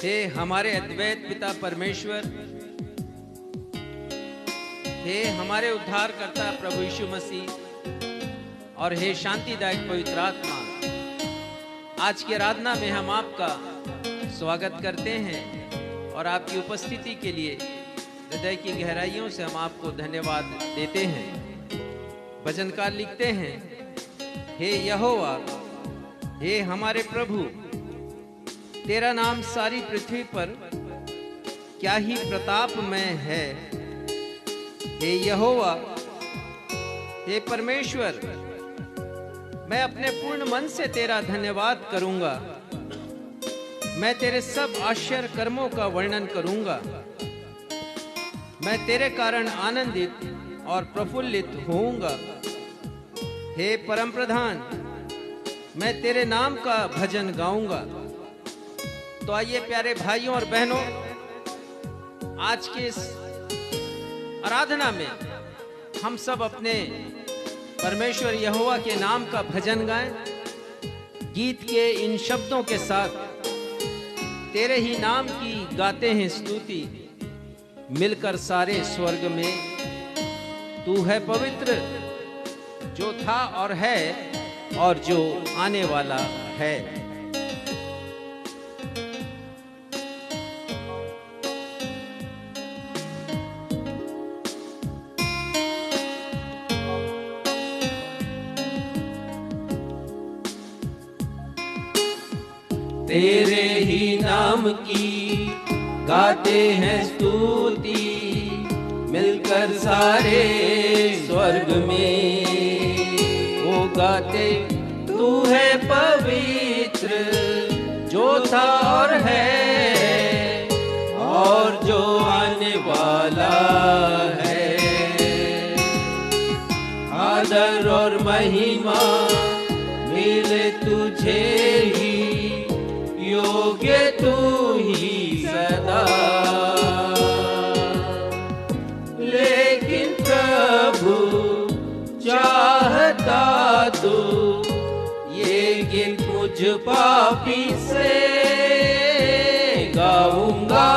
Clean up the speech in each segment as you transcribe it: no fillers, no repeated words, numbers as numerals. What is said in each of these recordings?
हे हमारे अद्वैत पिता परमेश्वर, हे हमारे उद्धारकर्ता प्रभु यीशु मसीह और हे शांतिदायक पवित्र आत्मा, आज की आराधना में हम आपका स्वागत करते हैं और आपकी उपस्थिति के लिए हृदय की गहराइयों से हम आपको धन्यवाद देते हैं। भजनकार लिखते हैं, हे यहोवा, हे हमारे प्रभु, तेरा नाम सारी पृथ्वी पर क्या ही प्रतापमय है। हे यहोवा, हे परमेश्वर, मैं अपने पूर्ण मन से तेरा धन्यवाद करूंगा। मैं तेरे सब आश्चर्य कर्मों का वर्णन करूंगा। मैं तेरे कारण आनंदित और प्रफुल्लित होऊंगा। हे परम प्रधान, मैं तेरे नाम का भजन गाऊंगा। तो आइए प्यारे भाइयों और बहनों, आज के इस आराधना में हम सब अपने परमेश्वर यहोवा के नाम का भजन गाएं, गीत के इन शब्दों के साथ, तेरे ही नाम की गाते हैं स्तुति, मिलकर सारे स्वर्ग में। तू है पवित्र, जो था और है और जो आने वाला है। तेरे ही नाम की गाते हैं स्तुति, मिलकर सारे स्वर्ग में वो गाते, तू है पवित्र, जो था और है और जो आने वाला है। आदर और महिमा मिले तुझे ही, योग्य तू ही सदा। लेकिन प्रभु चाहता तू ये गीत मुझ पापी से गाऊंगा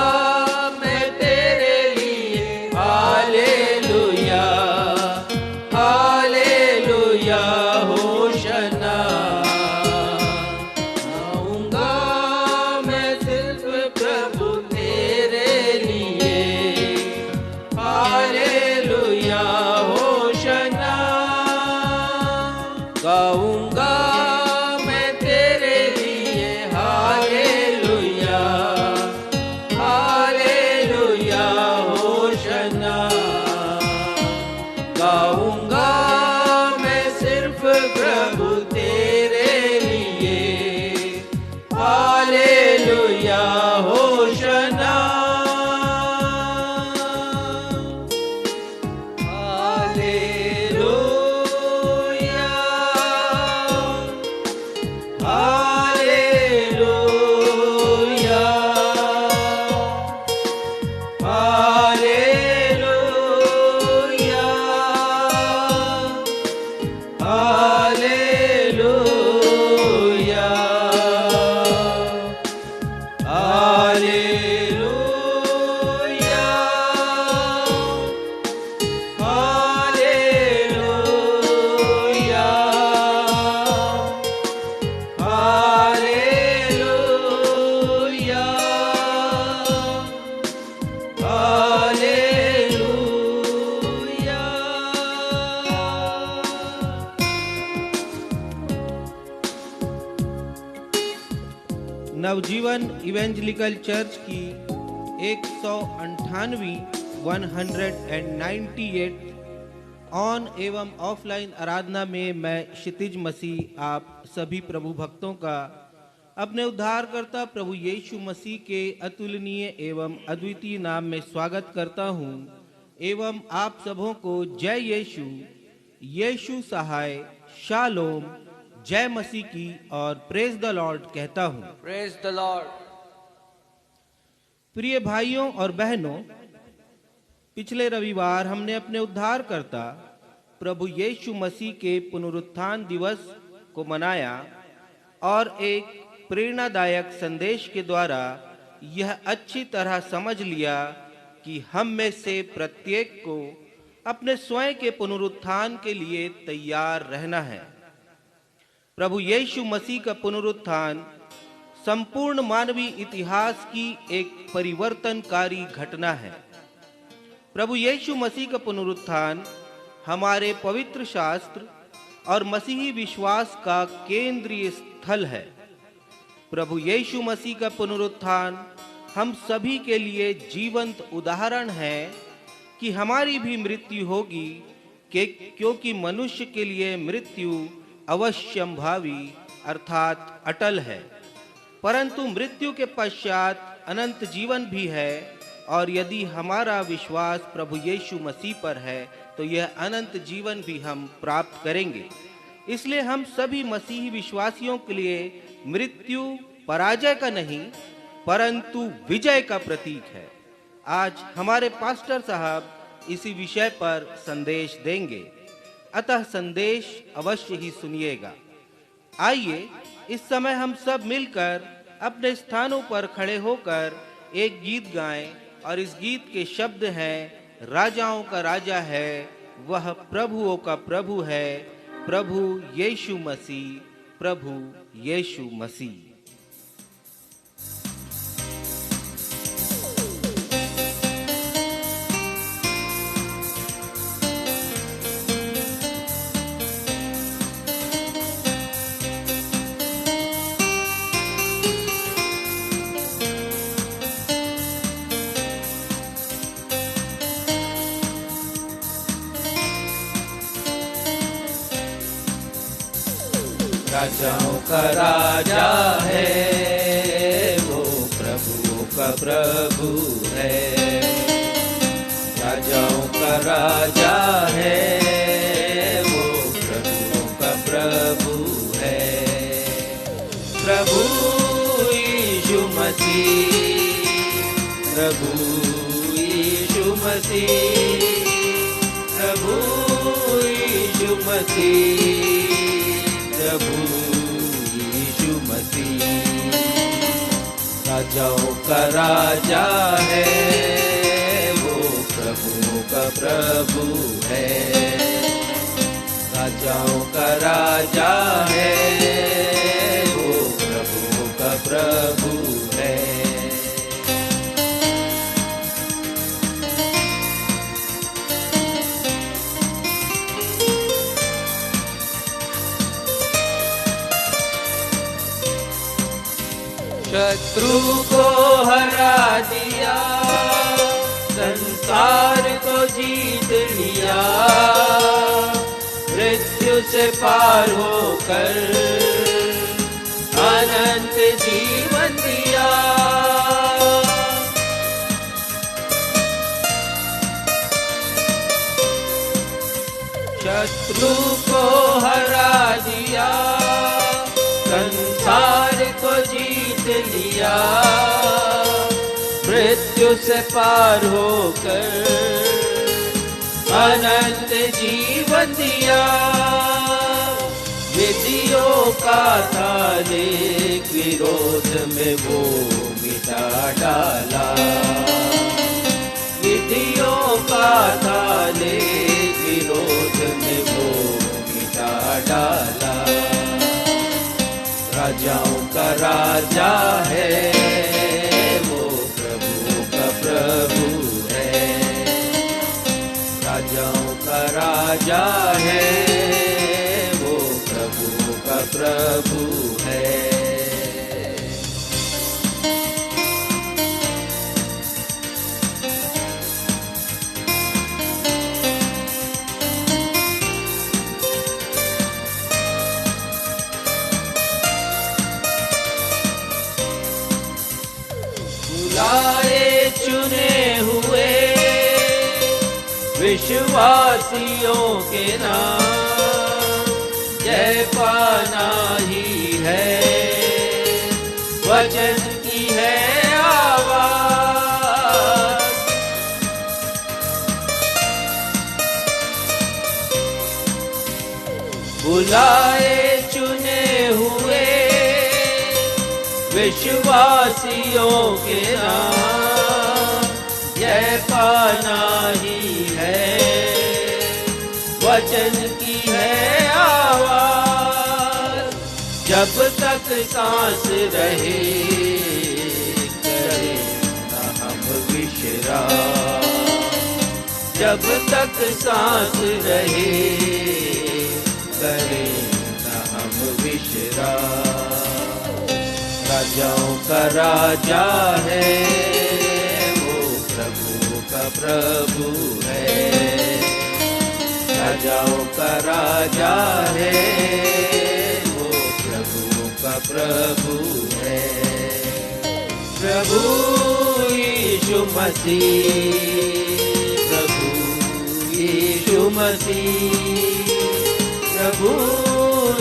मैं तेरे लिए। Hallelujah, hallelujah, Hoshana. गाऊंगा मैं तेरे लिए, हालेलुया, हालेलुया, होशना। गाऊंगा मैं सिर्फ प्रभु तेरे लिए, हालेलुया, होशना। नवजीवन इवेंजलिकल चर्च की 198वीं 198 ऑन एवं ऑफलाइन आराधना में मैं क्षितिज मसीह आप सभी प्रभु भक्तों का अपने उद्धारकर्ता प्रभु यीशु मसीह के अतुलनीय एवं अद्वितीय नाम में स्वागत करता हूं एवं आप सबों को जय यीशु, यीशु सहाय, शालोम, जय मसीह की और प्रेज द लॉर्ड कहता हूं। Praise the Lord. प्रिय भाइयों और बहनों, पिछले रविवार हमने अपने उद्धारकर्ता प्रभु यीशु मसीह के पुनरुत्थान दिवस को मनाया और एक प्रेरणादायक संदेश के द्वारा यह अच्छी तरह समझ लिया कि हम में से प्रत्येक को अपने स्वयं के पुनरुत्थान के लिए तैयार रहना है। प्रभु यीशु मसीह का पुनरुत्थान संपूर्ण मानवीय इतिहास की एक परिवर्तनकारी घटना है। प्रभु यीशु मसीह का पुनरुत्थान हमारे पवित्र शास्त्र और मसीही विश्वास का केंद्रीय स्थल है। प्रभु यीशु मसीह का पुनरुत्थान हम सभी के लिए जीवंत उदाहरण है कि हमारी भी मृत्यु होगी, क्योंकि मनुष्य के लिए मृत्यु अवश्यंभावी अर्थात अटल है, परंतु मृत्यु के पश्चात अनंत जीवन भी है। और यदि हमारा विश्वास प्रभु यीशु मसीह पर है तो यह अनंत जीवन भी हम प्राप्त करेंगे। इसलिए हम सभी मसीही विश्वासियों के लिए मृत्यु पराजय का नहीं परंतु विजय का प्रतीक है। आज हमारे पास्टर साहब इसी विषय पर संदेश देंगे, अतः संदेश अवश्य ही सुनिएगा। आइए इस समय हम सब मिलकर अपने स्थानों पर खड़े होकर एक गीत गाएं और इस गीत के शब्द हैं, राजाओं का राजा है वह प्रभुओं का प्रभु है, प्रभु यीशु मसीह, प्रभु यीशु मसीह। राजाओं का राजा है वो प्रभुओं का प्रभु है। राजाओं का राजा है वो प्रभुओं का प्रभु है। प्रभु यीशु मसीह, प्रभु यीशु मसीह, प्रभु यीशु मसीह, प्रभु यीशु मसीह। राजाओं का राजा है वो प्रभुओं का प्रभु है। राजाओं का राजा है वो प्रभुओं का प्रभु है। शत्रु को हरा दिया, संसार को जीत लिया, मृत्यु से पार होकर अनंत जीवन दिया। शत्रु को हरा दिया, संसार को जीत लिया, मृत्यु से पार होकर अनंत जीवन दिया। विधियों का था लेख विरोध में वो मिटा डाला। विधियों का था लेख विरोध में वो मिटा डाला। राजाओं का राजा है वो प्रभुओं का प्रभु है। राजाओं का राजा है वो प्रभुओं का प्रभु है। बुलाए चुने हुए विश्वासियों के नाम जय पाना ही है, वचन की है आवाज। बुलाए चुने हुए विश्वासियों के नाम जय पाना ही है। वचन की है आवाज, जब तक सांस रहे करे न हम विश्राम। जब तक सांस रहे करे न हम विश्राम। राजाओं का राजा है वो, प्रभु का प्रभु है। राजाओं का राजा है वो, प्रभु का प्रभु है। प्रभु यीशु मसीह, प्रभु यीशु मसीह, प्रभु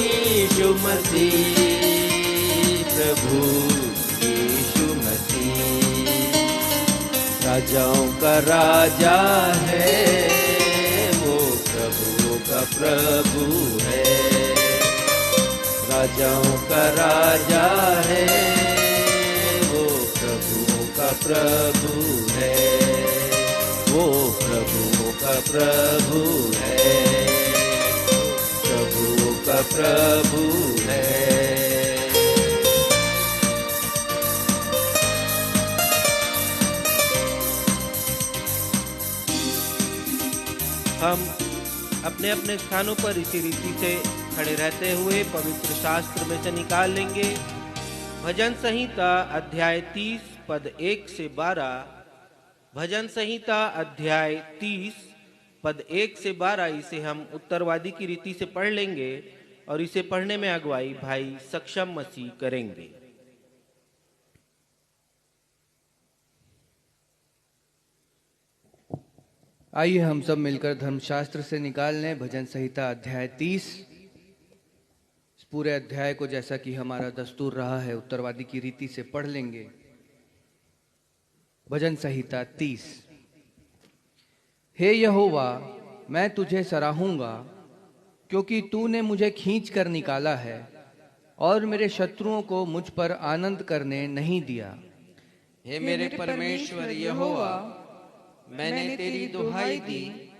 यीशु मसीह, प्रभु यीशु मसीह। राजाओं का राजा है वो, प्रभु का प्रभु है। राजाओं का राजा है वो, प्रभु का प्रभु है। वो प्रभु का प्रभु है, प्रभु का प्रभु है। हम अपने अपने स्थानों पर इसी रीति से खड़े रहते हुए पवित्र शास्त्र में से निकाल लेंगे भजन संहिता अध्याय 30 पद 1 से 12। भजन संहिता अध्याय 30 पद 1 से 12 इसे हम उत्तरवादी की रीति से पढ़ लेंगे और इसे पढ़ने में अगुवाई भाई सक्षम मसीह करेंगे। आइए हम सब मिलकर धर्मशास्त्र से निकाल लें भजन संहिता अध्याय 30। इस पूरे अध्याय को जैसा कि हमारा दस्तूर रहा है उत्तरवादी की रीति से पढ़ लेंगे। भजन संहिता 30। हे यहोवा, मैं तुझे सराहूंगा क्योंकि तूने मुझे खींच कर निकाला है और मेरे शत्रुओं को मुझ पर आनंद करने नहीं दिया। हे मेरे परमेश्वर यहोवा, मैंने तेरी दुहाई दी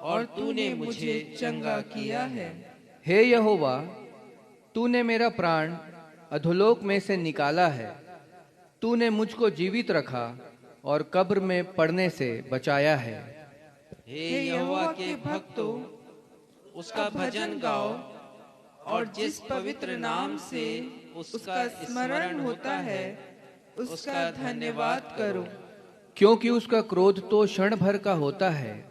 और तूने मुझे चंगा किया है। हे यहोवा, तूने मेरा प्राण अधोलोक में से निकाला है। तूने मुझको जीवित रखा और कब्र में पड़ने से बचाया है। हे यहोवा के भक्तों, उसका भजन गाओ और जिस पवित्र नाम से उसका स्मरण होता है उसका धन्यवाद करो। क्योंकि उसका क्रोध तो क्षण भर का होता है,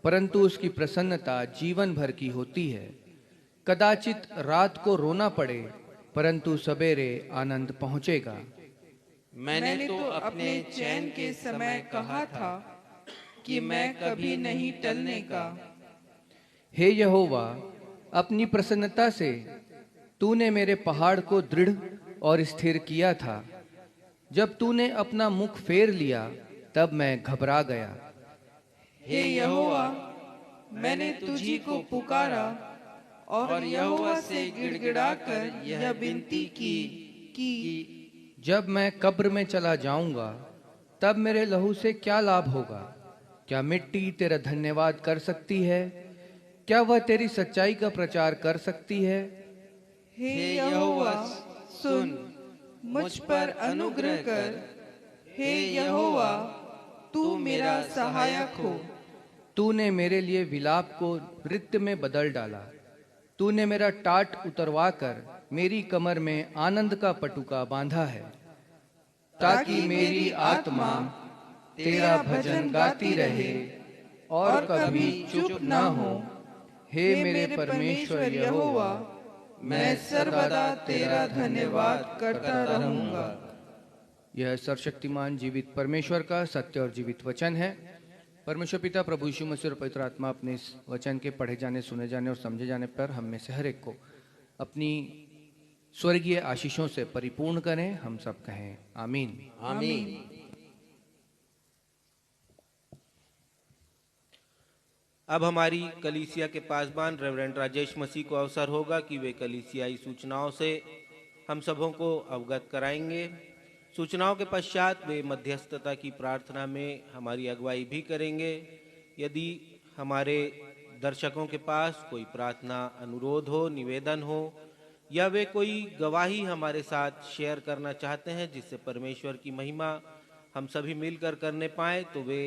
परंतु उसकी प्रसन्नता जीवन भर की होती है। कदाचित रात को रोना पड़े, परंतु सवेरे आनंद पहुंचेगा। मैंने तो अपने चैन के समय कहा था कि मैं कभी नहीं टलने का। हे यहोवा, अपनी प्रसन्नता से तूने मेरे पहाड़ को दृढ़ और स्थिर किया था। जब तूने अपना मुख फेर लिया तब मैं घबरा गया। हे यहोवा, मैंने तुझी को पुकारा और यहोवा से गिड़गिड़ाकर यह विनती की कि जब मैं कब्र में चला जाऊंगा तब मेरे लहू से क्या लाभ होगा? क्या मिट्टी तेरा धन्यवाद कर सकती है? क्या वह तेरी सच्चाई का प्रचार कर सकती है? हे यहोवा, सुन, मुझ पर अनुग्रह कर। हे यहोवा, तू मेरा सहायक हो। तूने मेरे लिए विलाप को नृत्य में बदल डाला। तूने मेरा टाट उतरवा कर मेरी कमर में आनंद का पटुका बांधा है, ताकि मेरी आत्मा तेरा भजन गाती रहे और कभी चुप न हो। हे मेरे परमेश्वर यहोवा, मैं सर्वदा तेरा धन्यवाद करता रहूंगा। यह सर्वशक्तिमान जीवित परमेश्वर का सत्य और जीवित वचन है। परमेश्वर पिता, प्रभु यीशु मसीह और पवित्र आत्मा अपने इस वचन के पढ़े जाने, सुने जाने और समझे जाने पर हम में से हर एक को अपनी स्वर्गीय आशीषों से परिपूर्ण करें। हम सब कहें आमीन। आमीन। अब हमारी कलीसिया के पासबान रेवरेंड राजेश मसीह को अवसर होगा कि वे कलीसियाई सूचनाओं से हम सबों को अवगत कराएंगे। सूचनाओं के पश्चात वे मध्यस्थता की प्रार्थना में हमारी अगुवाई भी करेंगे। यदि हमारे दर्शकों के पास कोई प्रार्थना अनुरोध हो, निवेदन हो, या वे कोई गवाही हमारे साथ शेयर करना चाहते हैं जिससे परमेश्वर की महिमा हम सभी मिलकर करने पाए, तो वे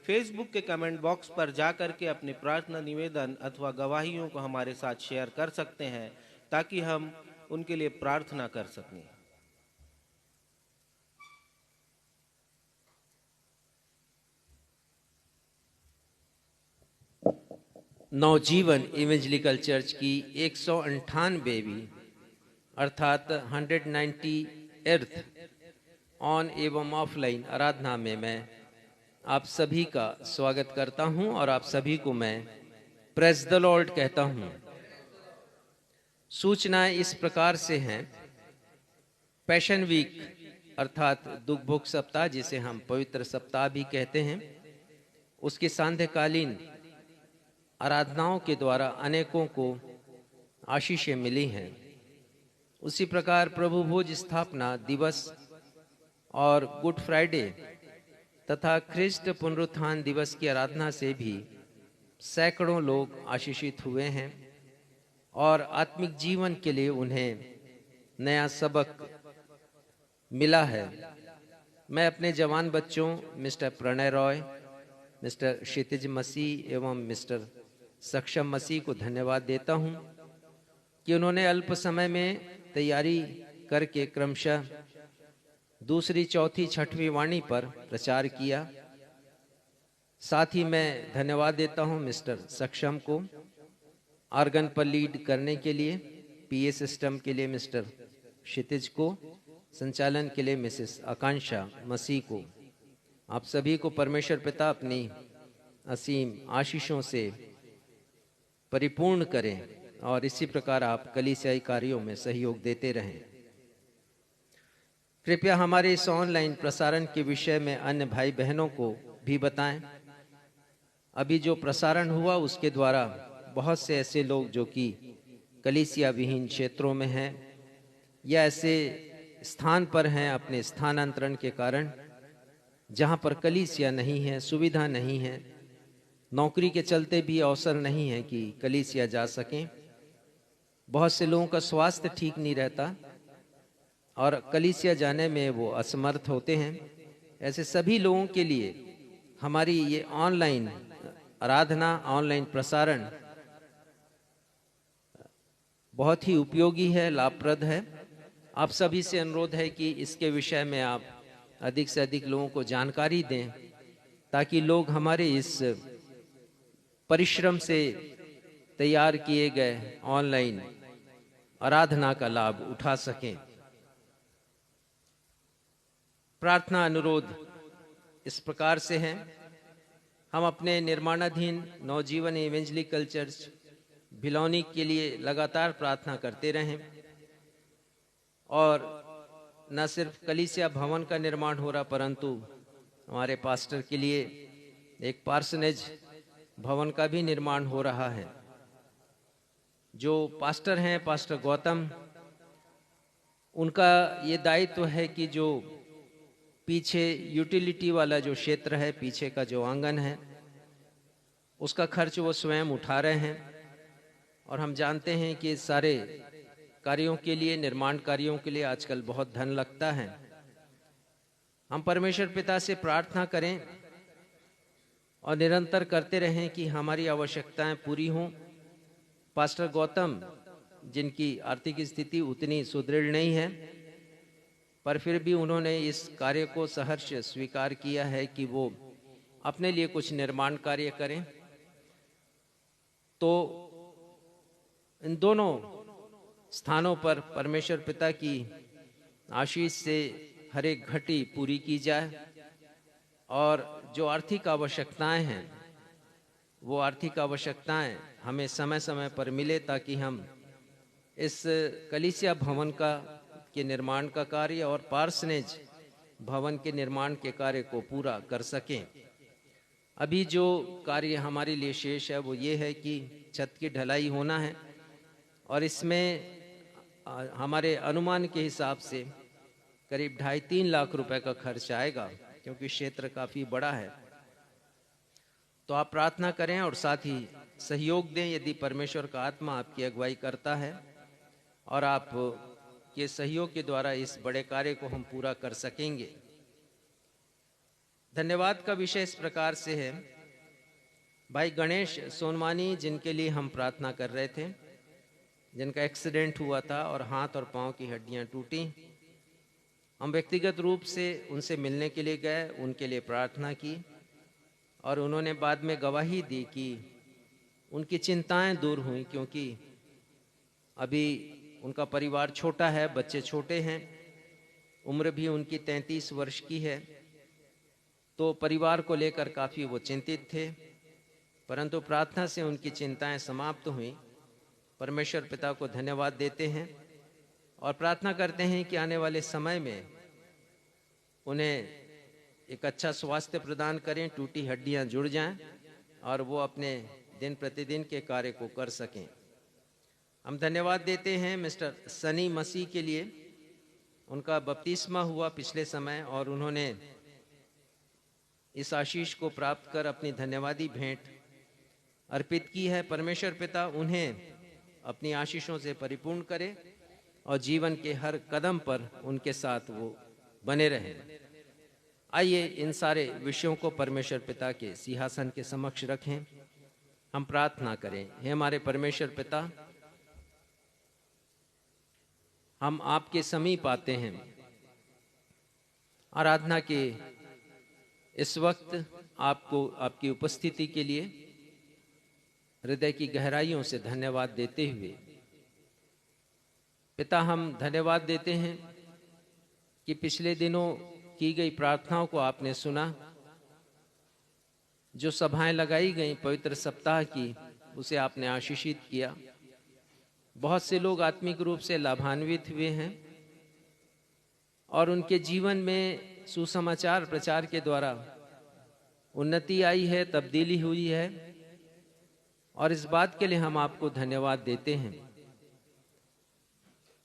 फेसबुक के कमेंट बॉक्स पर जाकर के अपने प्रार्थना, निवेदन अथवा गवाहियों को हमारे साथ शेयर कर सकते हैं ताकि हम उनके लिए प्रार्थना कर सकें। नवजीवन इवेंजलिकल चर्च की 198वीं अर्थात 198th ऑन एवं ऑफलाइन आराधना में मैं आप सभी का स्वागत करता हूं और आप सभी को मैं प्रेज द लॉर्ड कहता हूं। सूचनाएं इस प्रकार से हैं। पैशन वीक अर्थात दुख भोग सप्ताह, जिसे हम पवित्र सप्ताह भी कहते हैं, उसकी सांध्यकालीन आराधनाओं के द्वारा अनेकों को आशीषें मिली हैं। उसी प्रकार प्रभु भोज स्थापना दिवस और गुड फ्राइडे तथा ख्रिस्ट पुनरुत्थान दिवस की आराधना से भी सैकड़ों लोग आशीषित हुए हैं और आत्मिक जीवन के लिए उन्हें नया सबक मिला है। मैं अपने जवान बच्चों मिस्टर प्रणय रॉय, मिस्टर क्षितिज मसीह एवं मिस्टर सक्षम मसीह को धन्यवाद देता हूं कि उन्होंने अल्प समय में तैयारी करके क्रमशः दूसरी, चौथी, छठवीं वाणी पर प्रचार किया। साथ ही मैं धन्यवाद देता हूं मिस्टर सक्षम को ऑर्गन पर लीड करने के लिए, पीए सिस्टम के लिए मिस्टर क्षितिज को, संचालन के लिए मिसेस आकांक्षा मसीह को। आप सभी को परमेश्वर पिता अपनी असीम आशीषों से परिपूर्ण करें और इसी प्रकार आप कलीसियाई कार्यों में सहयोग देते रहें। कृपया हमारे इस ऑनलाइन प्रसारण के विषय में अन्य भाई बहनों को भी बताएं। अभी जो प्रसारण हुआ उसके द्वारा बहुत से ऐसे लोग जो कि कलीसिया विहीन क्षेत्रों में हैं या ऐसे स्थान पर हैं अपने स्थानांतरण के कारण जहां पर कलीसिया नहीं है, सुविधा नहीं है, नौकरी के चलते भी अवसर नहीं है कि कलीसिया जा सकें। बहुत से लोगों का स्वास्थ्य ठीक नहीं रहता और कलीसिया जाने में वो असमर्थ होते हैं। ऐसे सभी लोगों के लिए हमारी ये ऑनलाइन आराधना, ऑनलाइन प्रसारण बहुत ही उपयोगी है, लाभप्रद है। आप सभी से अनुरोध है कि इसके विषय में आप अधिक से अधिक लोगों को जानकारी दें ताकि लोग हमारे इस परिश्रम से तैयार किए गए ऑनलाइन आराधना का लाभ उठा सकें। प्रार्थना अनुरोध इस प्रकार से हैं। हम अपने निर्माणाधीन नवजीवन इवेंजलिकल चर्च भिलौनी के लिए लगातार प्रार्थना करते रहें और न सिर्फ कलीसिया भवन का निर्माण हो रहा परंतु हमारे पास्टर के लिए एक पार्सनेज भवन का भी निर्माण हो रहा है। जो पास्टर हैं, पास्टर गौतम, उनका ये दायित्व है कि जो पीछे यूटिलिटी वाला जो क्षेत्र है, पीछे का जो आंगन है, उसका खर्च वो स्वयं उठा रहे हैं और हम जानते हैं कि सारे कार्यों के लिए, निर्माण कार्यों के लिए आजकल बहुत धन लगता है। हम परमेश्वर पिता से प्रार्थना करें और निरंतर करते रहें कि हमारी आवश्यकताएं पूरी हों। पास्टर गौतम, जिनकी आर्थिक स्थिति उतनी सुदृढ़ नहीं है, पर फिर भी उन्होंने इस कार्य को सहर्ष स्वीकार किया है कि वो अपने लिए कुछ निर्माण कार्य करें। तो इन दोनों स्थानों पर परमेश्वर पिता की आशीष से हर एक घटी पूरी की जाए और जो आर्थिक आवश्यकताएं हैं वो आर्थिक आवश्यकताएं हमें समय समय पर मिले ताकि हम इस कलीसिया भवन के निर्माण का कार्य और पार्सनेज भवन के निर्माण के कार्य को पूरा कर सकें। अभी जो कार्य हमारे लिए शेष है वो ये है कि छत की ढलाई होना है और इसमें हमारे अनुमान के हिसाब से करीब 2.5-3 लाख रुपए का खर्च आएगा, क्योंकि क्षेत्र काफ़ी बड़ा है। तो आप प्रार्थना करें और साथ ही सहयोग दें यदि परमेश्वर का आत्मा आपकी अगुवाई करता है, और आप के सहयोग के द्वारा इस बड़े कार्य को हम पूरा कर सकेंगे। धन्यवाद का विषय इस प्रकार से है, भाई गणेश सोनवानी, जिनके लिए हम प्रार्थना कर रहे थे, जिनका एक्सीडेंट हुआ था और हाथ और पांव की हड्डियां टूटी। हम व्यक्तिगत रूप से उनसे मिलने के लिए गए, उनके लिए प्रार्थना की, और उन्होंने बाद में गवाही दी कि उनकी चिंताएं दूर हुई, क्योंकि अभी उनका परिवार छोटा है, बच्चे छोटे हैं, उम्र भी उनकी 33 वर्ष की है, तो परिवार को लेकर काफ़ी वो चिंतित थे। परंतु प्रार्थना से उनकी चिंताएं समाप्त हुई। परमेश्वर पिता को धन्यवाद देते हैं और प्रार्थना करते हैं कि आने वाले समय में उन्हें एक अच्छा स्वास्थ्य प्रदान करें, टूटी हड्डियां जुड़ जाएं और वो अपने दिन प्रतिदिन के कार्य को कर सकें। हम धन्यवाद देते हैं मिस्टर सनी मसीह के लिए। उनका बपतिस्मा हुआ पिछले समय और उन्होंने इस आशीष को प्राप्त कर अपनी धन्यवादी भेंट अर्पित की है। परमेश्वर पिता उन्हें अपनी आशीषों से परिपूर्ण करे और जीवन के हर कदम पर उनके साथ वो बने रहें। आइए इन सारे विषयों को परमेश्वर पिता के सिंहासन के समक्ष रखें, हम प्रार्थना करें। हे हमारे परमेश्वर पिता, हम आपके समीप आते हैं। आराधना के इस वक्त आपको आपकी उपस्थिति के लिए हृदय की गहराइयों से धन्यवाद देते हुए, पिता हम धन्यवाद देते हैं कि पिछले दिनों की गई प्रार्थनाओं को आपने सुना, जो सभाएं लगाई गई पवित्र सप्ताह की उसे आपने आशीषित किया। बहुत से लोग आत्मिक रूप से लाभान्वित हुए हैं और उनके जीवन में सुसमाचार प्रचार के द्वारा उन्नति आई है, तब्दीली हुई है, और इस बात के लिए हम आपको धन्यवाद देते हैं।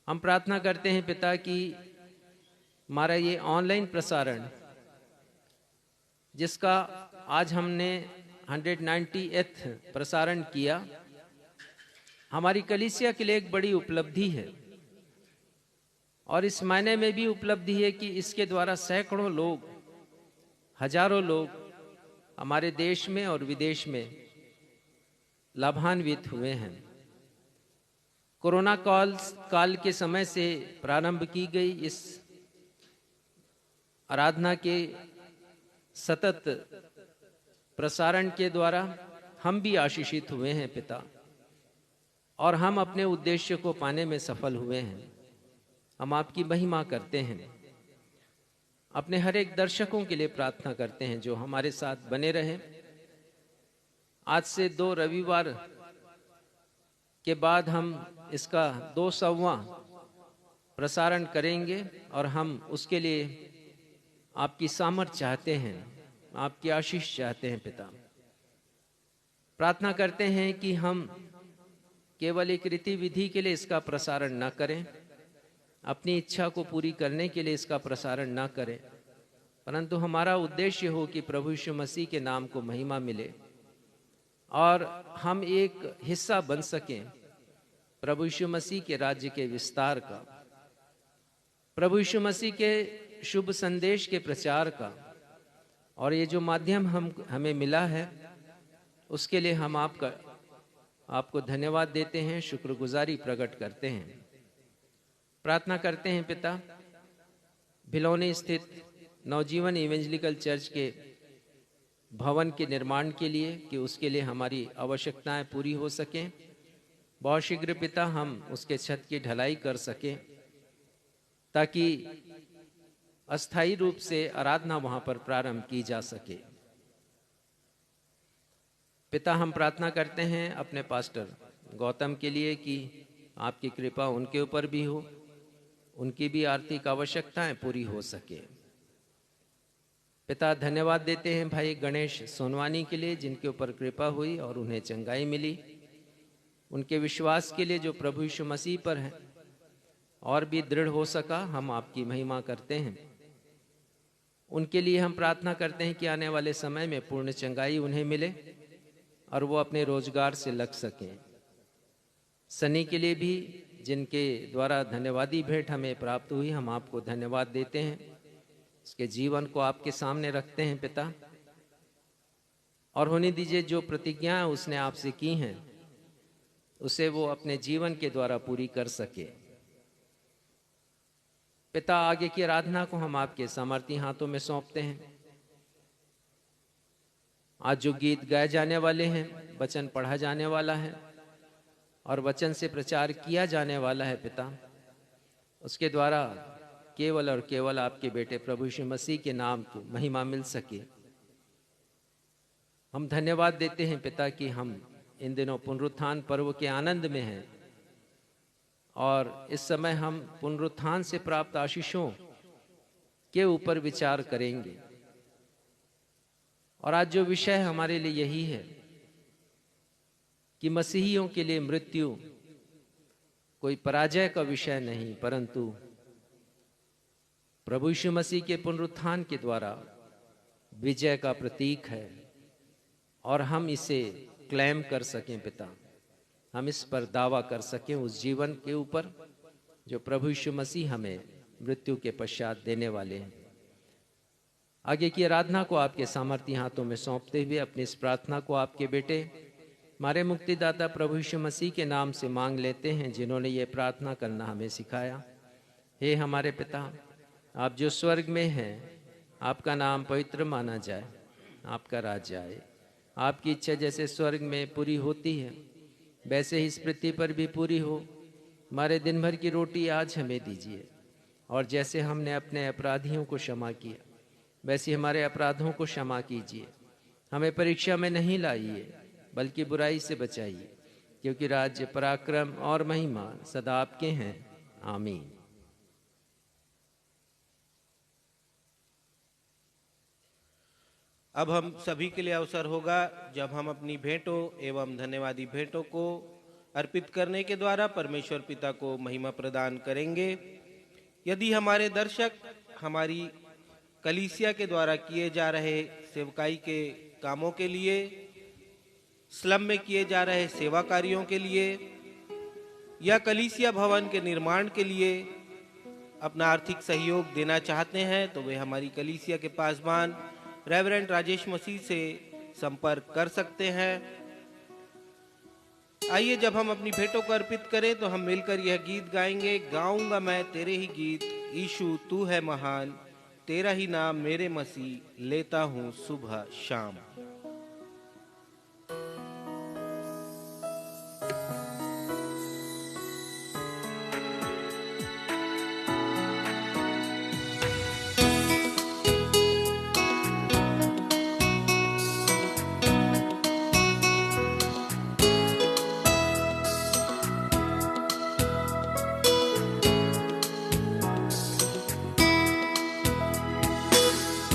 हम प्रार्थना करते हैं पिता कि हमारा ये ऑनलाइन प्रसारण, जिसका आज हमने 190th प्रसारण किया, हमारी कलीसिया के लिए एक बड़ी उपलब्धि है। और इस मायने में भी उपलब्धि है कि इसके द्वारा सैकड़ों लोग, हजारों लोग हमारे देश में और विदेश में लाभान्वित हुए हैं। कोरोना काल के समय से प्रारंभ की गई इस आराधना के सतत प्रसारण के द्वारा हम भी आशीषित हुए हैं पिता, और हम अपने उद्देश्य को पाने में सफल हुए हैं। हम आपकी महिमा करते हैं। अपने हर एक दर्शकों के लिए प्रार्थना करते हैं जो हमारे साथ बने रहे। आज से 2 रविवार के बाद हम इसका 200वां प्रसारण करेंगे और हम उसके लिए आपकी सामर्थ चाहते हैं, आपकी आशीष चाहते हैं पिता। प्रार्थना करते हैं कि हम केवल एक रीति विधि के लिए इसका प्रसारण न करें, अपनी इच्छा को पूरी करने के लिए इसका प्रसारण ना करें, परंतु हमारा उद्देश्य हो कि प्रभु यीशु मसीह के नाम को महिमा मिले और हम एक हिस्सा बन सकें प्रभु यीशु मसीह के राज्य के विस्तार का, प्रभु यीशु मसीह के शुभ संदेश के प्रचार का। और ये जो माध्यम हमें मिला है उसके लिए हम आपको धन्यवाद देते हैं, शुक्रगुजारी प्रकट करते हैं। प्रार्थना करते हैं पिता, भिलौनी स्थित नवजीवन इवेंजलिकल चर्च के भवन के निर्माण के लिए, कि उसके लिए हमारी आवश्यकताएं पूरी हो सकें। बहुत शीघ्र पिता हम उसके छत की ढलाई कर सकें ताकि अस्थायी रूप से आराधना वहां पर प्रारंभ की जा सके। पिता हम प्रार्थना करते हैं अपने पास्टर गौतम के लिए कि आपकी कृपा उनके ऊपर भी हो, उनकी भी आर्थिक आवश्यकताएं पूरी हो सके। पिता धन्यवाद देते हैं भाई गणेश सोनवानी के लिए जिनके ऊपर कृपा हुई और उन्हें चंगाई मिली, उनके विश्वास के लिए जो प्रभु यीशु मसीह पर है और भी दृढ़ हो सका, हम आपकी महिमा करते हैं। उनके लिए हम प्रार्थना करते हैं कि आने वाले समय में पूर्ण चंगाई उन्हें मिले और वो अपने रोजगार से लग सकें। सनी के लिए भी, जिनके द्वारा धन्यवादी भेंट हमें प्राप्त हुई, हम आपको धन्यवाद देते हैं। उसके जीवन को आपके सामने रखते हैं पिता, और होने दीजिए जो प्रतिज्ञाएं उसने आपसे की हैं उसे वो अपने जीवन के द्वारा पूरी कर सके। पिता, आगे की आराधना को हम आपके सामर्थी हाथों में सौंपते हैं। आज जो गीत गाए जाने वाले हैं, वचन पढ़ा जाने वाला है और वचन से प्रचार किया जाने वाला है पिता, उसके द्वारा केवल और केवल आपके बेटे प्रभु यीशु मसीह के नाम की महिमा मिल सके। हम धन्यवाद देते हैं पिता कि हम इन दिनों पुनरुत्थान पर्व के आनंद में हैं और इस समय हम पुनरुत्थान से प्राप्त आशीषों के ऊपर विचार करेंगे। और आज जो विषय हमारे लिए यही है कि मसीहियों के लिए मृत्यु कोई पराजय का विषय नहीं, परंतु प्रभु यीशु मसीह के पुनरुत्थान के द्वारा विजय का प्रतीक है और हम इसे क्लेम कर सकें पिता, हम इस पर दावा कर सकें उस जीवन के ऊपर जो प्रभु यीशु मसीह हमें मृत्यु के पश्चात देने वाले हैं। आगे की आराधना को आपके सामर्थी हाथों में सौंपते हुए अपनी इस प्रार्थना को आपके बेटे हमारे मुक्तिदाता प्रभु यीशु मसीह के नाम से मांग लेते हैं, जिन्होंने ये प्रार्थना करना हमें सिखाया। हे हमारे पिता, आप जो स्वर्ग में हैं, आपका नाम पवित्र माना जाए, आपका राज्य आए, आपकी इच्छा जैसे स्वर्ग में पूरी होती है वैसे ही इस पृथ्वी पर भी पूरी हो। हमारे दिन भर की रोटी आज हमें दीजिए, और जैसे हमने अपने अपराधियों को क्षमा किया वैसे हमारे अपराधों को क्षमा कीजिए। हमें परीक्षा में नहीं लाइए बल्कि बुराई से बचाइए, क्योंकि राज्य, पराक्रम और महिमा सदा आपके हैं। आमीन। अब हम सभी के लिए अवसर होगा जब हम अपनी भेंटों एवं धन्यवादी भेंटों को अर्पित करने के द्वारा परमेश्वर पिता को महिमा प्रदान करेंगे। यदि हमारे दर्शक हमारी कलीसिया के द्वारा किए जा रहे सेवकाई के कामों के लिए, स्लम में किए जा रहे सेवा कार्यों के लिए या कलीसिया भवन के निर्माण के लिए अपना आर्थिक सहयोग देना चाहते हैं तो वे हमारी कलीसिया के पासवान रेवरेंड राजेश मसीह से संपर्क कर सकते हैं। आइए जब हम अपनी भेंटों को अर्पित करें तो हम मिलकर यह गीत गाएंगे। गाऊंगा मैं तेरे ही गीत, यीशु तू है महान, तेरा ही नाम मेरे मसीह लेता हूँ सुबह शाम।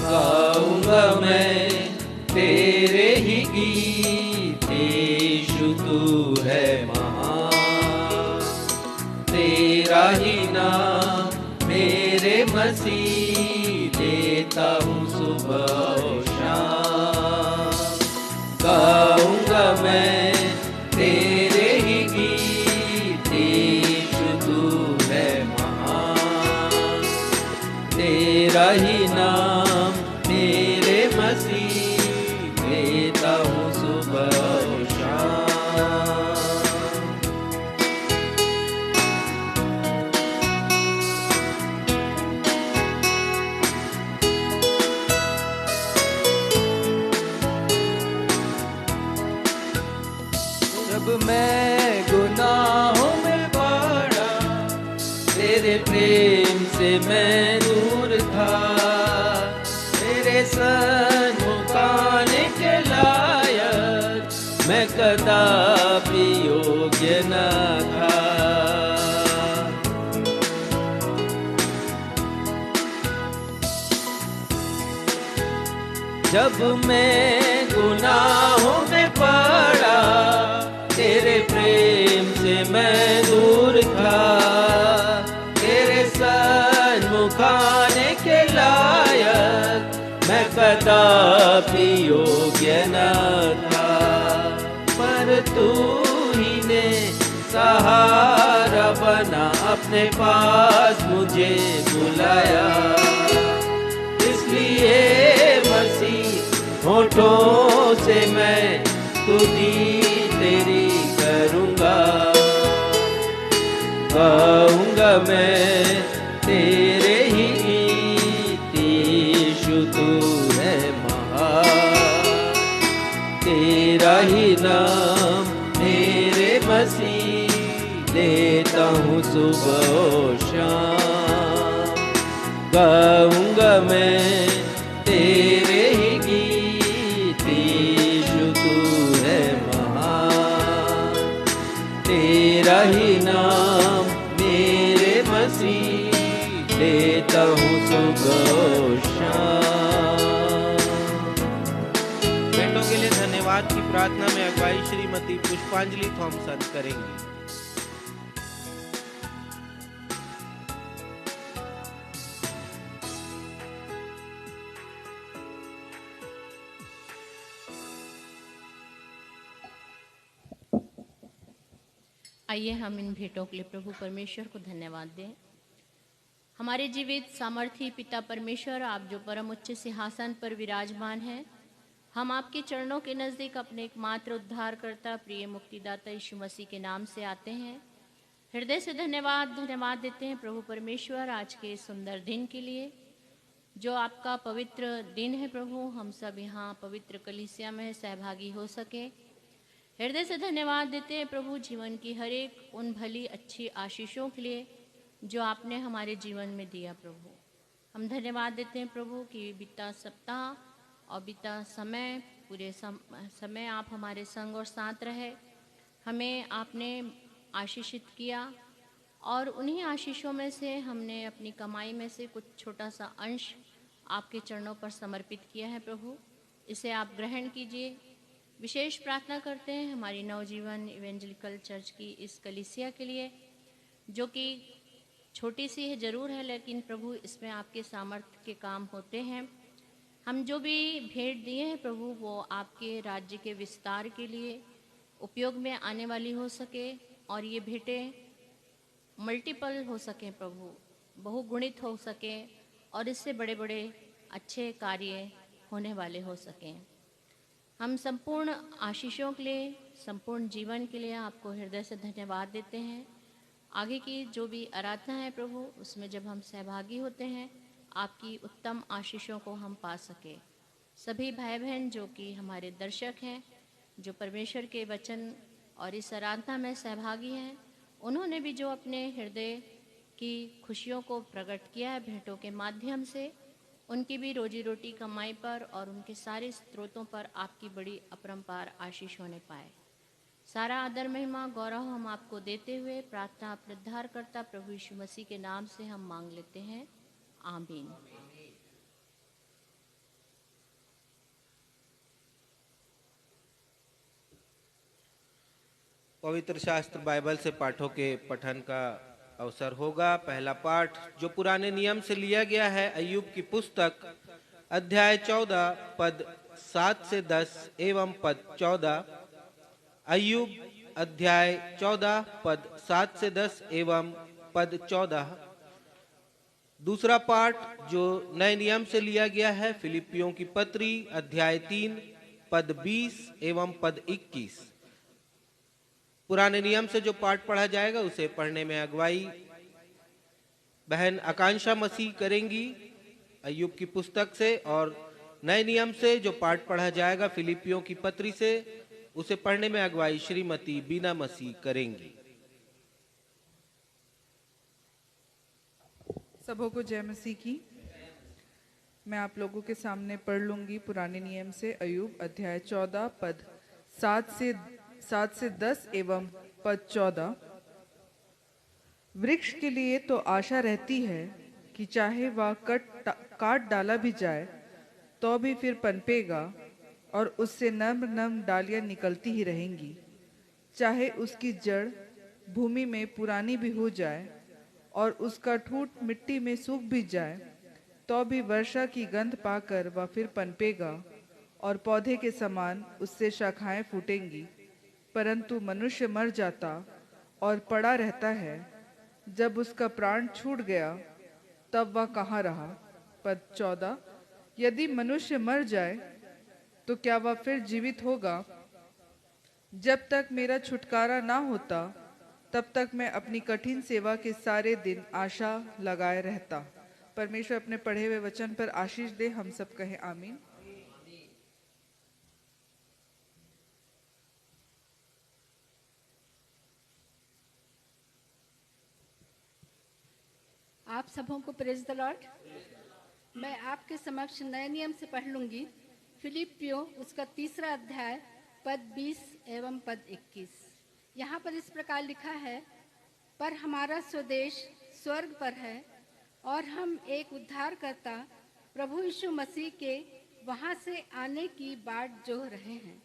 गाऊंगा मैं तेरे ही गीत, यीशु तू है महान, तेरा ही नाम मेरे मसीह देता हूँ सुबह और शाम। गाऊंगा मैं तेरे ही गीत, यीशु तू है महान, तेरा ही नाम मेरे मसीह देता हूँ सुबह और शाम। जब मैं गुनाहों में पड़ा, तेरे प्रेम से मैं दूर था, तेरे सन्मुख आने के लायक मैं कदापि योग्य न था। जब मैं गुनाहों में पड़ा, तेरे प्रेम से मैं दूर था, कदापि योग्य न था, पर तू ही ने सहारा बना अपने पास मुझे बुलाया। इसलिए मसीह होठों से मैं स्तुति तेरी करूँगा, गाऊँगा मैं तेरे ही गीत। यीशु तू है महान, तेरा ही नाम मेरे मसीह लेता हूँ सुबह और शाम। गाऊँगा मैं तेरे ही गीत। यीशु तू है महान, तेरा ही नाम मेरे मसीह लेता हूँ सुबह और शाम। भेंटों के लिए धन्यवाद की प्रार्थना में अगुवाई श्रीमती पुष्पांजलि थॉमसन करेंगी। आइए हम इन भेंटों के लिए प्रभु परमेश्वर को धन्यवाद दें। हमारे जीवित सामर्थी पिता परमेश्वर, आप जो परम उच्च सिंहासन पर विराजमान हैं, हम आपके चरणों के नज़दीक अपने एकमात्र उद्धारकर्ता प्रिय मुक्तिदाता यीशु मसीह के नाम से आते हैं। हृदय से धन्यवाद देते हैं प्रभु परमेश्वर आज के सुंदर दिन के लिए, जो आपका पवित्र दिन है। प्रभु हम सब यहाँ पवित्र कलीसिया में सहभागी हो सके। हृदय से धन्यवाद देते हैं प्रभु जीवन की हर एक उन भली अच्छी आशीषों के लिए जो आपने हमारे जीवन में दिया। प्रभु हम धन्यवाद देते हैं प्रभु कि बीता सप्ताह और बीता समय पूरे समय आप हमारे संग और साथ रहे, हमें आपने आशीषित किया और उन्हीं आशीषों में से हमने अपनी कमाई में से कुछ छोटा सा अंश आपके चरणों पर समर्पित किया है। प्रभु इसे आप ग्रहण कीजिए। विशेष प्रार्थना करते हैं हमारी नवजीवन इवेंजलिकल चर्च की इस कलीसिया के लिए, जो कि छोटी सी है जरूर है, लेकिन प्रभु इसमें आपके सामर्थ्य के काम होते हैं। हम जो भी भेंट दिए हैं प्रभु, वो आपके राज्य के विस्तार के लिए उपयोग में आने वाली हो सके और ये भेंटें मल्टीपल हो सकें प्रभु, बहुगुणित हो सकें और इससे बड़े बड़े अच्छे कार्य होने वाले हो सकें। हम संपूर्ण आशीषों के लिए, संपूर्ण जीवन के लिए आपको हृदय से धन्यवाद देते हैं। आगे की जो भी आराधना है प्रभु, उसमें जब हम सहभागी होते हैं, आपकी उत्तम आशीषों को हम पा सके। सभी भाई बहन जो कि हमारे दर्शक हैं, जो परमेश्वर के वचन और इस आराधना में सहभागी हैं, उन्होंने भी जो अपने हृदय की खुशियों को प्रकट किया है भेंटों के माध्यम से, उनकी भी रोजी रोटी कमाई पर और उनके सारे स्रोतों पर आपकी बड़ी अपरंपार आशीष होने पाए। सारा आदर महिमा गौरव हम आपको देते हुए प्रार्थना अपने उद्धारकर्ता प्रभु यीशु मसीह के नाम से हम मांग लेते हैं, आमीन। पवित्र शास्त्र बाइबल से पाठों के पठन का अवसर होगा। पहला पाठ जो पुराने नियम से लिया गया है, अय्यूब की पुस्तक अध्याय 14 पद 7 से 10 एवं पद 14। अय्यूब अध्याय 14 पद 7 से 10 एवं पद 14। दूसरा पाठ जो नए नियम से लिया गया है, फिलिपियों की पत्री अध्याय 3 पद 20 एवं पद 21। पुराने नियम से जो पाठ पढ़ा जाएगा उसे पढ़ने में अगुवाई बहन आकांक्षा मसीह करेंगी अय्यूब की पुस्तक से, और नए नियम से जो पाठ पढ़ा जाएगा फिलिपियों की पत्री से, उसे पढ़ने में अगुवाई श्रीमती बीना मसीह करेंगी। सबों को जय मसीह की। मैं आप लोगों के सामने पढ़ लूंगी पुराने नियम से अय्यूब अध्याय 14 पद 7 से 10 एवं पद 14। वृक्ष के लिए तो आशा रहती है कि चाहे वह काट डाला भी जाए तो भी फिर पनपेगा और उससे नम्र नम्र डालियां निकलती ही रहेंगी। चाहे उसकी जड़ भूमि में पुरानी भी हो जाए और उसका ठूंठ मिट्टी में सूख भी जाए, तो भी वर्षा की गंध पाकर वह फिर पनपेगा और पौधे के समान उससे शाखाएं फूटेंगी। परंतु मनुष्य मर जाता और पड़ा रहता है, जब उसका प्राण छूट गया तब वह कहाँ रहा। पद 14, यदि मनुष्य मर जाए तो क्या वह फिर जीवित होगा? जब तक मेरा छुटकारा ना होता तब तक मैं अपनी कठिन सेवा के सारे दिन आशा लगाए रहता। परमेश्वर अपने पढ़े हुए वचन पर आशीष दे। हम सब कहें आमीन। आप सबों को प्रेज द लॉर्ड। मैं आपके समक्ष नए नियम से पढ़ लूंगी। फिलिपियों उसका 3 अध्याय पद 20 एवं पद 21। यहाँ पर इस प्रकार लिखा है, पर हमारा स्वदेश स्वर्ग पर है और हम एक उद्धारकर्ता प्रभु यीशु मसीह के वहाँ से आने की बाट जोह रहे हैं।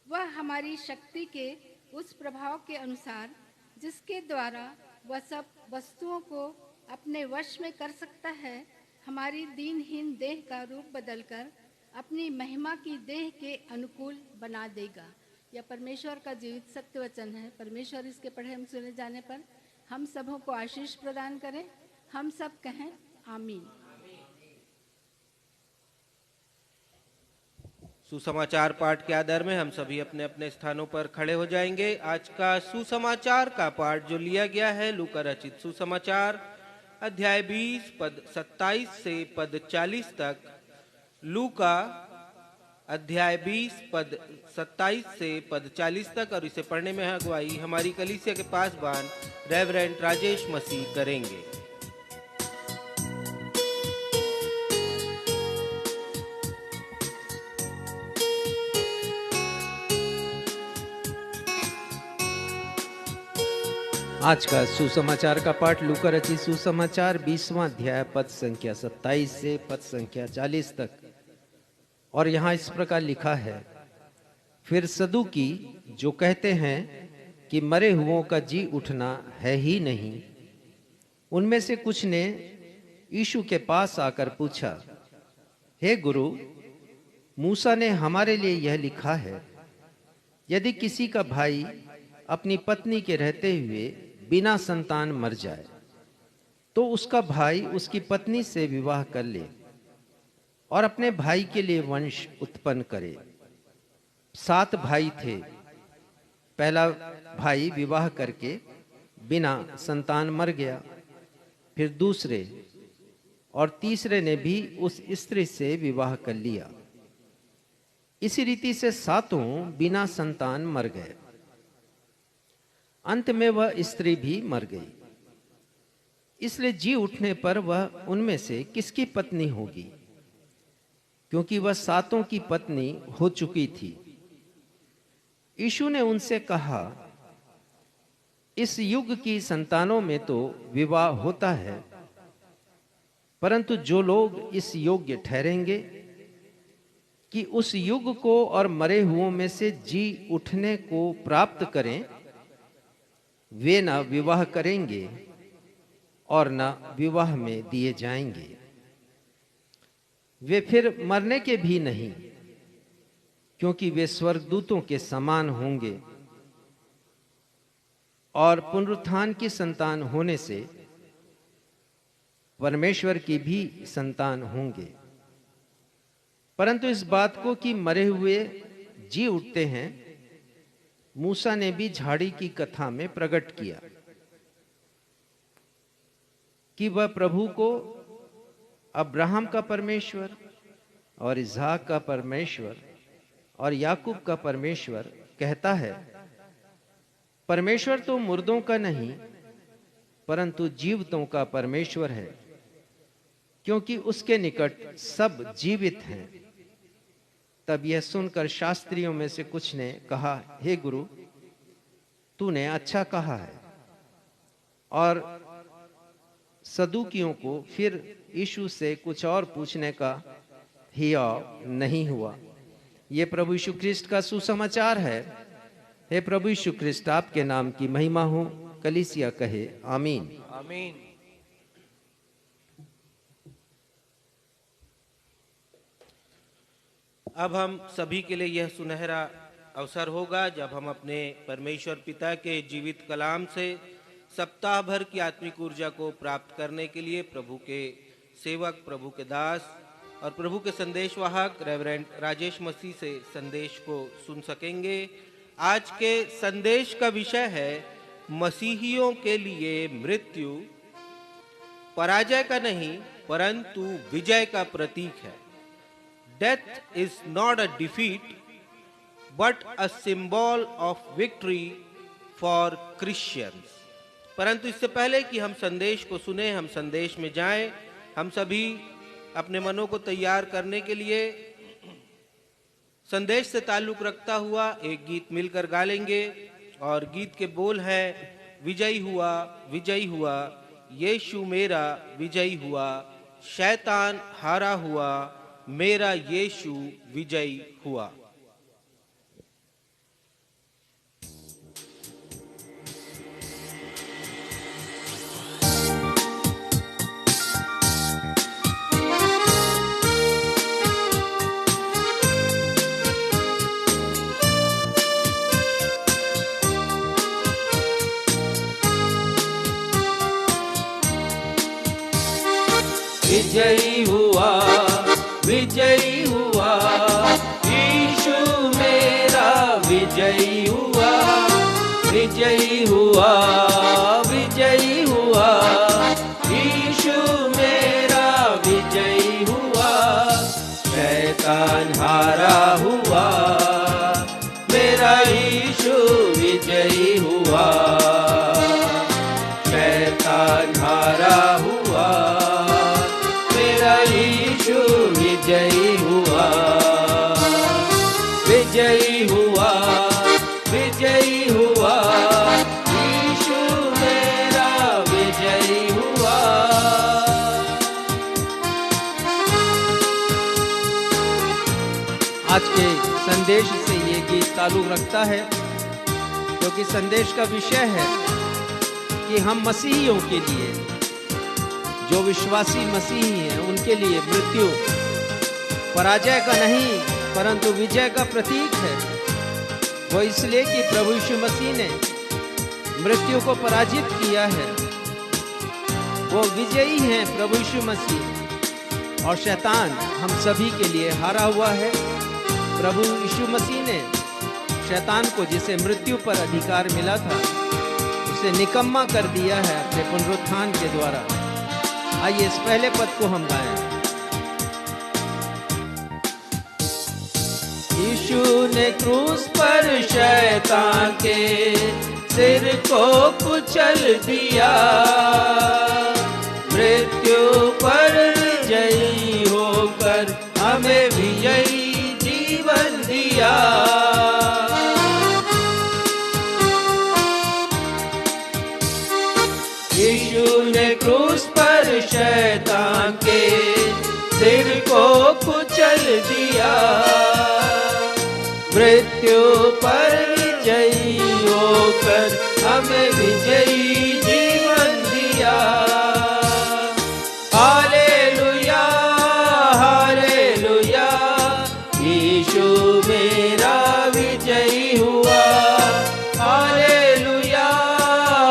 वह हमारी शक्ति के उस प्रभाव के अनुसार जिसके द्वारा वह सब वस्तुओं को अपने वश में कर सकता है, हमारी दीनहीन देह का रूप बदलकर अपनी महिमा की देह के अनुकूल बना देगा। यह परमेश्वर का जीवित सत्य वचन है। परमेश्वर इसके पढ़े हम सुने जाने पर हम सबों को आशीष प्रदान करें। हम सब कहें आमीन। सुसमाचार पाठ के आधार में हम सभी अपने अपने स्थानों पर खड़े हो जाएंगे। आज का सुसमाचार का पाठ जो लिया गया है लूका रचित सुसमाचार अध्याय 20 पद 27 से पद 40 तक। लूका अध्याय 20 पद 27 से पद 40 तक, और इसे पढ़ने में अगुवाई हमारी कलीसिया के पासवान रेवरेंड राजेश मसीह करेंगे। आज का सुसमाचार का पाठ लूका रचित सुसमाचार 20वां अध्याय पद संख्या 27 से पद संख्या 40 तक। और यहाँ इस प्रकार लिखा है, फिर सदूकी जो कहते हैं कि मरे हुओं का जी उठना है ही नहीं, उनमें से कुछ ने यीशु के पास आकर पूछा, हे गुरु, मूसा ने हमारे लिए यह लिखा है, यदि किसी का भाई अपनी पत्नी के रहते हुए बिना संतान मर जाए तो उसका भाई उसकी पत्नी से विवाह कर ले और अपने भाई के लिए वंश उत्पन्न करे। 7 भाई थे। पहला भाई विवाह करके बिना संतान मर गया, फिर दूसरे और तीसरे ने भी उस स्त्री से विवाह कर लिया। इसी रीति से 7 बिना संतान मर गए। अंत में वह स्त्री भी मर गई। इसलिए जी उठने पर वह उनमें से किसकी पत्नी होगी, क्योंकि वह 7 की पत्नी हो चुकी थी। यीशु ने उनसे कहा, इस युग की संतानों में तो विवाह होता है, परंतु जो लोग इस योग्य ठहरेंगे कि उस युग को और मरे हुओं में से जी उठने को प्राप्त करें, वे न विवाह करेंगे और न विवाह में दिए जाएंगे। वे फिर मरने के भी नहीं, क्योंकि वे स्वर्गदूतों के समान होंगे और पुनरुत्थान की संतान होने से परमेश्वर की भी संतान होंगे। परंतु इस बात को कि मरे हुए जी उठते हैं, मूसा ने भी झाड़ी की कथा में प्रकट किया कि वह प्रभु को अब्राहम का परमेश्वर और इसहाक का परमेश्वर और याकूब का परमेश्वर कहता है। परमेश्वर तो मुर्दों का नहीं, परंतु जीवितों का परमेश्वर है, क्योंकि उसके निकट सब जीवित हैं। तब यह सुनकर शास्त्रियों में से कुछ ने कहा, हे गुरु, तूने अच्छा कहा है। और सदूकियों को फिर यीशु से कुछ और पूछने का हियाव नहीं हुआ। ये प्रभु यीशु ख्रिस्ट का सुसमाचार है। हे प्रभु यीशु ख्रिस्ट, आपके नाम की महिमा हो। कलीसिया कहे आमीन। आमीन। अब हम सभी के लिए यह सुनहरा अवसर होगा जब हम अपने परमेश्वर पिता के जीवित कलाम से सप्ताह भर की आत्मिक ऊर्जा को प्राप्त करने के लिए प्रभु के सेवक, प्रभु के दास और प्रभु के संदेशवाहक रेवरेंड राजेश मसीह से संदेश को सुन सकेंगे। आज के संदेश का विषय है मसीहियों के लिए मृत्यु पराजय का नहीं परंतु विजय का प्रतीक है। Death is not a defeat but a symbol of victory for Christians. परंतु इससे पहले कि हम संदेश को सुने, हम संदेश में जाएं, हम सभी अपने मनों को तैयार करने के लिए संदेश से ताल्लुक रखता हुआ एक गीत मिलकर गा लेंगे। और गीत के बोल है, विजयी हुआ यीशु मेरा विजयी हुआ, शैतान हारा हुआ, मेरा यीशु विजयी हुआ। विजयी हुआ यीशु मेरा विजयी हुआ, विजयी हुआ यीशु मेरा विजयी हुआ, शैतान हारा हुआ, मेरा यीशु विजयी हुआ, शैतान हारा हुआ, यीशु विजयी हुआ, विजयी हुआ यीशु मेरा विजयी हुआ। आज के संदेश से ये गीत ताल्लुक रखता है क्योंकि संदेश का विषय है कि हम मसीहियों के लिए, जो विश्वासी मसीही हैं, उनके लिए मृत्यु पराजय का नहीं परंतु विजय का प्रतीक है। वो इसलिए कि प्रभु यीशु मसीह ने मृत्यु को पराजित किया है। वो विजयी हैं प्रभु यीशु मसीह, और शैतान हम सभी के लिए हारा हुआ है। प्रभु यीशु मसीह ने शैतान को, जिसे मृत्यु पर अधिकार मिला था, उसे निकम्मा कर दिया है अपने पुनरुत्थान के द्वारा। आइए इस पहले पद को हम गाएं। यीशु ने क्रूस पर शैतान के सिर को कुचल दिया, मृत्यु पर विजयी होकर हमें विजयी जीवन दिया। यीशु ने क्रूस पर शैतान के सिर को कुचल दिया, मृत्यु पर विजयी होकर हमें विजयी जीवन दिया। हालेलुया हालेलुया यीशु मेरा विजयी हुआ, हालेलुया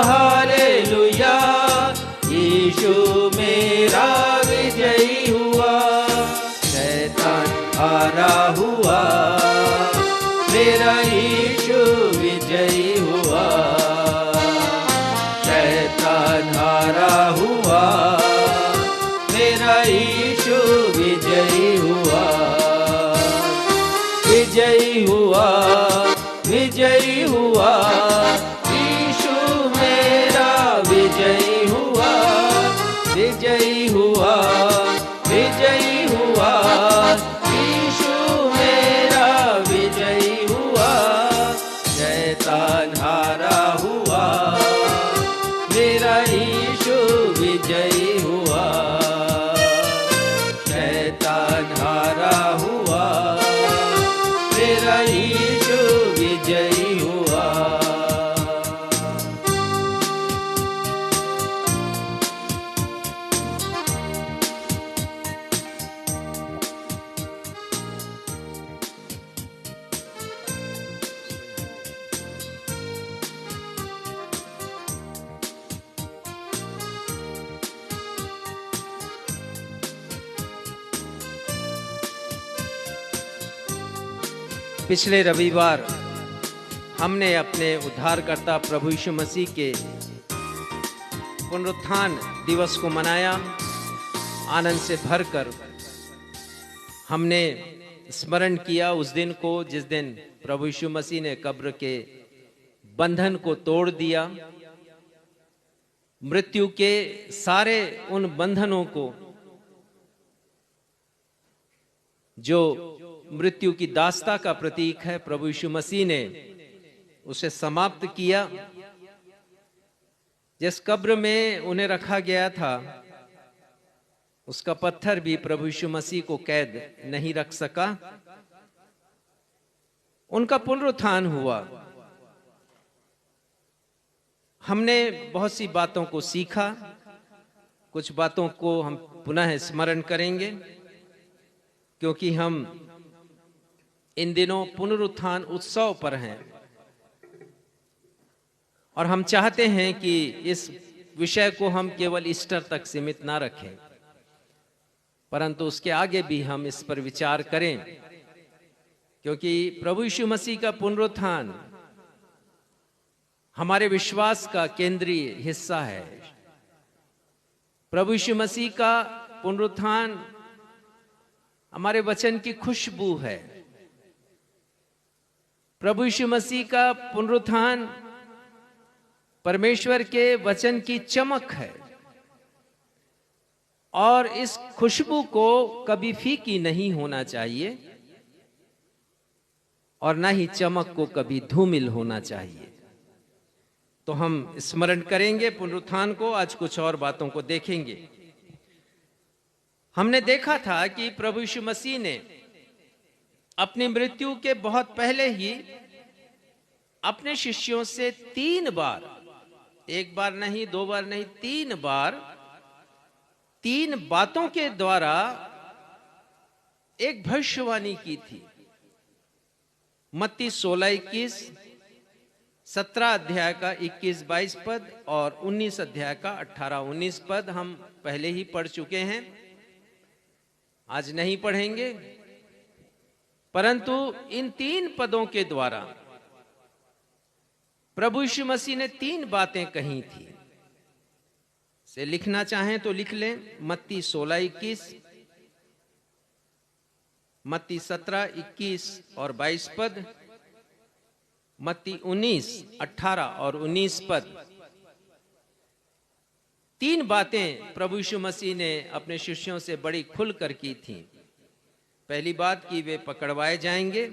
हालेलुया यीशु मेरा विजयी हुआ, शैतान हारा हुआ, मेरा यीशु विजयी हुआ, पिछले रविवार हमने अपने उद्धारकर्ता प्रभु यीशु मसीह के पुनरुत्थान दिवस को मनाया। आनंद से भरकर हमने स्मरण किया उस दिन को जिस दिन प्रभु यीशु मसीह ने कब्र के बंधन को तोड़ दिया, मृत्यु के सारे उन बंधनों को जो मृत्यु की दास्ता का प्रतीक है, प्रभु यीशु मसीह ने उसे समाप्त किया। जिस कब्र में उन्हें रखा गया था उसका पत्थर भी प्रभु यीशु मसीह को कैद नहीं रख सका। उनका पुनरुत्थान हुआ। हमने बहुत सी बातों को सीखा, कुछ बातों को हम पुनः स्मरण करेंगे क्योंकि हम इन दिनों पुनरुत्थान उत्सव पर हैं और हम चाहते हैं कि इस विषय को हम केवल ईस्टर तक सीमित ना रखें, परंतु उसके आगे भी हम इस पर विचार करें क्योंकि प्रभु यीशु मसीह का पुनरुत्थान हमारे विश्वास का केंद्रीय हिस्सा है। प्रभु यीशु मसीह का पुनरुत्थान हमारे वचन की खुशबू है। प्रभु यीशु मसीह का पुनरुत्थान परमेश्वर के वचन की चमक है और इस खुशबू को कभी फीकी नहीं होना चाहिए और ना ही चमक को कभी धूमिल होना चाहिए। तो हम स्मरण करेंगे पुनरुत्थान को, आज कुछ और बातों को देखेंगे। हमने देखा था कि प्रभु यीशु मसीह ने अपनी मृत्यु के बहुत पहले ही अपने शिष्यों से 3 बार, एक बार नहीं, 2 बार नहीं, 3 बार 3 बातों के द्वारा एक भविष्यवाणी की थी। मत्ती 16-21, 17 अध्याय का 21-22 पद और 19 अध्याय का 18-19 पद हम पहले ही पढ़ चुके हैं, आज नहीं पढ़ेंगे। परंतु इन 3 पदों के द्वारा प्रभु यीशु मसीह ने 3 बातें कही थी। से लिखना चाहें तो लिख लें। मत्ती 16-21, मत्ती 17-21 और 22 पद, मत्ती 19, 18 और 19 पद। 3 बातें प्रभु यीशु मसीह ने अपने शिष्यों से बड़ी खुलकर की थी। पहली बात कि वे पकड़वाए जाएंगे,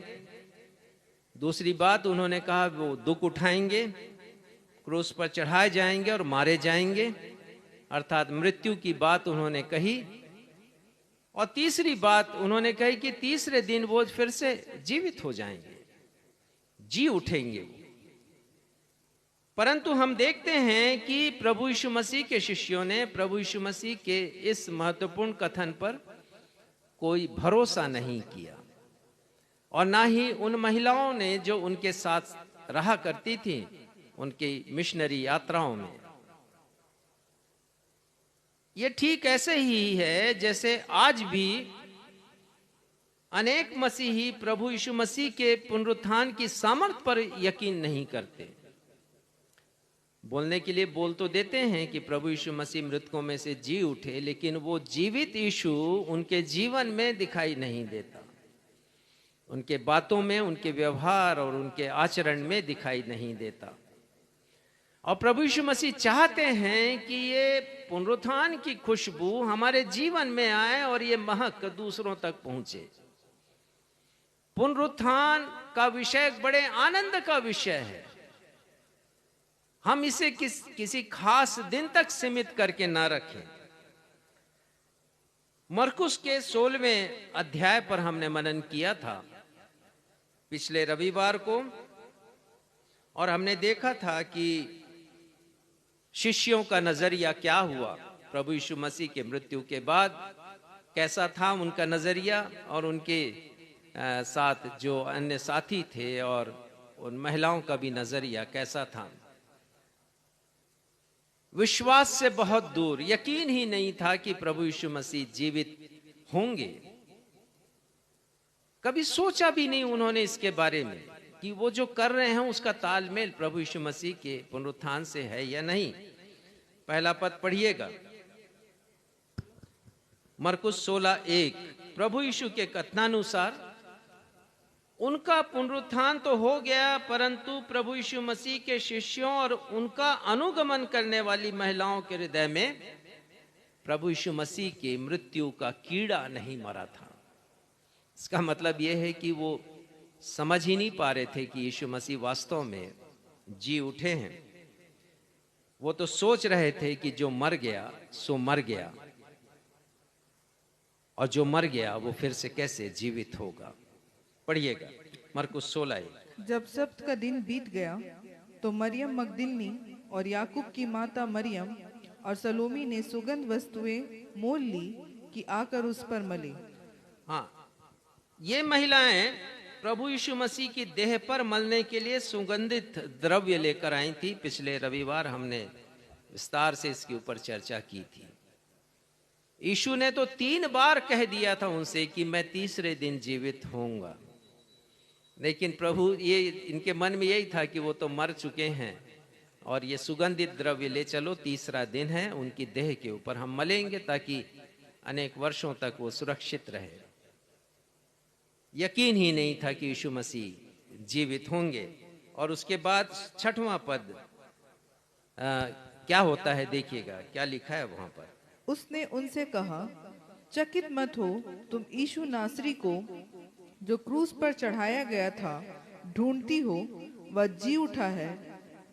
दूसरी बात उन्होंने कहा वो दुख उठाएंगे, क्रूस पर चढ़ाए जाएंगे और मारे जाएंगे, अर्थात मृत्यु की बात उन्होंने कही। और तीसरी बात उन्होंने कही कि तीसरे दिन वो फिर से जीवित हो जाएंगे, जी उठेंगे। परंतु हम देखते हैं कि प्रभु यीशु मसीह के शिष्यों ने प्रभु यीशु मसीह के इस महत्वपूर्ण कथन पर कोई भरोसा नहीं किया और ना ही उन महिलाओं ने जो उनके साथ रहा करती थी उनकी मिशनरी यात्राओं में। ये ठीक ऐसे ही है जैसे आज भी अनेक मसीही प्रभु यीशु मसीह के पुनरुत्थान की सामर्थ पर यकीन नहीं करते। बोलने के लिए बोल तो देते हैं कि प्रभु यीशु मसीह मृतकों में से जी उठे, लेकिन वो जीवित यीशु उनके जीवन में दिखाई नहीं देता, उनके बातों में, उनके व्यवहार और उनके आचरण में दिखाई नहीं देता। और प्रभु यीशु मसीह चाहते हैं कि ये पुनरुत्थान की खुशबू हमारे जीवन में आए और ये महक दूसरों तक पहुंचे। पुनरुत्थान का विषय बड़े आनंद का विषय है। हम इसे किसी खास दिन तक सीमित करके ना रखें। मरकुस के 16वें अध्याय पर हमने मनन किया था पिछले रविवार को, और हमने देखा था कि शिष्यों का नजरिया क्या हुआ प्रभु यीशु मसीह के मृत्यु के बाद, कैसा था उनका नजरिया और उनके साथ जो अन्य साथी थे और उन महिलाओं का भी नजरिया कैसा था। विश्वास से बहुत दूर, यकीन ही नहीं था कि प्रभु यीशु मसीह जीवित होंगे। कभी सोचा भी नहीं उन्होंने इसके बारे में कि वो जो कर रहे हैं उसका तालमेल प्रभु यीशु मसीह के पुनरुत्थान से है या नहीं। पहला पद पढ़िएगा, मरकुस 16:1। प्रभु यीशु के कथनानुसार उनका पुनरुत्थान तो हो गया, परंतु प्रभु यीशु मसीह के शिष्यों और उनका अनुगमन करने वाली महिलाओं के हृदय में प्रभु यीशु मसीह की मृत्यु का कीड़ा नहीं मरा था। इसका मतलब यह है कि वो समझ ही नहीं पा रहे थे कि यीशु मसीह वास्तव में जी उठे हैं। वो तो सोच रहे थे कि जो मर गया सो मर गया, और जो मर गया वो फिर से कैसे जीवित होगा। पढ़िएगा, मरकुस 16:1। जब सब्त का दिन बीत गया तो मरियम मगदलिनी और याकूब की माता मरियम और सलोमी ने सुगंध वस्तुएं मोल ली कि आकर उस पर मले। हाँ, ये महिलाएं प्रभु यीशु मसीह की देह पर मलने के लिए सुगंधित द्रव्य लेकर आई थी। पिछले रविवार हमने विस्तार से इसके ऊपर चर्चा की थी। यीशु ने तो 3 बार कह दिया था उनसे कि मैं तीसरे दिन जीवित होऊंगा, लेकिन प्रभु ये इनके मन में यही था कि वो तो मर चुके हैं और ये सुगंधित द्रव्य ले चलो, तीसरा दिन है, उनकी देह के ऊपर हम मलेंगे ताकि अनेक वर्षों तक वो सुरक्षित रहे। यकीन ही नहीं था कि यीशु मसीह जीवित होंगे। और उसके बाद 6वां पद क्या होता है देखिएगा, क्या लिखा है वहां पर। उसने उनसे कहा, चकित मत हो, तुम यीशु नासरी को जो क्रूस पर चढ़ाया गया था ढूंढती हो। वह जी उठा है,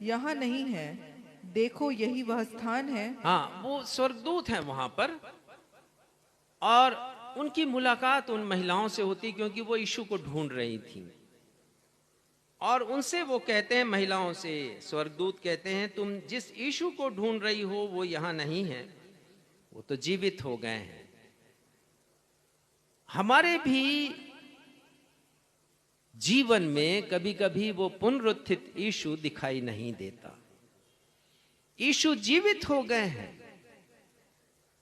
यहाँ नहीं है, देखो यही वह स्थान है। हाँ, वो स्वर्गदूत हैं वहां पर, और उनकी मुलाकात उन महिलाओं से होती क्योंकि वो यीशु को ढूंढ रही थी। और उनसे वो कहते हैं, महिलाओं से स्वर्गदूत कहते हैं, तुम जिस यीशु को ढूंढ रही हो वो यहाँ नहीं है, वो तो जीवित हो गए हैं। हमारे भी जीवन में कभी कभी वो पुनरुत्थित यीशु दिखाई नहीं देता। यीशु जीवित हो गए हैं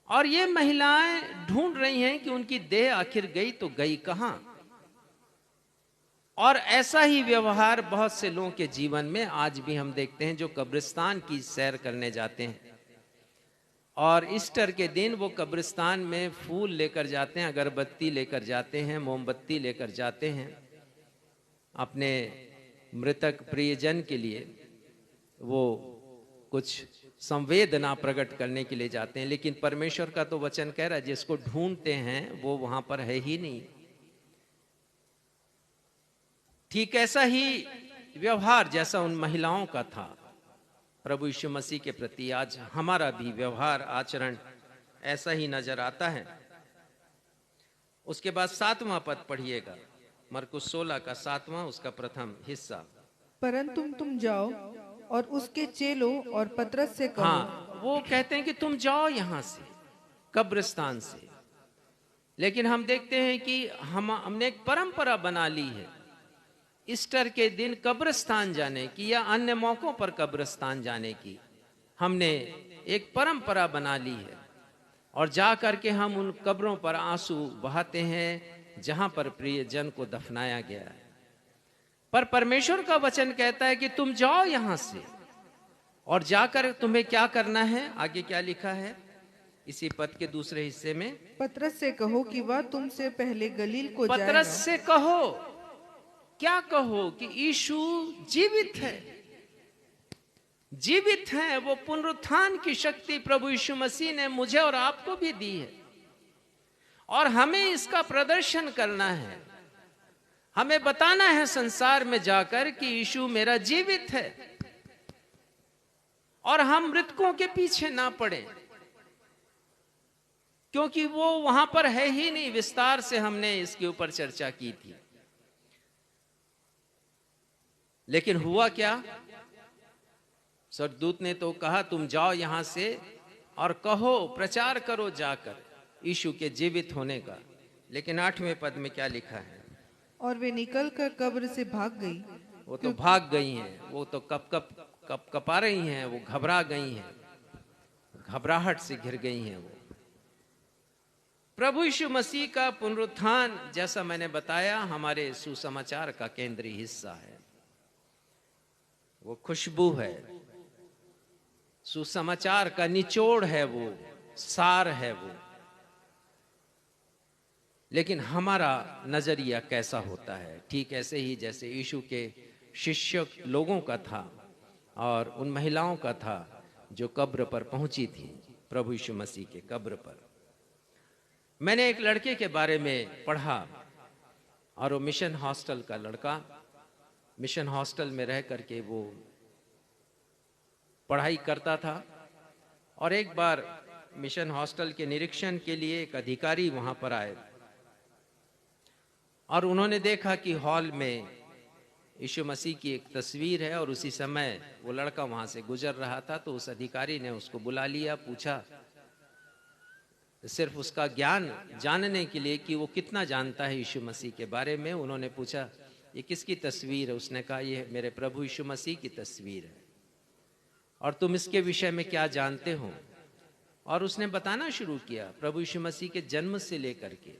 और ये महिलाएं ढूंढ रही हैं कि उनकी देह आखिर गई तो गई कहां। और ऐसा ही व्यवहार बहुत से लोगों के जीवन में आज भी हम देखते हैं, जो कब्रिस्तान की सैर करने जाते हैं और ईस्टर के दिन वो कब्रिस्तान में फूल लेकर जाते हैं, अगरबत्ती लेकर जाते हैं, मोमबत्ती लेकर जाते हैं, अपने मृतक प्रियजन के लिए वो कुछ संवेदना प्रकट करने के लिए जाते हैं। लेकिन परमेश्वर का तो वचन कह रहा है, जिसको ढूंढते हैं वो वहां पर है ही नहीं। ठीक ऐसा ही व्यवहार जैसा उन महिलाओं का था प्रभु यीशु मसीह के प्रति, आज हमारा भी व्यवहार आचरण ऐसा ही नजर आता है। उसके बाद 7वां पद पढ़िएगा, मरकुस 16 का 7वां, उसका प्रथम हिस्सा। परंतु तुम जाओ और उसके चेलों और पतरस से कहो। हाँ, वो कहते हैं कि तुम जाओ यहां से, कब्रिस्तान से। लेकिन हम देखते हैं कि हमने एक परंपरा बना ली है ईस्टर के दिन कब्रिस्तान जाने की या अन्य मौकों पर कब्रिस्तान जाने की। हमने एक परंपरा बना ली है और जा करके हम उन कब्रों पर आंसू बहाते हैं जहां पर प्रियजन को दफनाया गया है। पर परमेश्वर का वचन कहता है कि तुम जाओ यहां से, और जाकर तुम्हें क्या करना है। आगे क्या लिखा है इसी पद के दूसरे हिस्से में, पतरस से कहो कि वह तुमसे पहले गलील को जाएगा। पतरस से कहो, क्या कहो कि यीशु जीवित है, जीवित है। वो पुनरुत्थान की शक्ति प्रभु यीशु मसीह ने मुझे और आपको भी दी है, और हमें इसका प्रदर्शन करना है। हमें बताना है संसार में जाकर कि यीशु मेरा जीवित है, और हम मृतकों के पीछे ना पड़े, क्योंकि वो वहां पर है ही नहीं। विस्तार से हमने इसके ऊपर चर्चा की थी। लेकिन हुआ क्या, स्वर्गदूत ने तो कहा तुम जाओ यहां से और कहो, प्रचार करो जाकर यीशु के जीवित होने का। लेकिन 8वें पद में क्या लिखा है, और वे निकलकर कब्र से भाग गई। वो तो भाग गई हैं, वो तो कप कपा रही हैं, वो घबरा गई हैं, घबराहट से घिर गई हैं वो। प्रभु यीशु मसीह का पुनरुत्थान, जैसा मैंने बताया, हमारे सुसमाचार का केंद्रीय हिस्सा है। वो खुशबू है, सुसमाचार का निचोड़ है, वो सार है वो। लेकिन हमारा नजरिया कैसा होता है? ठीक ऐसे ही जैसे यीशु के शिष्य लोगों का था और उन महिलाओं का था जो कब्र पर पहुंची थी, प्रभु यीशु मसीह के कब्र पर। मैंने एक लड़के के बारे में पढ़ा, और वो मिशन हॉस्टल का लड़का, मिशन हॉस्टल में रह करके वो पढ़ाई करता था। और एक बार मिशन हॉस्टल के निरीक्षण के लिए एक अधिकारी वहां पर आए और उन्होंने देखा कि हॉल में यीशु मसीह की एक तस्वीर है, और उसी समय वो लड़का वहां से गुजर रहा था। तो उस अधिकारी ने उसको बुला लिया, पूछा सिर्फ उसका ज्ञान जानने के लिए कि वो कितना जानता है यीशु मसीह के बारे में। उन्होंने पूछा ये किसकी तस्वीर है? उसने कहा ये मेरे प्रभु यीशु मसीह की तस्वीर है, और तुम इसके विषय में क्या जानते हो? और उसने बताना शुरू किया प्रभु यीशु मसीह के जन्म से लेकर के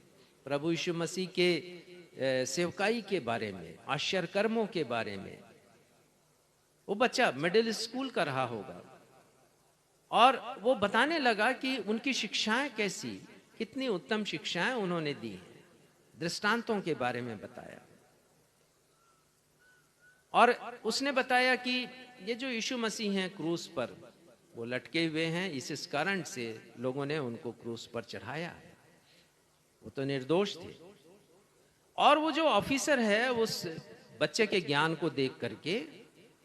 प्रभु यीशु मसीह के सेवकाई के बारे में, आश्चर्य कर्मों के बारे में। वो बच्चा मिडिल स्कूल का रहा होगा, और वो बताने लगा कि उनकी शिक्षाएं कैसी, कितनी उत्तम शिक्षाएं उन्होंने दी हैं, दृष्टांतों के बारे में बताया। और उसने बताया कि ये जो यीशु मसीह हैं क्रूस पर, वो लटके हुए हैं, इस कारण से लोगों ने उनको क्रूस पर चढ़ाया है। वो तो निर्दोष थे। और वो जो ऑफिसर है उस बच्चे के ज्ञान को देख करके,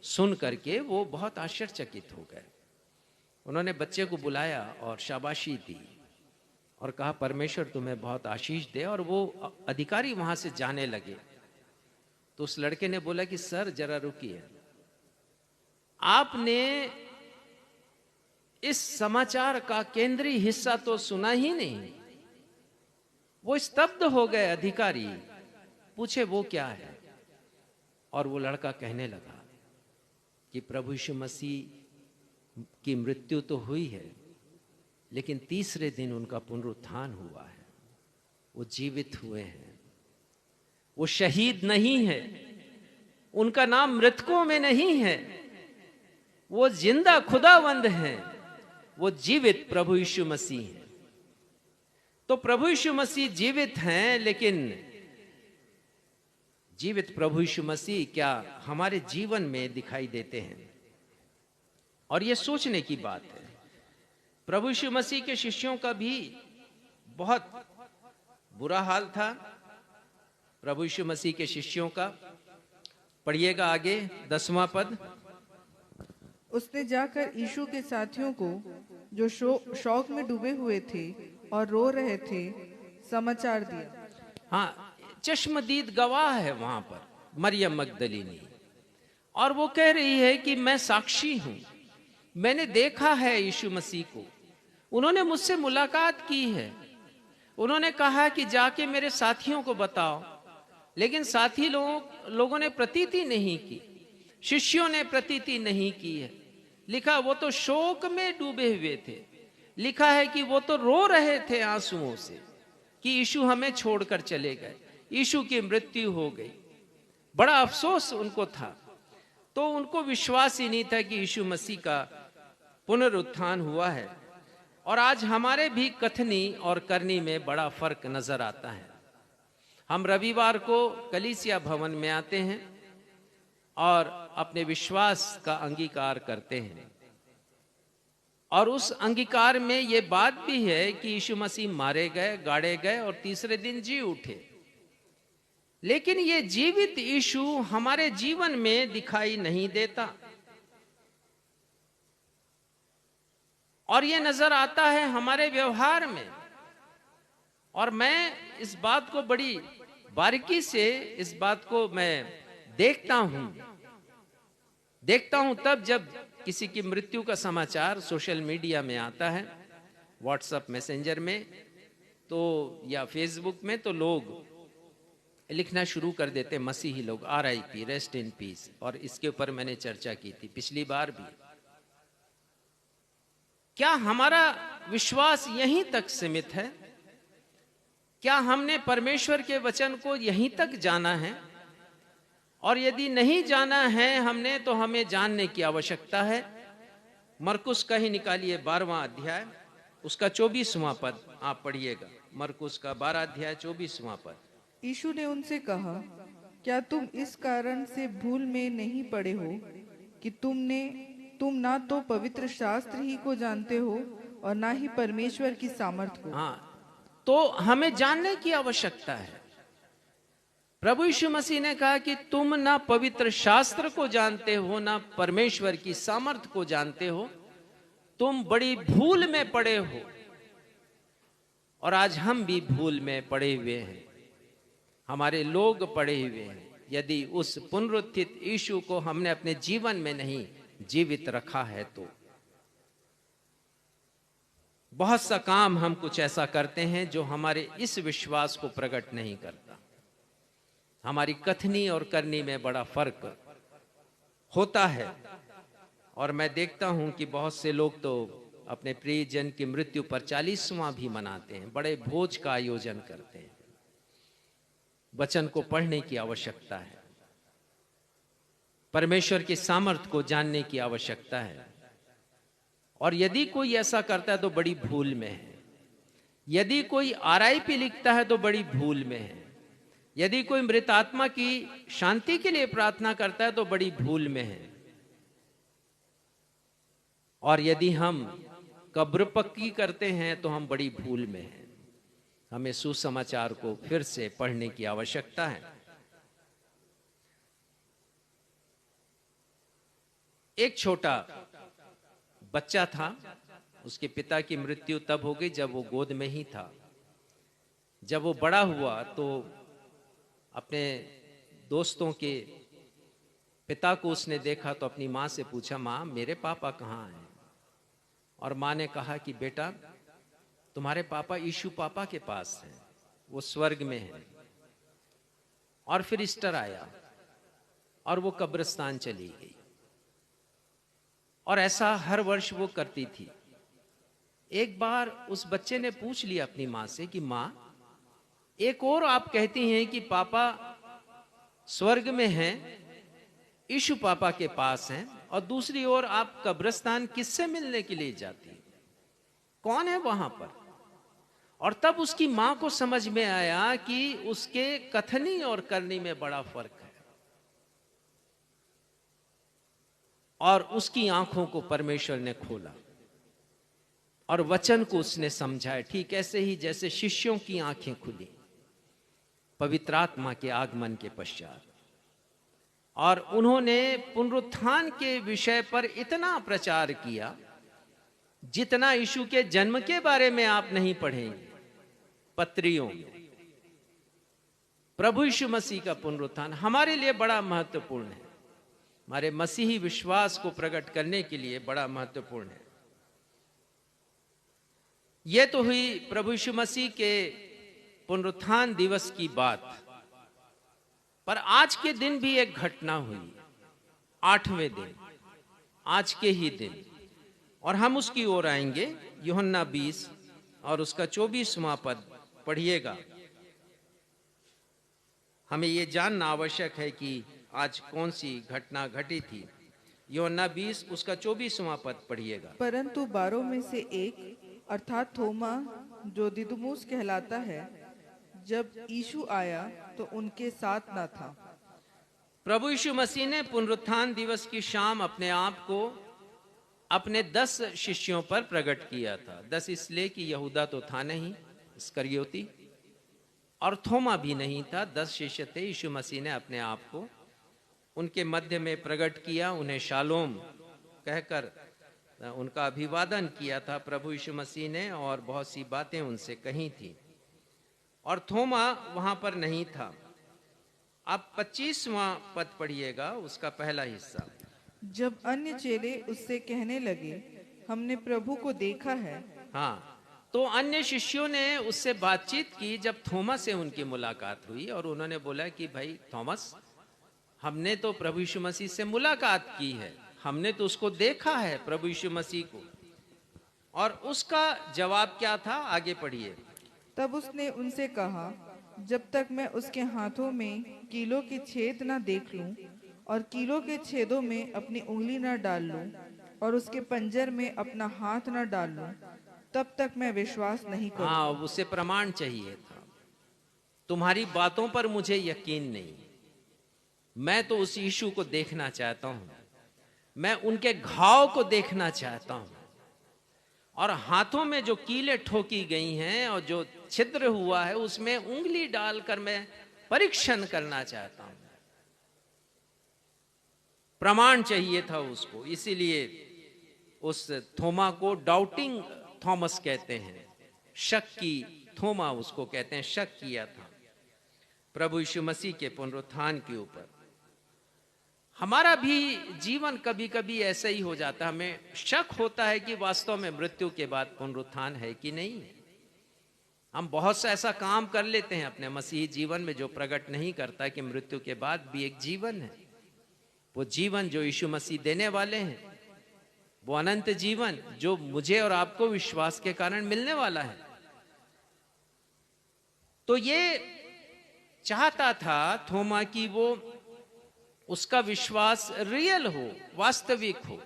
सुन करके वो बहुत आश्चर्यचकित हो गए। उन्होंने बच्चे को बुलाया और शाबाशी दी और कहा परमेश्वर तुम्हें बहुत आशीष दे। और वो अधिकारी वहां से जाने लगे। तो उस लड़के ने बोला कि सर जरा रुकिए, आपने इस समाचार का केंद्रीय हिस्सा तो सुना ही नहीं। वो स्तब्ध हो गए। अधिकारी पूछे वो क्या है? और वो लड़का कहने लगा कि प्रभु यीशु मसीह की मृत्यु तो हुई है, लेकिन तीसरे दिन उनका पुनरुत्थान हुआ है। वो जीवित हुए हैं, वो शहीद नहीं है, उनका नाम मृतकों में नहीं है, वो जिंदा खुदावंद हैं, वो जीवित प्रभु यीशु मसीह हैं। तो प्रभु यीशु मसीह जीवित हैं, लेकिन जीवित प्रभु यीशु मसीह क्या हमारे जीवन में दिखाई देते हैं? और ये सोचने की बात है। प्रभु यीशु मसीह के शिष्यों का भी बहुत बुरा हाल था। प्रभु यीशु मसीह के शिष्यों का पढ़िएगा आगे 10वां पद। उसने जाकर यीशु के साथियों को जो शौक में डूबे हुए थे और रो रहे थे समाचार दिया। हाँ, चश्मदीद गवाह है वहां पर मरियम मगदलीनी, और वो कह रही है कि मैं साक्षी हूं, मैंने देखा है यीशु मसीह को, उन्होंने मुझसे मुलाकात की है, उन्होंने कहा कि जाके मेरे साथियों को बताओ। लेकिन साथी लोगों ने प्रतीति नहीं की, शिष्यों ने प्रतीति नहीं की है। लिखा वो तो शोक में डूबे हुए थे। लिखा है कि वो तो रो रहे थे आंसुओं से कि यीशु हमें छोड़कर चले गए, यीशु की मृत्यु हो गई। बड़ा अफसोस उनको था। तो उनको विश्वास ही नहीं था कि यीशु मसीह का पुनरुत्थान हुआ है। और आज हमारे भी कथनी और करनी में बड़ा फर्क नजर आता है। हम रविवार को कलीसिया भवन में आते हैं और अपने विश्वास का अंगीकार करते हैं, और उस अंगीकार में ये बात भी है कि यीशु मसीह मारे गए, गाड़े गए और तीसरे दिन जी उठे। लेकिन ये जीवित यीशु हमारे जीवन में दिखाई नहीं देता, और ये नजर आता है हमारे व्यवहार में। और मैं इस बात को बड़ी बारीकी से इस बात को मैं देखता हूं तब जब किसी की मृत्यु का समाचार सोशल मीडिया में आता है, व्हाट्सएप मैसेंजर में तो या फेसबुक में, तो लोग लिखना शुरू कर देते, मसीही लोग, RIP, रेस्ट इन पीस। और इसके ऊपर मैंने चर्चा की थी पिछली बार भी। क्या हमारा विश्वास यहीं तक सीमित है? क्या हमने परमेश्वर के वचन को यहीं तक जाना है? और यदि नहीं जाना है हमने, तो हमें जानने की आवश्यकता है। मरकुस का ही निकालिए 12वां अध्याय, उसका 24वां पद आप पढ़िएगा। मरकुस का 12 अध्याय 24वां पद। यीशु ने उनसे कहा, क्या तुम इस कारण से भूल में नहीं पड़े हो कि तुम ना तो पवित्र शास्त्र ही को जानते हो और ना ही परमेश्वर की सामर्थ को? हाँ, तो हमें जानने की आवश्यकता है। प्रभु यीशु मसीह ने कहा कि तुम ना पवित्र शास्त्र को जानते हो, ना परमेश्वर की सामर्थ को जानते हो, तुम बड़ी भूल में पड़े हो। और आज हम भी भूल में पड़े हुए हैं, हमारे लोग पड़े हुए हैं। यदि उस पुनरुत्थित यीशु को हमने अपने जीवन में नहीं जीवित रखा है, तो बहुत सा काम हम कुछ ऐसा करते हैं जो हमारे इस विश्वास को प्रकट नहीं करता। हमारी कथनी और करनी में बड़ा फर्क होता है। और मैं देखता हूं कि बहुत से लोग तो अपने प्रियजन की मृत्यु पर 40वां भी मनाते हैं, बड़े भोज का आयोजन करते हैं। वचन को पढ़ने की आवश्यकता है, परमेश्वर की सामर्थ को जानने की आवश्यकता है। और यदि कोई ऐसा करता है तो बड़ी भूल में है। यदि कोई RIP लिखता है तो बड़ी भूल में है। यदि कोई मृत आत्मा की शांति के लिए प्रार्थना करता है तो बड़ी भूल में है। और यदि हम कब्र पक्की करते हैं तो हम बड़ी भूल में हैं। हमें सुसमाचार को फिर से पढ़ने की आवश्यकता है। एक छोटा बच्चा था, उसके पिता की मृत्यु तब हो गई जब वो गोद में ही था। जब वो बड़ा हुआ तो अपने दोस्तों के पिता को उसने देखा तो अपनी माँ से पूछा, माँ मेरे पापा कहाँ हैं? और माँ ने कहा कि बेटा तुम्हारे पापा यीशु पापा के पास हैं, वो स्वर्ग में हैं। और फिर ईस्टर आया और वो कब्रिस्तान चली गई। और ऐसा हर वर्ष वो करती थी। एक बार उस बच्चे ने पूछ लिया अपनी माँ से कि माँ, एक और आप कहती हैं कि पापा स्वर्ग में हैं, यीशु पापा के पास हैं, और दूसरी ओर आप कब्रिस्तान किससे मिलने के लिए जाती हैं? कौन है वहां पर? और तब उसकी मां को समझ में आया कि उसके कथनी और करनी में बड़ा फर्क है। और उसकी आंखों को परमेश्वर ने खोला और वचन को उसने समझाया। ठीक ऐसे ही जैसे शिष्यों की आंखें खुली पवित्र आत्मा के आगमन के पश्चात, और उन्होंने पुनरुत्थान के विषय पर इतना प्रचार किया जितना यीशु के जन्म के बारे में आप नहीं पढ़ेंगे पत्रियों में। प्रभु यीशु मसीह का पुनरुत्थान हमारे लिए बड़ा महत्वपूर्ण है, हमारे मसीही विश्वास को प्रकट करने के लिए बड़ा महत्वपूर्ण है। यह तो हुई प्रभु यीशु मसीह के पुनरुत्थान दिवस की बात। पर आज के दिन भी एक घटना हुई, 8वें दिन, आज के ही दिन, और हम उसकी ओर आएंगे। यूहन्ना 20 और उसका 24वां पद पढ़िएगा। हमें यह जानना आवश्यक है कि आज कौन सी घटना घटी थी। यूहन्ना 20 उसका 24वां पद पढ़िएगा। परंतु 12 में से एक अर्थात थोमा, जो दिदुमुस कहलाता है, जब यीशु आया तो उनके साथ न था। प्रभु यीशु मसीह ने पुनरुत्थान दिवस की शाम अपने आप को अपने 10 शिष्यों पर प्रकट किया था। 10 इसलिए कि यहूदा तो था नहीं, इस्करियोती, और थोमा भी नहीं था। 10 शिष्य थे। यीशु मसीह ने अपने आप को उनके मध्य में प्रकट किया, उन्हें शालोम कहकर उनका अभिवादन किया था प्रभु यीशु मसीह ने, और बहुत सी बातें उनसे कही थी। और थोमा वहां पर नहीं था। आप 25वां पद पढ़िएगा, उसका पहला हिस्सा। जब अन्य चेले उससे कहने लगे, हमने प्रभु को देखा है। हाँ, तो अन्य शिष्यों ने उससे बातचीत की जब थोमा से उनकी मुलाकात हुई, और उन्होंने बोला कि भाई थॉमस, हमने तो प्रभु यीशु मसीह से मुलाकात की है, हमने तो उसको देखा है, प्रभु यीशु मसीह को। और उसका जवाब क्या था? आगे पढ़िए। तब उसने उनसे कहा, जब तक मैं उसके हाथों में कीलों के छेद न देख लूं और कीलों के छेदों में अपनी उंगली न डाल लूं और उसके पंजर में अपना हाथ न डाल लूं, तब तक मैं विश्वास नहीं हाँ, करूंगा। उसे प्रमाण चाहिए था। तुम्हारी बातों पर मुझे यकीन नहीं, मैं तो उस यीशु को देखना चाहता हूं, मैं उनके घाव को देखना चाहता हूं, और हाथों में जो कीलें ठोकी गई हैं और जो छिद्र हुआ है उसमें उंगली डालकर मैं परीक्षण करना चाहता हूं। प्रमाण चाहिए था उसको, इसीलिए उस थोमा को डाउटिंग थॉमस कहते हैं, शक की थोमा उसको कहते हैं। शक किया था प्रभु यीशु मसीह के पुनरुत्थान के ऊपर। हमारा भी जीवन कभी कभी ऐसा ही हो जाता है, हमें शक होता है कि वास्तव में मृत्यु के बाद पुनरुत्थान है कि नहीं। हम बहुत सा ऐसा काम कर लेते हैं अपने मसीही जीवन में जो प्रकट नहीं करता कि मृत्यु के बाद भी एक जीवन है। वो जीवन जो यीशु मसीह देने वाले हैं, वो अनंत जीवन जो मुझे और आपको विश्वास के कारण मिलने वाला है। तो ये चाहता था थोमा कि वो उसका विश्वास रियल हो, वास्तविक हो,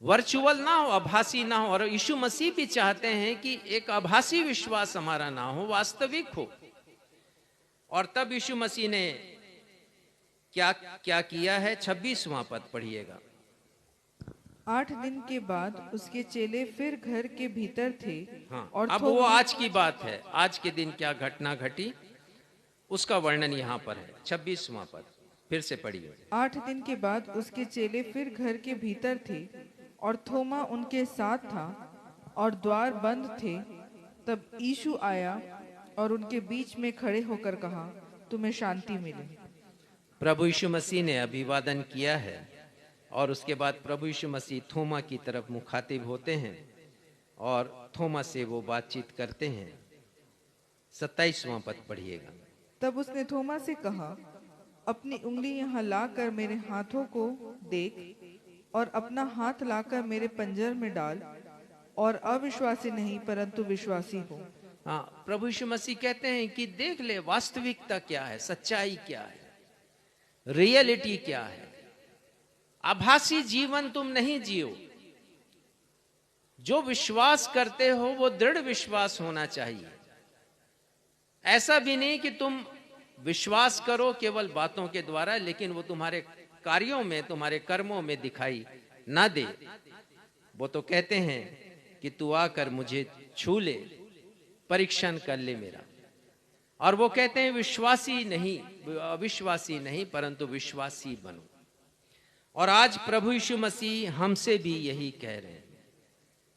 वर्चुअल ना हो, आभासी ना हो। और यीशु मसीह भी चाहते हैं कि एक आभासी विश्वास हमारा ना हो, वास्तविक हो। और तब यीशु मसीह ने क्या क्या किया है, 26वां पद पढ़िएगा। 8 दिन के बाद उसके चेले फिर घर के भीतर थे। हाँ, और अब वो आज की बात है, आज के दिन क्या घटना घटी उसका वर्णन यहां पर है। 26वां पद फिर से पढ़िए। 8 दिन के बाद उसके चेले फिर घर के भीतर थे और थोमा उनके साथ था और द्वार बंद थे। तब यीशु आया और उनके बीच में खड़े होकर कहा, तुम्हें शांति मिले। प्रभु यीशु मसीह ने अभिवादन किया है और उसके बाद प्रभु यीशु मसीह थोमा की तरफ मुखातिब होते हैं और थोमा से वो बातचीत करते हैं। 27वां पद पढ़िएगा। तब उसने थोमा से कहा, अपनी उंगली यहाँ लाकर मेरे हाथों को देख और अपना हाथ लाकर मेरे पंजर में डाल और अविश्वासी नहीं परंतु विश्वासी हो। हाँ, प्रभु यीशु मसीह कहते हैं कि देख ले वास्तविकता क्या है, सच्चाई क्या है, रियलिटी क्या है। आभासी जीवन तुम नहीं जियो। जो विश्वास करते हो वो दृढ़ विश्वास होना चाहिए। ऐसा भी नहीं कि तुम विश्वास करो केवल बातों के द्वारा, लेकिन वो तुम्हारे कार्यों में, तुम्हारे कर्मों में दिखाई ना दे। वो तो कहते हैं कि तू आकर मुझे छू ले, परीक्षण कर ले मेरा। और वो कहते हैं विश्वासी नहीं, अविश्वासी नहीं परंतु विश्वासी बनो। और आज प्रभु यीशु मसीह हमसे भी यही कह रहे हैं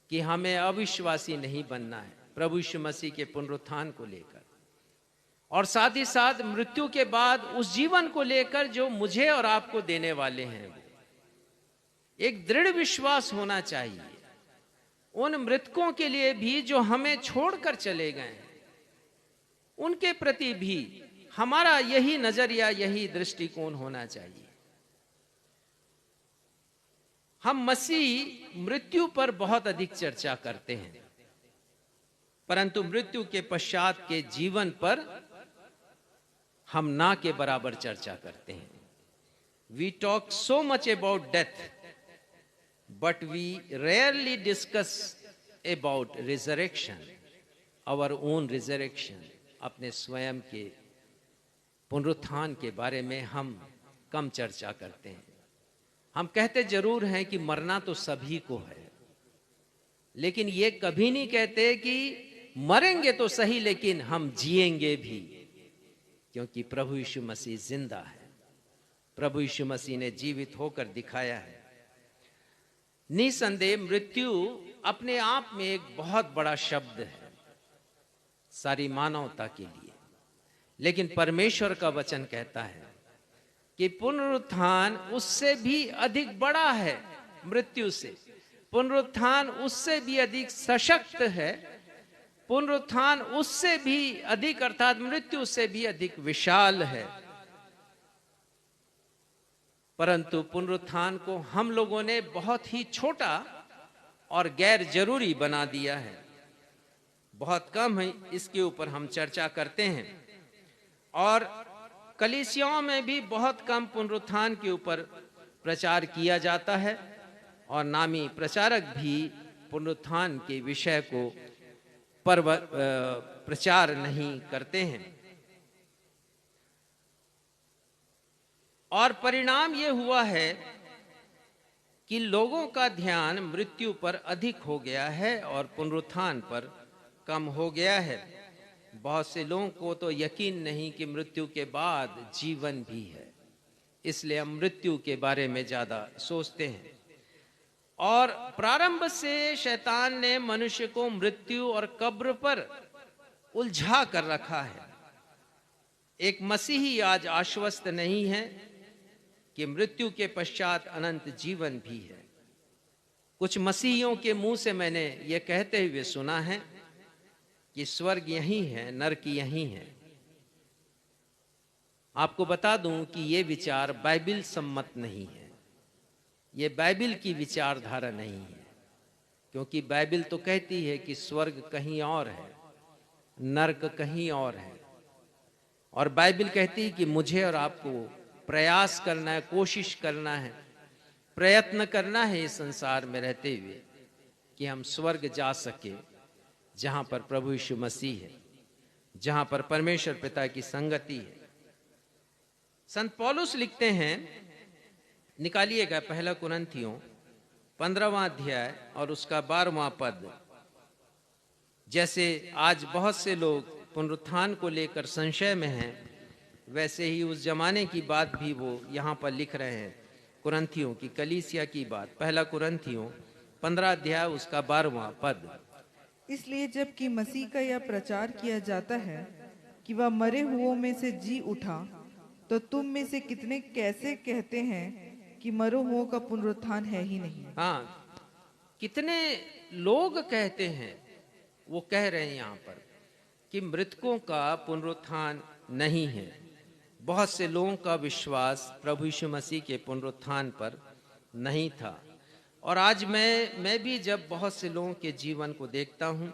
कि हमें अविश्वासी नहीं बनना है प्रभु यीशु मसीह के पुनरुत्थान को लेकर, और साथ ही साथ मृत्यु के बाद उस जीवन को लेकर जो मुझे और आपको देने वाले हैं। एक दृढ़ विश्वास होना चाहिए उन मृतकों के लिए भी जो हमें छोड़कर चले गए, उनके प्रति भी हमारा यही नजरिया, यही दृष्टिकोण होना चाहिए। हम मसीह मृत्यु पर बहुत अधिक चर्चा करते हैं, परंतु मृत्यु के पश्चात के जीवन पर हम ना के बराबर चर्चा करते हैं। We talk so much about death but we rarely discuss about resurrection, our own resurrection. अपने स्वयं के पुनरुत्थान के बारे में हम कम चर्चा करते हैं। हम कहते जरूर हैं कि मरना तो सभी को है, लेकिन ये कभी नहीं कहते कि मरेंगे तो सही लेकिन हम जिएंगे भी, क्योंकि प्रभु यीशु मसीह जिंदा है। प्रभु यीशु मसीह ने जीवित होकर दिखाया है। निसंदेह मृत्यु अपने आप में एक बहुत बड़ा शब्द है सारी मानवता के लिए, लेकिन परमेश्वर का वचन कहता है कि पुनरुत्थान उससे भी अधिक बड़ा है मृत्यु से। पुनरुत्थान उससे भी अधिक सशक्त है। पुनरुत्थान उससे भी अधिक, अर्थात मृत्यु से भी अधिक विशाल है। परंतु पुनरुत्थान को हम लोगों ने बहुत ही छोटा और गैर जरूरी बना दिया है। बहुत कम है इसके ऊपर हम चर्चा करते हैं, और कलीसियाओं में भी बहुत कम पुनरुत्थान के ऊपर प्रचार किया जाता है, और नामी प्रचारक भी पुनरुत्थान के विषय को प्रचार नहीं करते हैं। और परिणाम ये हुआ है कि लोगों का ध्यान मृत्यु पर अधिक हो गया है और पुनरुत्थान पर कम हो गया है। बहुत से लोगों को तो यकीन नहीं कि मृत्यु के बाद जीवन भी है, इसलिए हम मृत्यु के बारे में ज्यादा सोचते हैं। और प्रारंभ से शैतान ने मनुष्य को मृत्यु और कब्र पर उलझा कर रखा है। एक मसीही आज आश्वस्त नहीं है कि मृत्यु के पश्चात अनंत जीवन भी है। कुछ मसीहियों के मुंह से मैंने ये कहते हुए सुना है कि स्वर्ग यहीं है, नरक यहीं है। आपको बता दूं कि ये विचार बाइबिल सम्मत नहीं है, ये बाइबिल की विचारधारा नहीं है, क्योंकि बाइबिल तो कहती है कि स्वर्ग कहीं और है, नरक कहीं और है। और बाइबिल कहती है कि मुझे और आपको प्रयास करना है, कोशिश करना है, प्रयत्न करना है इस संसार में रहते हुए कि हम स्वर्ग जा सके, जहां पर प्रभु यीशु मसीह है, जहां पर परमेश्वर पिता की संगति है। संत पौलुस लिखते हैं, निकालिएगा पहला कुरिन्थियों 15वां अध्याय और उसका 12वां पद। जैसे आज बहुत से लोग पुनरुत्थान को लेकर संशय में हैं, वैसे ही उस जमाने की बात भी वो यहाँ पर लिख रहे हैं, कुरिन्थियों की कलीसिया की बात। पहला कुरिन्थियों 15 अध्याय उसका 12वां पद। इसलिए जबकि मसीह का यह प्रचार किया जाता है कि वह मरे हुओं में से जी उठा, तो तुम में से कितने कैसे कहते हैं कि मरे हुओं का पुनरुत्थान है ही नहीं। हाँ, कितने लोग कहते हैं, वो कह रहे हैं यहाँ पर कि मृतकों का पुनरुत्थान नहीं है। बहुत से लोगों का विश्वास प्रभु यीशु मसीह के पुनरुत्थान पर नहीं था। और आज मैं भी जब बहुत से लोगों के जीवन को देखता हूँ,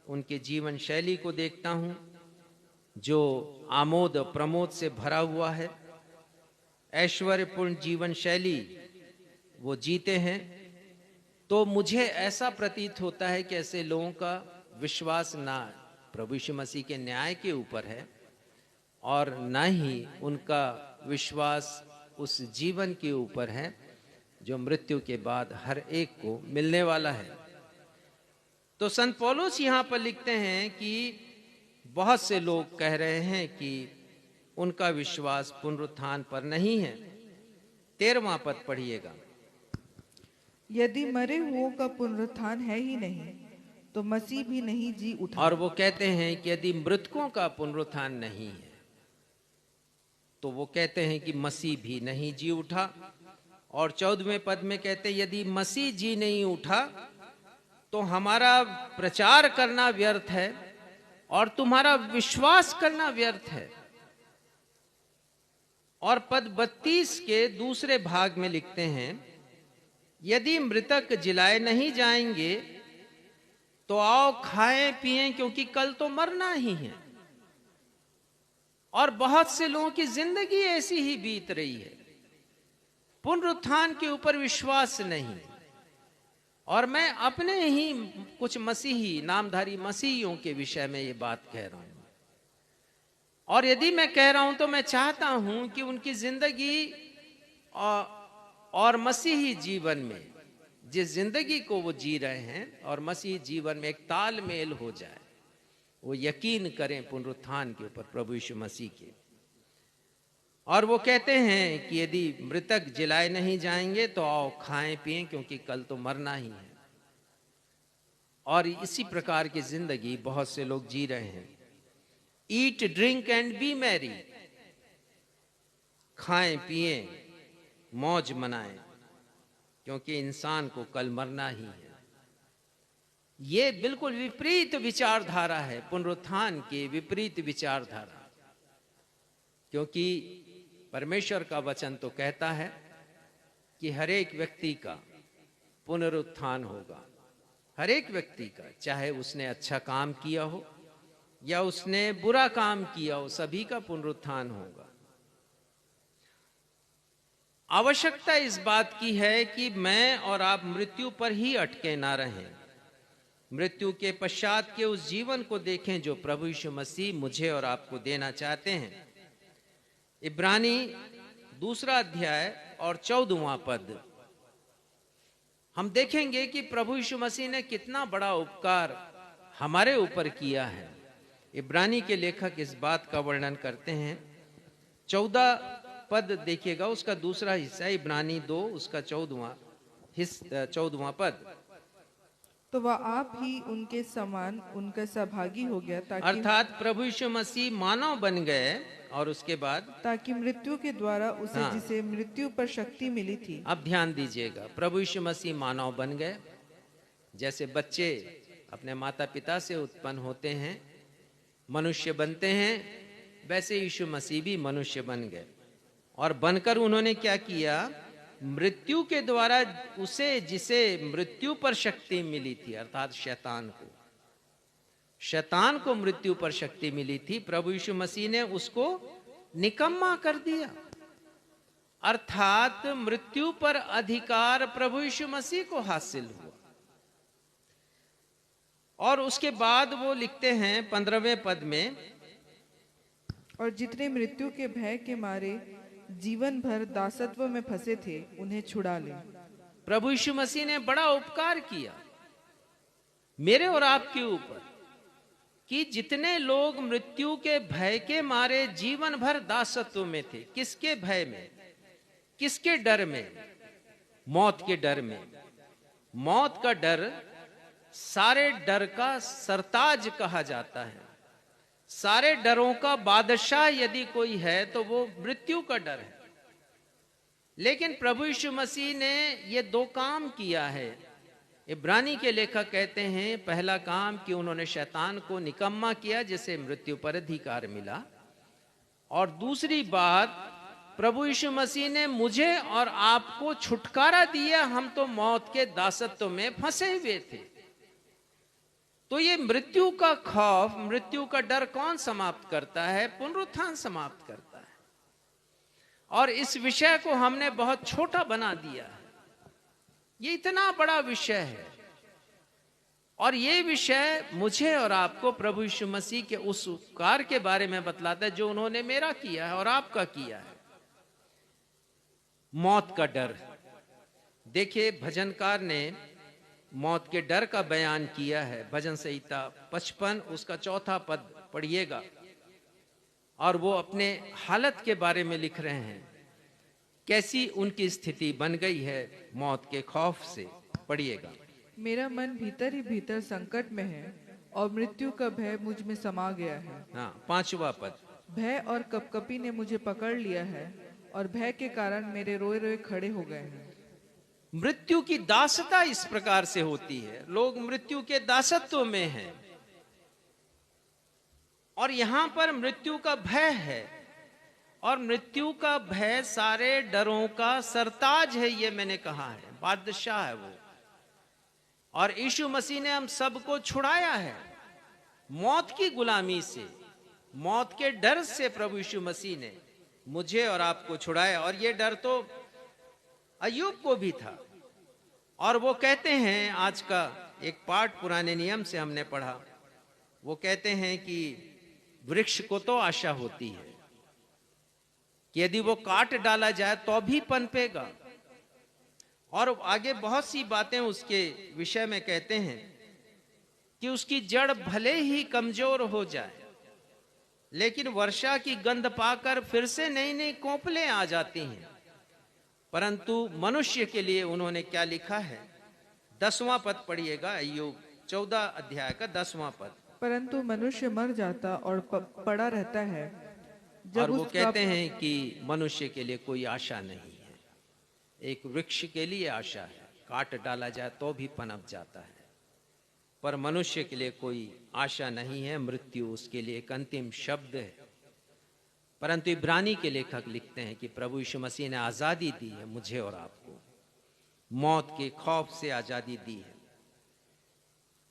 उनके जीवन शैली को देखता हूँ जो आमोद प्रमोद से भरा हुआ है, ऐश्वर्यपूर्ण जीवन शैली वो जीते हैं, तो मुझे ऐसा प्रतीत होता है कि ऐसे लोगों का विश्वास ना प्रभु यीशु मसीह के न्याय के ऊपर है और ना ही उनका विश्वास उस जीवन के ऊपर है जो मृत्यु के बाद हर एक को मिलने वाला है। तो संत पौलुस यहाँ पर लिखते हैं कि बहुत से लोग कह रहे हैं कि उनका विश्वास पुनरुत्थान पर नहीं है। 13वां पद पढ़िएगा। यदि मरे हुओं का पुनरुत्थान है ही नहीं, तो मसीह भी नहीं जी उठा। और वो कहते हैं कि यदि मृतकों का पुनरुत्थान नहीं है, तो वो कहते हैं कि मसीह भी नहीं जी उठा। और 14वें पद में कहते हैं यदि मसीह जी नहीं उठा तो हमारा प्रचार करना व्यर्थ है और तुम्हारा विश्वास करना व्यर्थ है। और पद 32 के दूसरे भाग में लिखते हैं यदि मृतक जिलाए नहीं जाएंगे तो आओ खाएं पिएं, क्योंकि कल तो मरना ही है। और बहुत से लोगों की जिंदगी ऐसी ही बीत रही है, पुनरुत्थान के ऊपर विश्वास नहीं। और मैं अपने ही कुछ मसीही नामधारी मसीहियों के विषय में ये बात कह रहा हूं। और यदि मैं कह रहा हूं तो मैं चाहता हूं कि उनकी जिंदगी और मसीही जीवन में जिस जिंदगी को वो जी रहे हैं और मसीही जीवन में एक तालमेल हो जाए, वो यकीन करें पुनरुत्थान के ऊपर प्रभु यीशु मसीह के। और वो कहते हैं कि यदि मृतक जिलाए नहीं जाएंगे तो आओ खाएं पिएं, क्योंकि कल तो मरना ही है। और इसी प्रकार की जिंदगी बहुत से लोग जी रहे हैं। Eat drink and B Mary, खाएं पिएं मौज मनाएं, क्योंकि इंसान को कल मरना ही है। ये बिल्कुल विपरीत विचारधारा है, पुनरुत्थान की विपरीत विचारधारा। क्योंकि परमेश्वर का वचन तो कहता है कि हर एक व्यक्ति का पुनरुत्थान होगा। हर एक व्यक्ति का, चाहे उसने अच्छा काम किया हो या उसने बुरा काम किया हो, सभी का पुनरुत्थान होगा। आवश्यकता इस बात की है कि मैं और आप मृत्यु पर ही अटके ना रहें, मृत्यु के पश्चात के उस जीवन को देखें जो प्रभु यीशु मसीह मुझे और आपको देना चाहते हैं। इब्रानी 2 अध्याय और 14वां पद हम देखेंगे कि प्रभु यीशु मसीह ने कितना बड़ा उपकार हमारे ऊपर किया है। इब्रानी के लेखक इस बात का वर्णन करते हैं। 14 पद देखिएगा, उसका दूसरा हिस्सा, इब्रानी 2 उसका 14वां पद। तो वह आप ही उनके समान उनका सहभागी हो गया, अर्थात प्रभु यीशु मसीह मानव बन गए और उसके बाद ताकि मृत्यु के द्वारा उसे जिसे मृत्यु पर शक्ति मिली थी। अब ध्यान दीजिएगा, प्रभु यीशु मसीह मानव बन गए। जैसे बच्चे अपने माता पिता से उत्पन्न होते हैं, मनुष्य बनते हैं, वैसे यीशु मसीह भी मनुष्य बन गए। और बनकर उन्होंने क्या किया? मृत्यु के द्वारा उसे जिसे मृत्यु पर शक्ति मिली थी, अर्थात शैतान को मृत्यु पर शक्ति मिली थी, प्रभु यीशु मसीह ने उसको निकम्मा कर दिया। अर्थात मृत्यु पर अधिकार प्रभु यीशु मसीह को हासिल हुआ। और उसके बाद वो लिखते हैं 15वें पद में, और जितने मृत्यु के भय के मारे जीवन भर दासत्व में फंसे थे, उन्हें छुड़ा ले। प्रभु यीशु मसीह ने बड़ा उपकार किया मेरे और आपके ऊपर कि जितने लोग मृत्यु के भय के मारे जीवन भर दासत्व में थे। किसके भय में? किसके डर में? मौत के डर में। मौत का डर सारे डर का सरताज कहा जाता है। सारे डरों का बादशाह यदि कोई है तो वो मृत्यु का डर है। लेकिन प्रभु यीशु मसीह ने ये 2 काम किया है। इब्रानी के लेखक कहते हैं, पहला काम कि उन्होंने शैतान को निकम्मा किया जिसे मृत्यु पर अधिकार मिला, और दूसरी बात, प्रभु यीशु मसीह ने मुझे और आपको छुटकारा दिया। हम तो मौत के दासत्व में फंसे हुए थे। तो ये मृत्यु का खौफ, मृत्यु का डर कौन समाप्त करता है? पुनरुत्थान समाप्त करता है। और इस विषय को हमने बहुत छोटा बना दिया है। ये इतना बड़ा विषय है, और ये विषय मुझे और आपको प्रभु यीशु मसीह के उस उपकार के बारे में बतलाता है जो उन्होंने मेरा किया है और आपका किया है। मौत का डर। देखिए, भजनकार ने मौत के डर का बयान किया है। भजन संहिता 55 उसका 4था पद पढ़िएगा, और वो अपने हालत के बारे में लिख रहे हैं, कैसी उनकी स्थिति बन गई है मौत के खौफ से। पढ़िएगा। मेरा मन भीतर ही भीतर संकट में है, और मृत्यु का भय मुझ में समा गया है। हाँ, 5वां पद। भय और कपकपी ने मुझे पकड़ लिया है, और भय के कारण मेरे रोए रोए खड़े हो गए हैं। मृत्यु की दासता इस प्रकार से होती है। लोग मृत्यु के दासत्व में हैं, और यहां पर मृत्यु का भय है, और मृत्यु का भय सारे डरों का सरताज है। ये मैंने कहा है, बादशाह है वो। और यीशु मसीह ने हम सबको छुड़ाया है मौत की गुलामी से, मौत के डर से। प्रभु यीशु मसीह ने मुझे और आपको छुड़ाया। और ये डर तो अय्यूब को भी था। और वो कहते हैं, आज का एक पाठ पुराने नियम से हमने पढ़ा, वो कहते हैं कि वृक्ष को तो आशा होती है कि यदि वो काट डाला जाए तो भी पनपेगा। और आगे बहुत सी बातें उसके विषय में कहते हैं कि उसकी जड़ भले ही कमजोर हो जाए, लेकिन वर्षा की गंध पाकर फिर से नई नई कोपलें आ जाती हैं। परंतु मनुष्य के लिए उन्होंने क्या लिखा है? 10वां पद पढ़िएगा, अय्यूब 14 अध्याय का 10वां पद। परंतु मनुष्य मर जाता और पड़ा रहता है। और वो कहते हैं कि मनुष्य के लिए कोई आशा नहीं है। एक वृक्ष के लिए आशा है, काट डाला जाए तो भी पनप जाता है, पर मनुष्य के लिए कोई आशा नहीं है। मृत्यु उसके लिए एक अंतिम शब्द है। परंतु इब्रानी के लेखक लिखते हैं कि प्रभु यीशु मसीह ने आजादी दी है मुझे और आपको, मौत के खौफ से आजादी दी है।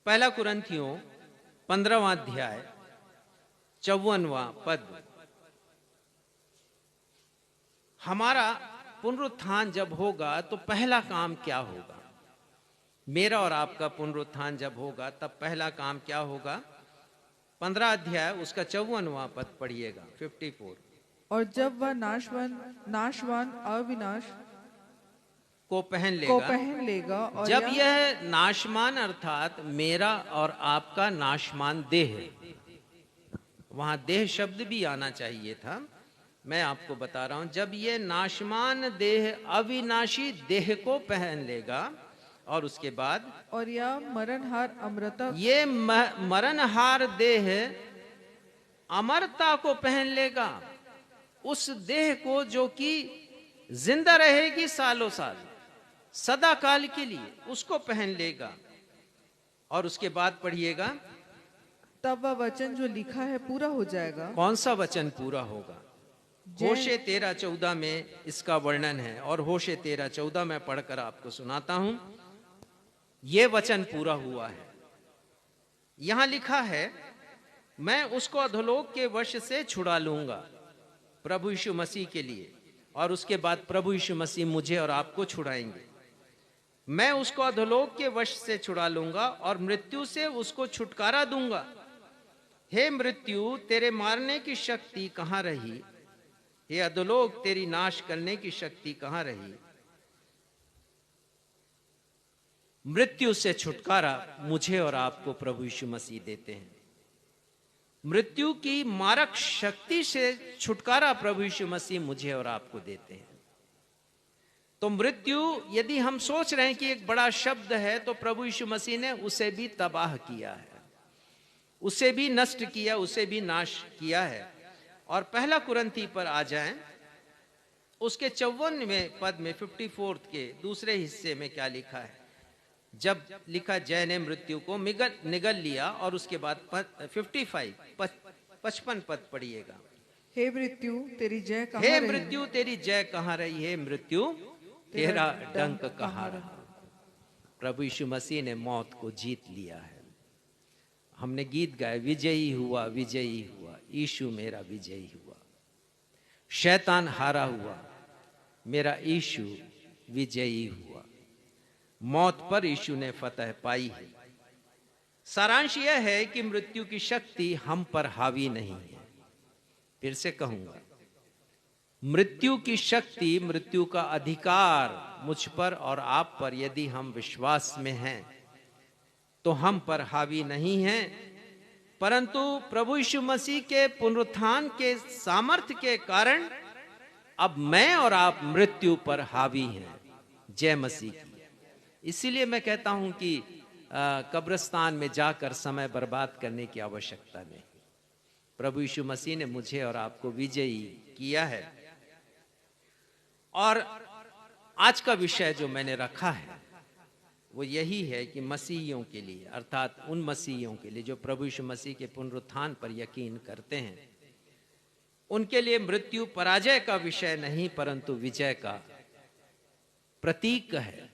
पहला कुरिन्थियों 15वां अध्याय 54वां पद। हमारा पुनरुत्थान जब होगा तो पहला काम क्या होगा? मेरा और आपका पुनरुत्थान जब होगा तब पहला काम क्या होगा? 15 अध्याय उसका 54वां पद पढ़िएगा, 54। और जब वह नाशवान अविनाश को पहन लेगा और जब यह नाशमान अर्थात मेरा और आपका नाशमान देह, वहां देह शब्द भी आना चाहिए था, मैं आपको बता रहा हूं, जब यह नाशमान देह अविनाशी देह को पहन लेगा और उसके बाद और यह मरणहार अमरता, ये मरणहार देह अमरता को पहन लेगा, उस देह को जो कि जिंदा रहेगी सालों साल, सदा काल के लिए, उसको पहन लेगा। और उसके बाद पढ़िएगा, तब वह वचन जो लिखा है पूरा हो जाएगा। कौन सा वचन पूरा होगा? होशे 13:14 में इसका वर्णन है और होशे 13:14 में पढ़कर आपको सुनाता हूं। यह वचन पूरा हुआ है। यहां लिखा है, मैं उसको अधोलोक के वश से छुड़ा लूंगा, प्रभु यीशु मसीह के लिए। और उसके बाद प्रभु यीशु मसीह मुझे और आपको छुड़ाएंगे। मैं उसको अधोलोक के वश से छुड़ा लूंगा और मृत्यु से उसको छुटकारा दूंगा। हे मृत्यु, तेरे मारने की शक्ति कहां रही? हे अधोलोक, तेरी नाश करने की शक्ति कहां रही? मृत्यु से छुटकारा मुझे और आपको प्रभु यीशु मसीह देते हैं। मृत्यु की मारक शक्ति से छुटकारा प्रभु यीशु मसीह मुझे और आपको देते हैं। तो मृत्यु, यदि हम सोच रहे हैं कि एक बड़ा शब्द है, तो प्रभु यीशु मसीह ने उसे भी तबाह किया है, उसे भी नष्ट किया, उसे भी नाश किया है। और पहला कुरिन्थी पर आ जाएं, उसके 54वें पद में 54 के दूसरे हिस्से में क्या लिखा है? जब लिखा, जय ने मृत्यु को निगल लिया। और उसके बाद 55 पद पढ़िएगा। हे मृत्यु तेरी जय कहाँ हे रही? मृत्यु तेरी जय कहाँ रही? हे मृत्यु तेरा डंक कहाँ रहा? प्रभु यीशु मसीह ने मौत को जीत लिया है। हमने गीत गाए, विजयी हुआ, विजयी हुआ, यीशु मेरा विजयी हुआ। शैतान हारा हुआ, मेरा यीशु विजयी हुआ। मौत पर यीशु ने फतह पाई है। सारांश यह है कि मृत्यु की शक्ति हम पर हावी नहीं है। फिर से कहूंगा, मृत्यु की शक्ति, मृत्यु का अधिकार मुझ पर और आप पर यदि हम विश्वास में हैं तो हम पर हावी नहीं है, परंतु प्रभु यीशु मसीह के पुनरुत्थान के सामर्थ्य के कारण अब मैं और आप मृत्यु पर हावी हैं। जय मसीह की। इसीलिए मैं कहता हूं कि कब्रिस्तान में जाकर समय बर्बाद करने की आवश्यकता नहीं। प्रभु यीशु मसीह ने मुझे और आपको विजयी किया है। और आज का विषय जो मैंने रखा है वो यही है कि मसीहियों के लिए, अर्थात उन मसीहियों के लिए जो प्रभु यीशु मसीह के पुनरुत्थान पर यकीन करते हैं, उनके लिए मृत्यु पराजय का विषय नहीं परंतु विजय का प्रतीक है।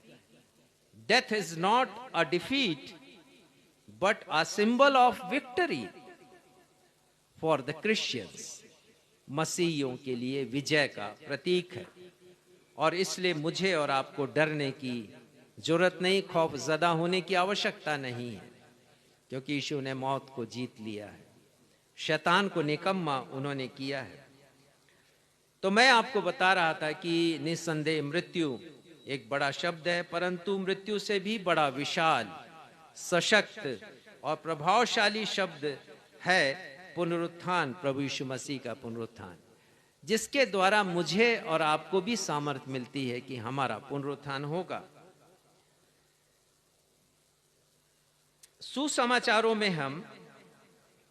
Death is not a defeat but a symbol of victory for the Christians. मसीहियों के लिए विजय का प्रतीक है। और इसलिए मुझे और आपको डरने की जरूरत नहीं, खौफ ज़दा होने की आवश्यकता नहीं है, क्योंकि यीशु ने मौत को जीत लिया है, शैतान को निकम्मा उन्होंने किया है। तो मैं आपको बता रहा था कि निस्संदेह मृत्यु एक बड़ा शब्द है, परंतु मृत्यु से भी बड़ा विशाल, सशक्त और प्रभावशाली शब्द है पुनरुत्थान, प्रभु यीशु मसीह का पुनरुत्थान, जिसके द्वारा मुझे और आपको भी सामर्थ्य मिलती है कि हमारा पुनरुत्थान होगा। सुसमाचारों में हम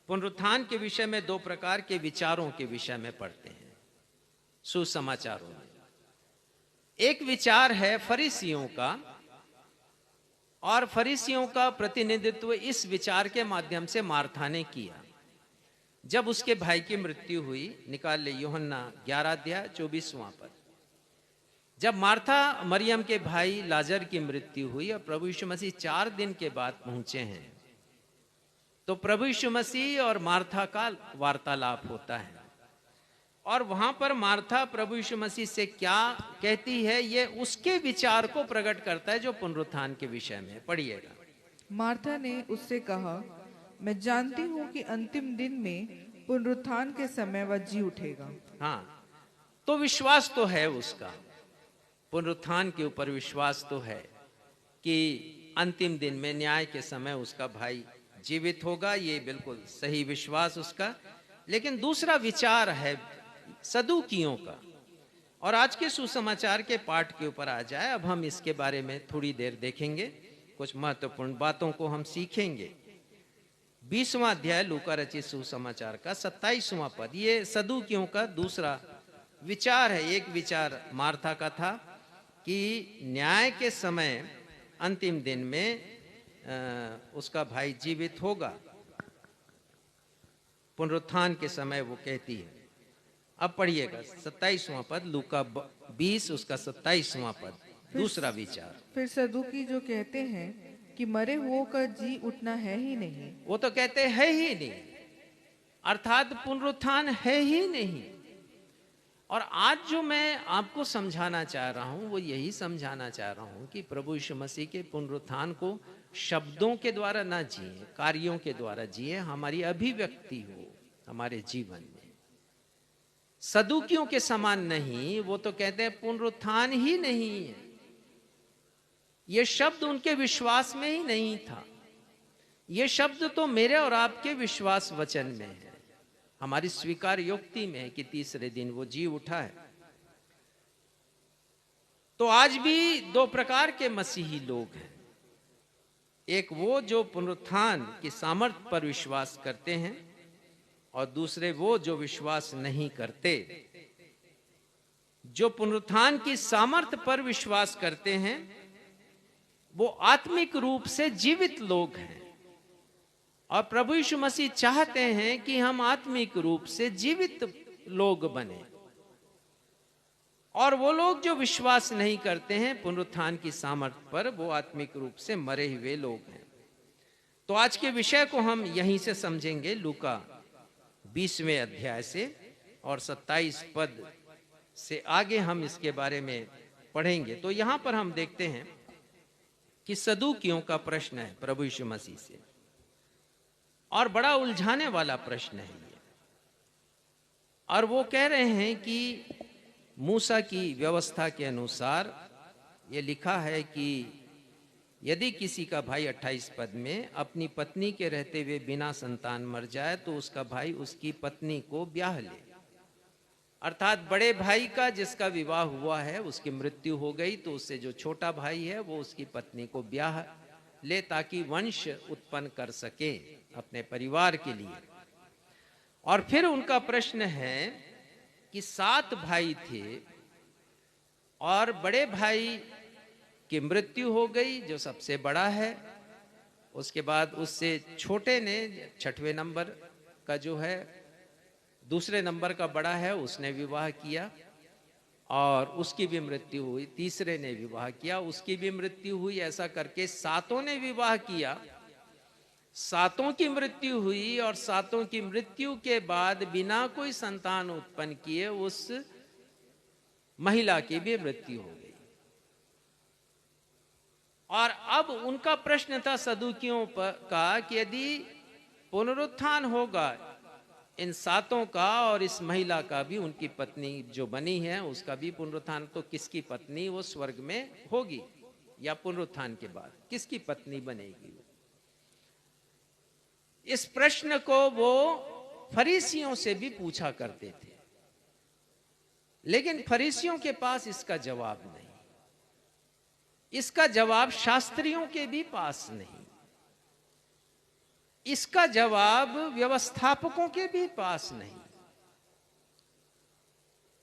पुनरुत्थान के विषय में दो प्रकार के विचारों के विषय में पढ़ते हैं। सुसमाचारों में एक विचार है फरीसियों का, और फरीसियों का प्रतिनिधित्व इस विचार के माध्यम से मार्था ने किया। जब उसके भाई की मृत्यु हुई, निकाल ले यूहन्ना 11 अध्याय 24वां पद। जब मार्था मरियम के भाई लाजर की मृत्यु हुई और प्रभु यीशु मसीह 4 दिन के बाद पहुंचे हैं, तो प्रभु यीशु मसीह और मार्था का वार्तालाप होता है और वहां पर मार्था प्रभु यीशु मसीह से क्या कहती है, ये उसके विचार को प्रकट करता है जो पुनरुत्थान के विषय में। पढ़िएगा। मार्था ने उससे कहा, मैं जानती हूँ कि अंतिम दिन में पुनरुत्थान के समय वह जी उठेगा। हाँ, तो विश्वास तो है उसका, पुनरुत्थान के ऊपर विश्वास तो है कि अंतिम दिन में न्याय के समय उसका भाई जीवित होगा, ये बिल्कुल सही विश्वास उसका। लेकिन दूसरा विचार है सदूकियों का, और आज के सुसमाचार के पाठ के ऊपर आ जाए। अब हम इसके बारे में थोड़ी देर देखेंगे, कुछ महत्वपूर्ण बातों को हम सीखेंगे। 20वां अध्याय लूका रचित सुसमाचार का 27वां पद, ये सदूकियों का दूसरा विचार है। एक विचार मार्था का था कि न्याय के समय अंतिम दिन में उसका भाई जीवित होगा, पुनरुत्थान के समय वो कहती है। अब पढ़िएगा 27वां पद, लूका 20 उसका 27वां पद, दूसरा विचार। फिर सदूकी जो कहते हैं कि मरे हुओं का जी उठना है ही नहीं, वो तो कहते हैं ही नहीं, अर्थात पुनरुत्थान है ही नहीं। और आज जो मैं आपको समझाना चाह रहा हूं वो यही समझाना चाह रहा हूं कि प्रभु यीशु मसीह के पुनरुत्थान को शब्दों के द्वारा ना जिए, कार्यों के द्वारा जिए, हमारी अभिव्यक्ति हो हमारे जीवन में। सदूकियों के समान नहीं, वो तो कहते हैं पुनरुत्थान ही नहीं है। ये शब्द उनके विश्वास में ही नहीं था, ये शब्द तो मेरे और आपके विश्वास वचन में है, हमारी स्वीकार युक्ति में है कि तीसरे दिन वो जी उठा है। तो आज भी दो प्रकार के मसीही लोग हैं, एक वो जो पुनरुत्थान की सामर्थ्य पर विश्वास करते हैं और दूसरे वो जो विश्वास नहीं करते। जो पुनरुत्थान की सामर्थ्य पर विश्वास करते हैं वो आत्मिक रूप से जीवित लोग हैं, और प्रभु यीशु मसीह चाहते हैं कि हम आत्मिक रूप से जीवित लोग बने। और वो लोग जो विश्वास नहीं करते हैं पुनरुत्थान की सामर्थ्य पर, वो आत्मिक रूप से मरे हुए लोग हैं। तो आज के विषय को हम यहीं से समझेंगे, लूका 20वें अध्याय से, और 27 पद से आगे हम इसके बारे में पढ़ेंगे। तो यहां पर हम देखते हैं कि सदूकियों का प्रश्न है प्रभु यीशु मसीह से, और बड़ा उलझाने वाला प्रश्न है ये। और वो कह रहे हैं कि मूसा की व्यवस्था के अनुसार ये लिखा है कि यदि किसी का भाई 28 पद में अपनी पत्नी के रहते हुए बिना संतान मर जाए तो उसका भाई उसकी पत्नी को ब्याह ले। अर्थात बड़े भाई का जिसका विवाह हुआ है उसकी मृत्यु हो गई तो उससे जो छोटा भाई है वो उसकी पत्नी को ब्याह ले, ताकि वंश उत्पन्न कर सके अपने परिवार के लिए। और फिर उनका प्रश्न है कि 7 भाई थे और बड़े भाई की मृत्यु हो गई जो सबसे बड़ा है, उसके बाद उससे छोटे ने 6वें नंबर का जो है दूसरे नंबर का बड़ा है उसने विवाह किया और उसकी भी मृत्यु हुई, तीसरे ने विवाह किया उसकी भी मृत्यु हुई। ऐसा करके 7 ने विवाह किया, 7 की मृत्यु हुई, और 7 की मृत्यु के बाद बिना कोई संतान उत्पन्न किए उस महिला की भी मृत्यु हो गई। और अब उनका प्रश्न था सदूकियों का कि यदि पुनरुत्थान होगा इन 7 का और इस महिला का भी, उनकी पत्नी जो बनी है उसका भी पुनरुत्थान, तो किसकी पत्नी वो स्वर्ग में होगी या पुनरुत्थान के बाद किसकी पत्नी बनेगी? इस प्रश्न को वो फरीसियों से भी पूछा करते थे, लेकिन फरीसियों के पास इसका जवाब नहीं, इसका जवाब शास्त्रियों के भी पास नहीं, इसका जवाब व्यवस्थापकों के भी पास नहीं।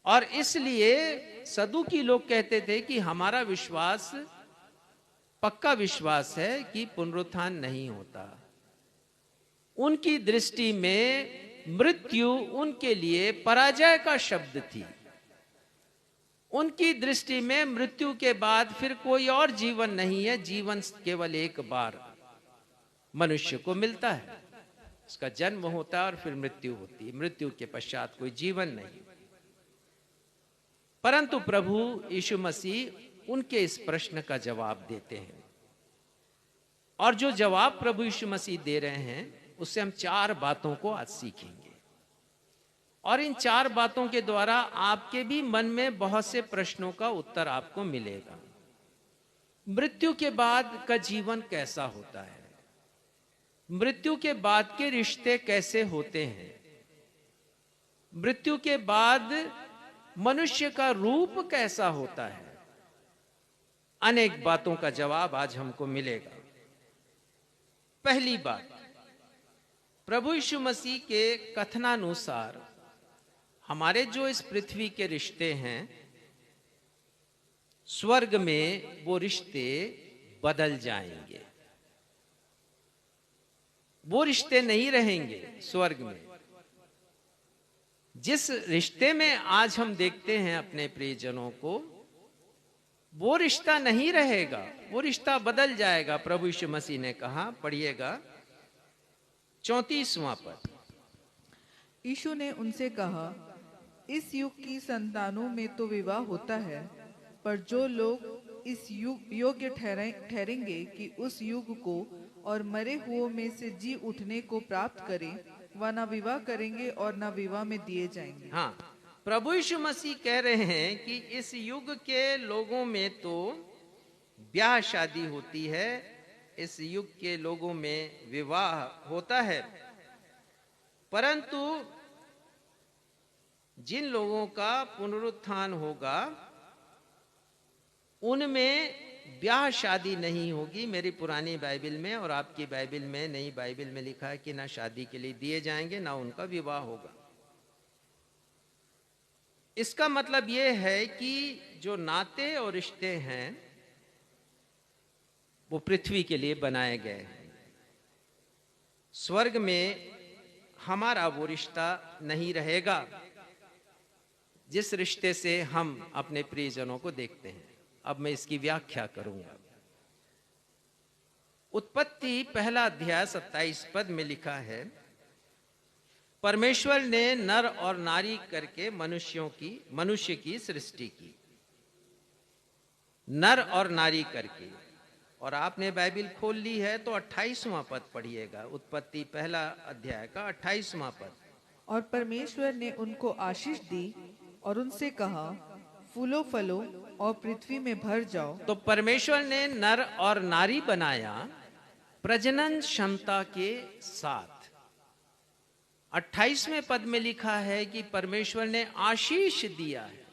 और इसलिए सदूकी लोग कहते थे कि हमारा विश्वास पक्का विश्वास है कि पुनरुत्थान नहीं होता। उनकी दृष्टि में मृत्यु उनके लिए पराजय का शब्द थी। उनकी दृष्टि में मृत्यु के बाद फिर कोई और जीवन नहीं है, जीवन केवल एक बार मनुष्य को मिलता है। उसका जन्म होता है और फिर मृत्यु होती है, मृत्यु के पश्चात कोई जीवन नहीं। परंतु प्रभु यीशु मसीह उनके इस प्रश्न का जवाब देते हैं, और जो जवाब प्रभु यीशु मसीह दे रहे हैं उससे हम 4 बातों को आज सीखेंगे, और इन 4 बातों के द्वारा आपके भी मन में बहुत से प्रश्नों का उत्तर आपको मिलेगा। मृत्यु के बाद का जीवन कैसा होता है, मृत्यु के बाद के रिश्ते कैसे होते हैं, मृत्यु के बाद मनुष्य का रूप कैसा होता है, अनेक बातों का जवाब आज हमको मिलेगा। पहली बात, प्रभु यीशु मसीह के कथनानुसार हमारे जो इस पृथ्वी के रिश्ते हैं, स्वर्ग में वो रिश्ते बदल जाएंगे, वो रिश्ते नहीं रहेंगे स्वर्ग में। जिस रिश्ते में आज हम देखते हैं अपने प्रियजनों को, वो रिश्ता नहीं रहेगा, वो रिश्ता बदल जाएगा। प्रभु यीशु मसीह ने कहा, पढ़िएगा 34वां पद। यीशु ने उनसे कहा, इस युग की संतानों में तो विवाह होता है, पर जो लोग इस युग योग्य ठहरेंगे कि उस युग को और मरे हुओं में से जी उठने को प्राप्त करें, वह न विवाह करेंगे और न विवाह में दिए जाएंगे। हाँ, प्रभु यीशु मसीह कह रहे हैं कि इस युग के लोगों में तो ब्याह शादी होती है, इस युग के लोगों में विवाह होता है, परंतु जिन लोगों का पुनरुत्थान होगा उनमें ब्याह शादी नहीं होगी। मेरी पुरानी बाइबल में और आपकी बाइबल में, नई बाइबल में लिखा है कि ना शादी के लिए दिए जाएंगे ना उनका विवाह होगा। इसका मतलब यह है कि जो नाते और रिश्ते हैं वो पृथ्वी के लिए बनाए गए हैं। स्वर्ग में हमारा वो रिश्ता नहीं रहेगा जिस रिश्ते से हम अपने प्रियजनों को देखते हैं। अब मैं इसकी व्याख्या करूंगा। उत्पत्ति 1 अध्याय 27 पद में लिखा है, परमेश्वर ने नर और नारी करके मनुष्य की सृष्टि की, नर और नारी करके। और आपने बाइबल खोल ली है तो 28वां पद पढ़िएगा, उत्पत्ति 1 अध्याय का 28वां पद। और परमेश्वर ने उनको आशीष दी और उनसे कहा, फूलो फलो और पृथ्वी में भर जाओ। तो परमेश्वर ने नर और नारी बनाया प्रजनन क्षमता के साथ। 28वें पद में लिखा है कि परमेश्वर ने आशीष दिया है।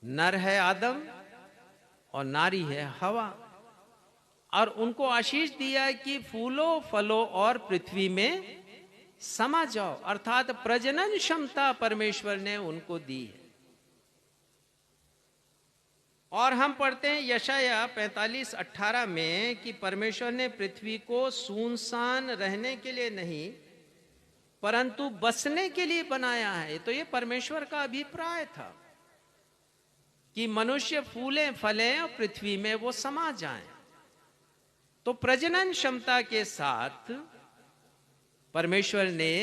नर है आदम और नारी है हवा, और उनको आशीष दिया है कि फूलो फलो और पृथ्वी में समा जाओ, अर्थात प्रजनन क्षमता परमेश्वर ने उनको दी है। और हम पढ़ते हैं यशाया 45:18 में कि परमेश्वर ने पृथ्वी को सुनसान रहने के लिए नहीं परंतु बसने के लिए बनाया है। तो ये परमेश्वर का अभिप्राय था कि मनुष्य फूले फले और पृथ्वी में वो समा जाएं। तो प्रजनन क्षमता के साथ परमेश्वर ने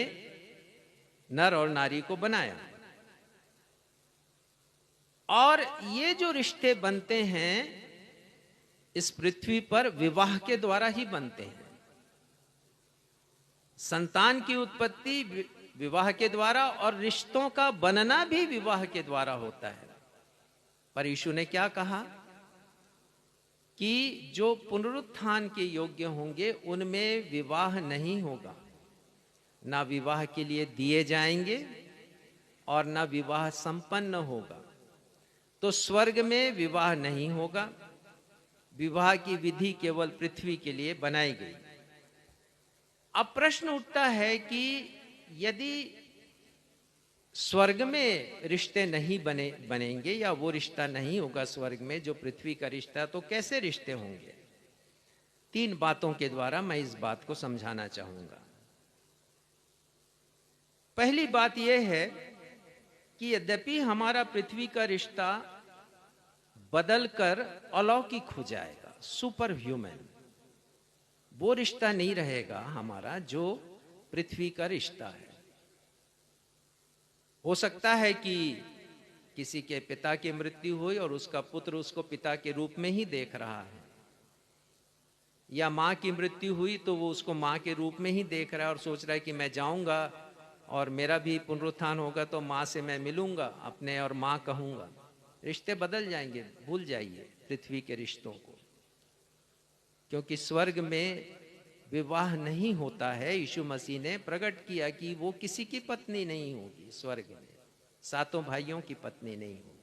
नर और नारी को बनाया, और ये जो रिश्ते बनते हैं इस पृथ्वी पर विवाह के द्वारा ही बनते हैं। संतान की उत्पत्ति विवाह के द्वारा और रिश्तों का बनना भी विवाह के द्वारा होता है। पर यीशु ने क्या कहा कि जो पुनरुत्थान के योग्य होंगे उनमें विवाह नहीं होगा, ना विवाह के लिए दिए जाएंगे और ना विवाह संपन्न होगा। तो स्वर्ग में विवाह नहीं होगा, विवाह की विधि केवल पृथ्वी के लिए बनाई गई। अब प्रश्न उठता है कि यदि स्वर्ग में रिश्ते नहीं बनेंगे या वो रिश्ता नहीं होगा स्वर्ग में जो पृथ्वी का रिश्ता, तो कैसे रिश्ते होंगे? 3 बातों के द्वारा मैं इस बात को समझाना चाहूंगा। पहली बात यह है कि यद्यपि हमारा पृथ्वी का रिश्ता बदलकर अलौकिक हो जाएगा, सुपर ह्यूमन, वो रिश्ता नहीं रहेगा हमारा जो पृथ्वी का रिश्ता है। हो सकता है कि किसी के पिता की मृत्यु हुई और उसका पुत्र उसको पिता के रूप में ही देख रहा है, या माँ की मृत्यु हुई तो वो उसको माँ के रूप में ही देख रहा है और सोच रहा है कि मैं जाऊंगा और मेरा भी पुनरुत्थान होगा तो माँ से मैं मिलूंगा अपने और माँ कहूंगा। रिश्ते बदल जाएंगे, भूल जाइए पृथ्वी के रिश्तों को, क्योंकि स्वर्ग में विवाह नहीं होता है। यीशु मसीह ने प्रकट किया कि वो किसी की पत्नी नहीं होगी, स्वर्ग में सातों भाइयों की पत्नी नहीं होगी।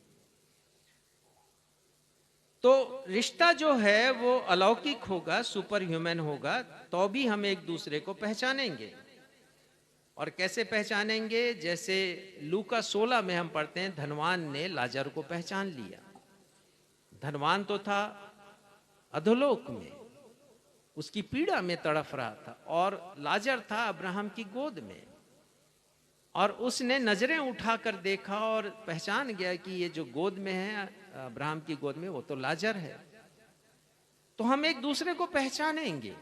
तो रिश्ता जो है वो अलौकिक होगा, सुपर ह्यूमन होगा, तो भी हम एक दूसरे को पहचानेंगे। और कैसे पहचानेंगे? जैसे लूका 16 में हम पढ़ते हैं, धनवान ने लाजर को पहचान लिया। धनवान तो था अधोलोक में, उसकी पीड़ा में तड़फ रहा था, और लाजर था अब्राहम की गोद में, और उसने नजरें उठाकर देखा और पहचान गया कि ये जो गोद में है अब्राहम की गोद में, वो तो लाजर है। तो हम एक दूसरे को पहचानेंगे।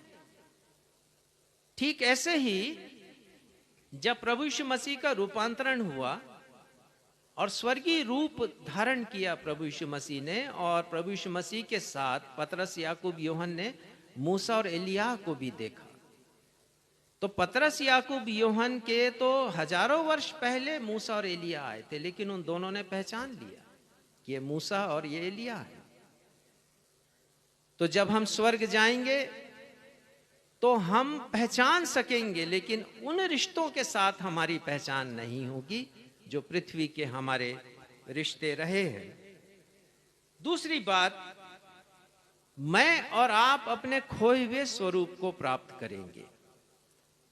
ठीक ऐसे ही जब प्रभु यीशु मसीह का रूपांतरण हुआ और स्वर्गीय रूप धारण किया प्रभु यीशु मसीह ने, और प्रभु यीशु मसीह के साथ पतरस, याकूब, यूहन्ना ने मूसा और एलिय्याह को भी देखा। तो पतरस, याकूब, यूहन्ना के तो हजारों वर्ष पहले मूसा और एलिय्याह आए थे, लेकिन उन दोनों ने पहचान लिया कि ये मूसा और ये एलिय्याह है। तो जब हम स्वर्ग जाएंगे तो हम पहचान सकेंगे, लेकिन उन रिश्तों के साथ हमारी पहचान नहीं होगी जो पृथ्वी के हमारे रिश्ते रहे हैं। दूसरी बात, मैं और आप अपने खोए हुए स्वरूप को प्राप्त करेंगे।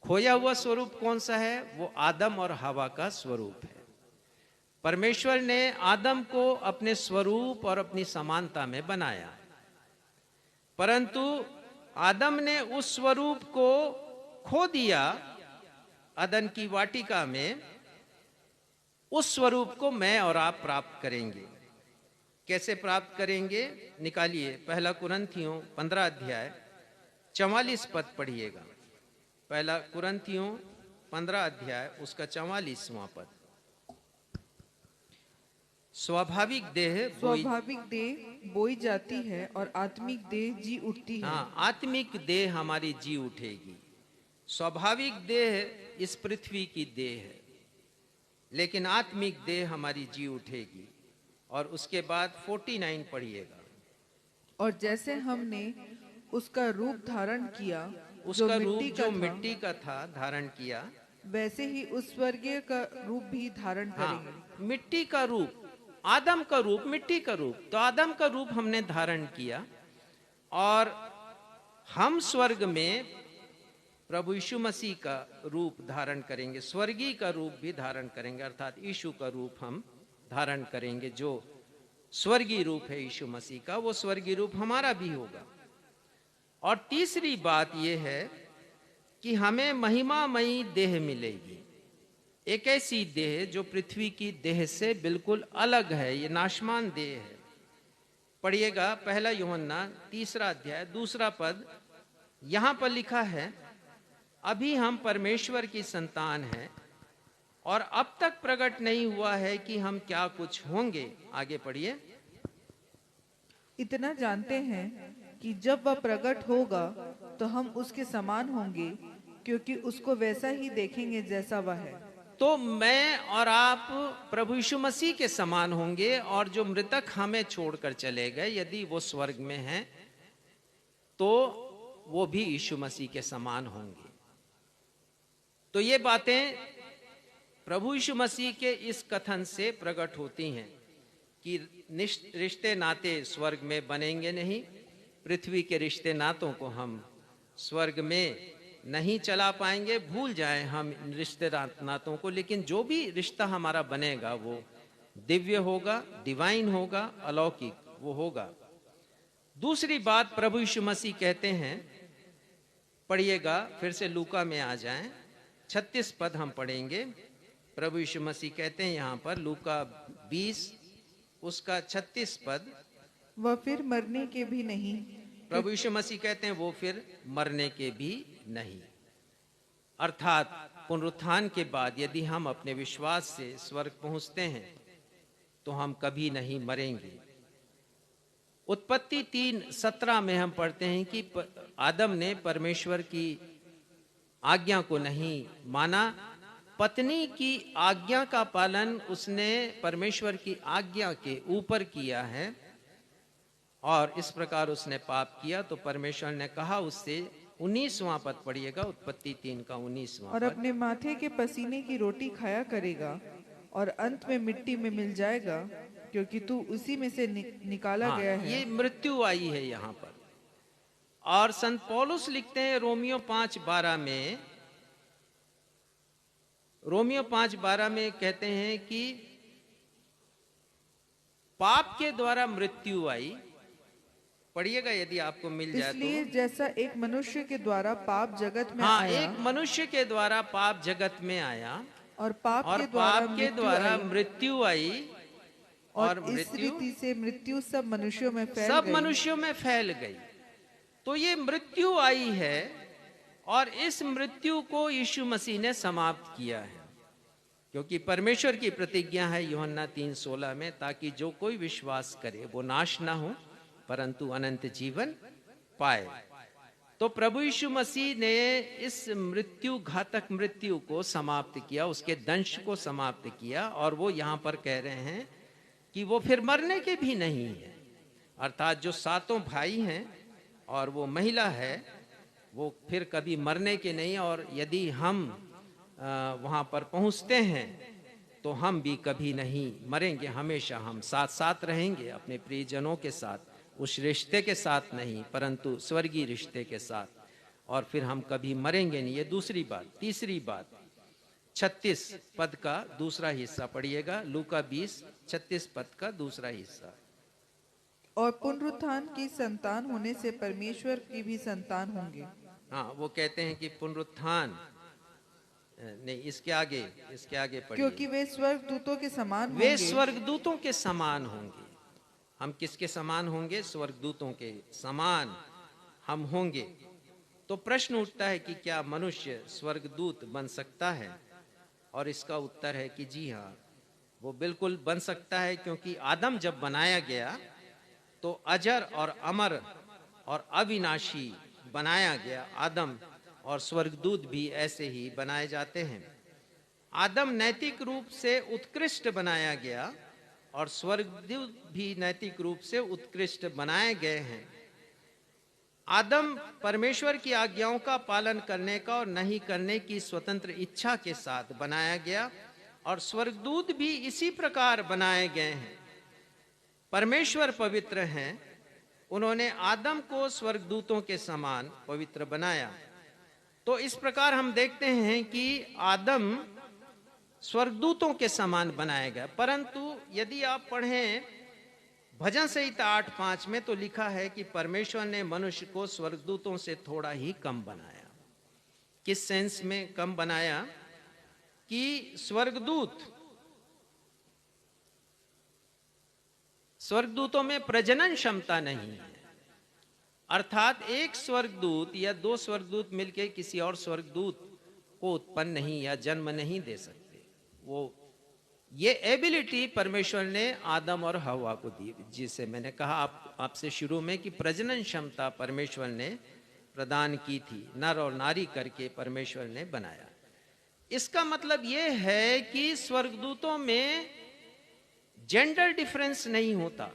खोया हुआ स्वरूप कौन सा है? वो आदम और हवा का स्वरूप है। परमेश्वर ने आदम को अपने स्वरूप और अपनी समानता में बनाया, परंतु आदम ने उस स्वरूप को खो दिया अदन की वाटिका में। उस स्वरूप को मैं और आप प्राप्त करेंगे। कैसे प्राप्त करेंगे? निकालिए, पहला कुरिन्थियों 15 अध्याय 44 पद पढ़िएगा। पहला कुरिन्थियों 15 अध्याय उसका 44वां पद। स्वाभाविक देह बोई जाती है और आत्मिक देह जी उठती है। हाँ, आत्मिक देह हमारी जी उठेगी। स्वाभाविक देह इस पृथ्वी की देह है, लेकिन आत्मिक देह हमारी जी उठेगी। और उसके बाद 49 पढ़िएगा। और जैसे हमने उसका रूप धारण किया, उसका रूप जो मिट्टी का था धारण किया, वैसे ही उस स्वर्गीय का रूप भी धारण करेंगे। हाँ, मिट्टी का रूप, आदम का रूप, मिट्टी का रूप। तो आदम का रूप हमने धारण किया, और हम स्वर्ग में प्रभु यीशु मसीह का रूप धारण करेंगे, स्वर्गीय का रूप भी धारण करेंगे, अर्थात यीशु का रूप हम धारण करेंगे। जो स्वर्गीय रूप है यीशु मसीह का, वो स्वर्गीय रूप हमारा भी होगा। और तीसरी बात यह है कि हमें महिमामयी देह मिलेगी, एक ऐसी देह जो पृथ्वी की देह से बिल्कुल अलग है। ये नाशमान देह है। पढ़िएगा पहला यूहन्ना 3 अध्याय 2 पद। यहां पर लिखा है, अभी हम परमेश्वर की संतान हैं और अब तक प्रकट नहीं हुआ है कि हम क्या कुछ होंगे। आगे पढ़िए। इतना जानते हैं कि जब वह प्रकट होगा तो हम उसके समान होंगे, क्योंकि उसको वैसा ही देखेंगे जैसा वह है। तो मैं और आप प्रभु यीशु मसीह के समान होंगे, और जो मृतक हमें छोड़कर चले गए, यदि वो स्वर्ग में हैं, तो वो भी यीशु मसीह के समान होंगे। तो ये बातें प्रभु यीशु मसीह के इस कथन से प्रकट होती हैं कि रिश्ते नाते स्वर्ग में बनेंगे नहीं। पृथ्वी के रिश्ते नातों को हम स्वर्ग में नहीं चला पाएंगे, भूल जाएं हम रिश्ते नातों को। लेकिन जो भी रिश्ता हमारा बनेगा वो दिव्य होगा, डिवाइन होगा, अलौकिक वो होगा। दूसरी बात प्रभु यीशु मसीह कहते हैं, पढ़िएगा फिर से लूका में आ जाएं, 36 पद हम पढ़ेंगे। प्रभु यीशु मसीह कहते हैं यहाँ पर, लूका 20 उसका 36 पद, वह फिर मरने के भी नहीं प्रभु यीशु मसीह कहते हैं वो फिर मरने के भी नहीं। अर्थात पुनरुत्थान के बाद यदि हम अपने विश्वास से स्वर्ग पहुंचते हैं तो हम कभी नहीं मरेंगे। उत्पत्ति 3:17 में हम पढ़ते हैं कि आदम ने परमेश्वर की आज्ञा को नहीं माना, पत्नी की आज्ञा का पालन उसने परमेश्वर की आज्ञा के ऊपर किया है और इस प्रकार उसने पाप किया। तो परमेश्वर ने कहा उससे, 19वां पद पढ़िएगा, उत्पत्ति 3 का 19वां और पद। अपने माथे के पसीने की रोटी खाया करेगा और अंत में मिट्टी में मिल जाएगा, क्योंकि तू उसी में से निकाला गया है। ये मृत्यु आई है यहाँ पर। और संत पौलुस लिखते हैं रोमियो 5:12 में, रोमियो 5:12 में कहते हैं कि पाप के द्वारा मृत्यु आई। पढ़िएगा यदि आपको मिल जाए तो। इसलिए जैसा एक मनुष्य के द्वारा पाप जगत में हाँ, आया, एक मनुष्य के द्वारा पाप जगत में आया और पाप और के द्वारा मृत्यु आई और इस मृत्यु रीति से मृत्यु सब मनुष्यों में फैल सब गई। मनुष्यों में फैल गई। तो ये मृत्यु आई है और इस मृत्यु को यीशु मसीह ने समाप्त किया है, क्योंकि परमेश्वर की प्रतिज्ञा है यूहन्ना 3:16 में, ताकि जो कोई विश्वास करे वो नाश ना हो परंतु अनंत जीवन पाए। तो प्रभु यीशु मसीह ने इस मृत्यु, घातक मृत्यु को समाप्त किया, उसके दंश को समाप्त किया। और वो यहाँ पर कह रहे हैं कि वो फिर मरने के भी नहीं है। अर्थात जो 7 भाई हैं और वो महिला है, वो फिर कभी मरने के नहीं। और यदि हम वहाँ पर पहुँचते हैं तो हम भी कभी नहीं मरेंगे, हमेशा हम साथ साथ रहेंगे अपने प्रियजनों के साथ, उस रिश्ते के साथ नहीं परंतु स्वर्गीय रिश्ते के साथ, और फिर हम कभी मरेंगे नहीं। ये दूसरी बात। तीसरी बात, 36 पद का दूसरा हिस्सा पढ़िएगा, लूका 20:36 पद का दूसरा हिस्सा। और पुनरुत्थान की संतान होने से परमेश्वर की भी संतान होंगे। हाँ, वो कहते हैं कि पुनरुत्थान नहीं, इसके आगे पढ़िए। क्योंकि वे स्वर्गदूतों के समान वे होंगे। स्वर्गदूतों के समान होंगे। हम किसके समान होंगे? स्वर्गदूतों के समान हम होंगे। तो प्रश्न उठता है कि क्या मनुष्य स्वर्गदूत बन सकता है? और इसका उत्तर है कि जी हाँ, वो बिल्कुल बन सकता है, क्योंकि आदम जब बनाया गया तो अजर और अमर और अविनाशी बनाया गया आदम, और स्वर्गदूत भी ऐसे ही बनाए जाते हैं। आदम नैतिक रूप से उत्कृष्ट बनाया गया और स्वर्गदूत भी नैतिक रूप से उत्कृष्ट बनाए गए हैं। आदम परमेश्वर की आज्ञाओं का पालन करने का और नहीं करने की स्वतंत्र इच्छा के साथ बनाया गया, और स्वर्गदूत भी इसी प्रकार बनाए गए हैं। परमेश्वर पवित्र हैं, उन्होंने आदम को स्वर्गदूतों के समान पवित्र बनाया। तो इस प्रकार हम देखते हैं कि आदम स्वर्गदूतों के समान बनाया गया। परंतु यदि आप पढ़ें भजन संहिता 8:5 में तो लिखा है कि परमेश्वर ने मनुष्य को स्वर्गदूतों से थोड़ा ही कम बनाया। किस सेंस में कम बनाया? कि स्वर्गदूतों में प्रजनन क्षमता नहीं है। अर्थात एक स्वर्गदूत या 2 स्वर्गदूत मिलकर किसी और स्वर्गदूत को उत्पन्न नहीं या जन्म नहीं दे सकते। ये एबिलिटी परमेश्वर ने आदम और हवा को दी, जिसे मैंने कहा आपसे शुरू में कि प्रजनन क्षमता परमेश्वर ने प्रदान की थी। नर और नारी करके परमेश्वर ने बनाया। इसका मतलब ये है कि स्वर्गदूतों में जेंडर डिफरेंस नहीं होता,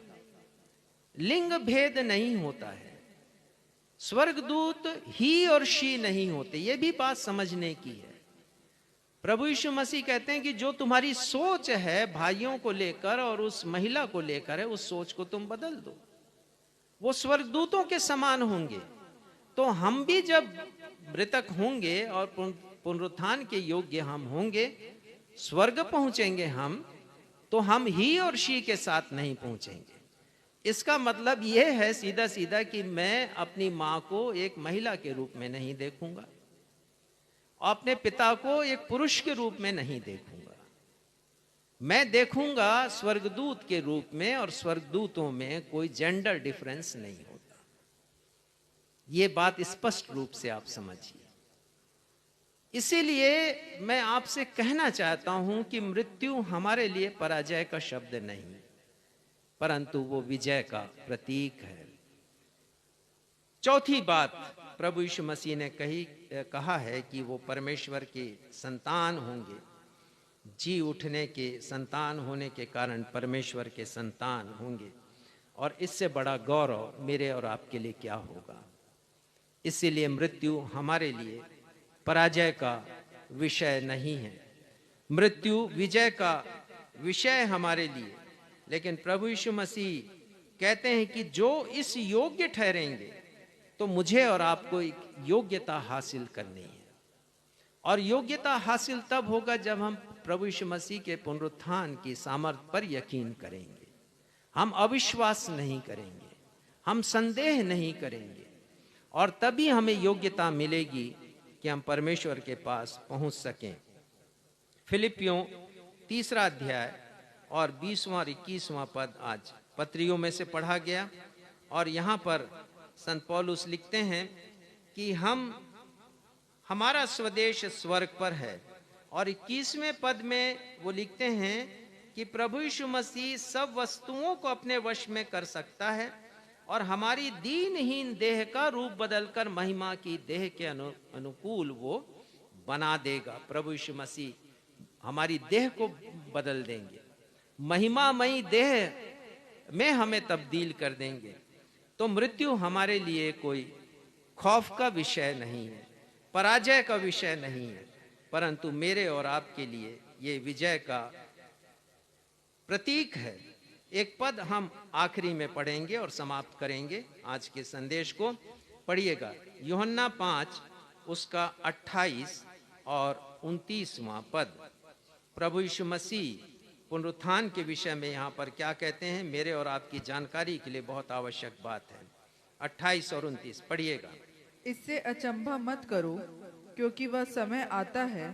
लिंग भेद नहीं होता है। स्वर्गदूत ही और शी नहीं होते। ये भी बात समझने की है। प्रभु यीशु मसीह कहते हैं कि जो तुम्हारी सोच है भाइयों को लेकर और उस महिला को लेकर है, उस सोच को तुम बदल दो। वो स्वर्गदूतों के समान होंगे। तो हम भी जब मृतक होंगे और पुनरुत्थान के योग्य हम होंगे, स्वर्ग पहुंचेंगे हम, तो हम ही और शी के साथ नहीं पहुंचेंगे। इसका मतलब यह है सीधा सीधा कि मैं अपनी माँ को एक महिला के रूप में नहीं देखूंगा, अपने पिता को एक पुरुष के रूप में नहीं देखूंगा। मैं देखूंगा स्वर्गदूत के रूप में, और स्वर्गदूतों में कोई जेंडर डिफरेंस नहीं होता। ये बात स्पष्ट रूप से आप समझिए। इसीलिए मैं आपसे कहना चाहता हूं कि मृत्यु हमारे लिए पराजय का शब्द नहीं, परंतु वो विजय का प्रतीक है। चौथी बात प्रभु यीशु मसीह ने कहा है कि वो परमेश्वर के संतान होंगे। जी उठने के संतान होने के कारण परमेश्वर के संतान होंगे, और इससे बड़ा गौरव मेरे और आपके लिए क्या होगा। इसीलिए मृत्यु हमारे लिए पराजय का विषय नहीं है, मृत्यु विजय का विषय हमारे लिए। लेकिन प्रभु यीशु मसीह कहते हैं कि जो इस योग्य ठहरेंगे, तो मुझे और आपको एक योग्यता हासिल करनी है। और योग्यता हासिल तब होगा जब हम प्रभु यीशु मसीह के पुनरुत्थान की सामर्थ्य पर यकीन करेंगे। हम अविश्वास नहीं करेंगे, हम संदेह नहीं करेंगे, और तभी हमें योग्यता मिलेगी कि हम परमेश्वर के पास पहुंच सकें। फिलिपियों 3 अध्याय और 20वां और 21वां पद आज पत्रियों में से पढ़ा गया, और यहाँ पर संत पौलुस लिखते हैं कि हमारा स्वदेश स्वर्ग पर है। और 21वें पद में वो लिखते हैं कि प्रभु यीशु मसीह सब वस्तुओं को अपने वश में कर सकता है, और हमारी दीनहीन देह का रूप बदलकर महिमा की देह के अनुकूल वो बना देगा। प्रभु यीशु मसीह हमारी देह को बदल देंगे, महिमामयी देह में हमें तब्दील कर देंगे। तो मृत्यु हमारे लिए कोई खौफ का विषय नहीं है, पराजय का विषय नहीं है, परंतु मेरे और आपके लिए ये विजय का प्रतीक है। एक पद हम आखिरी में पढ़ेंगे और समाप्त करेंगे आज के संदेश को। पढ़िएगा यूहन्ना 5 उसका 28 और 29वां पद। प्रभु यीशु मसीह पुनरुत्थान के विषय में यहाँ पर क्या कहते हैं, मेरे और आपकी जानकारी के लिए बहुत आवश्यक बात है। 28 और 29 पढ़िएगा। इससे अचंभा मत करो, क्योंकि वह समय आता है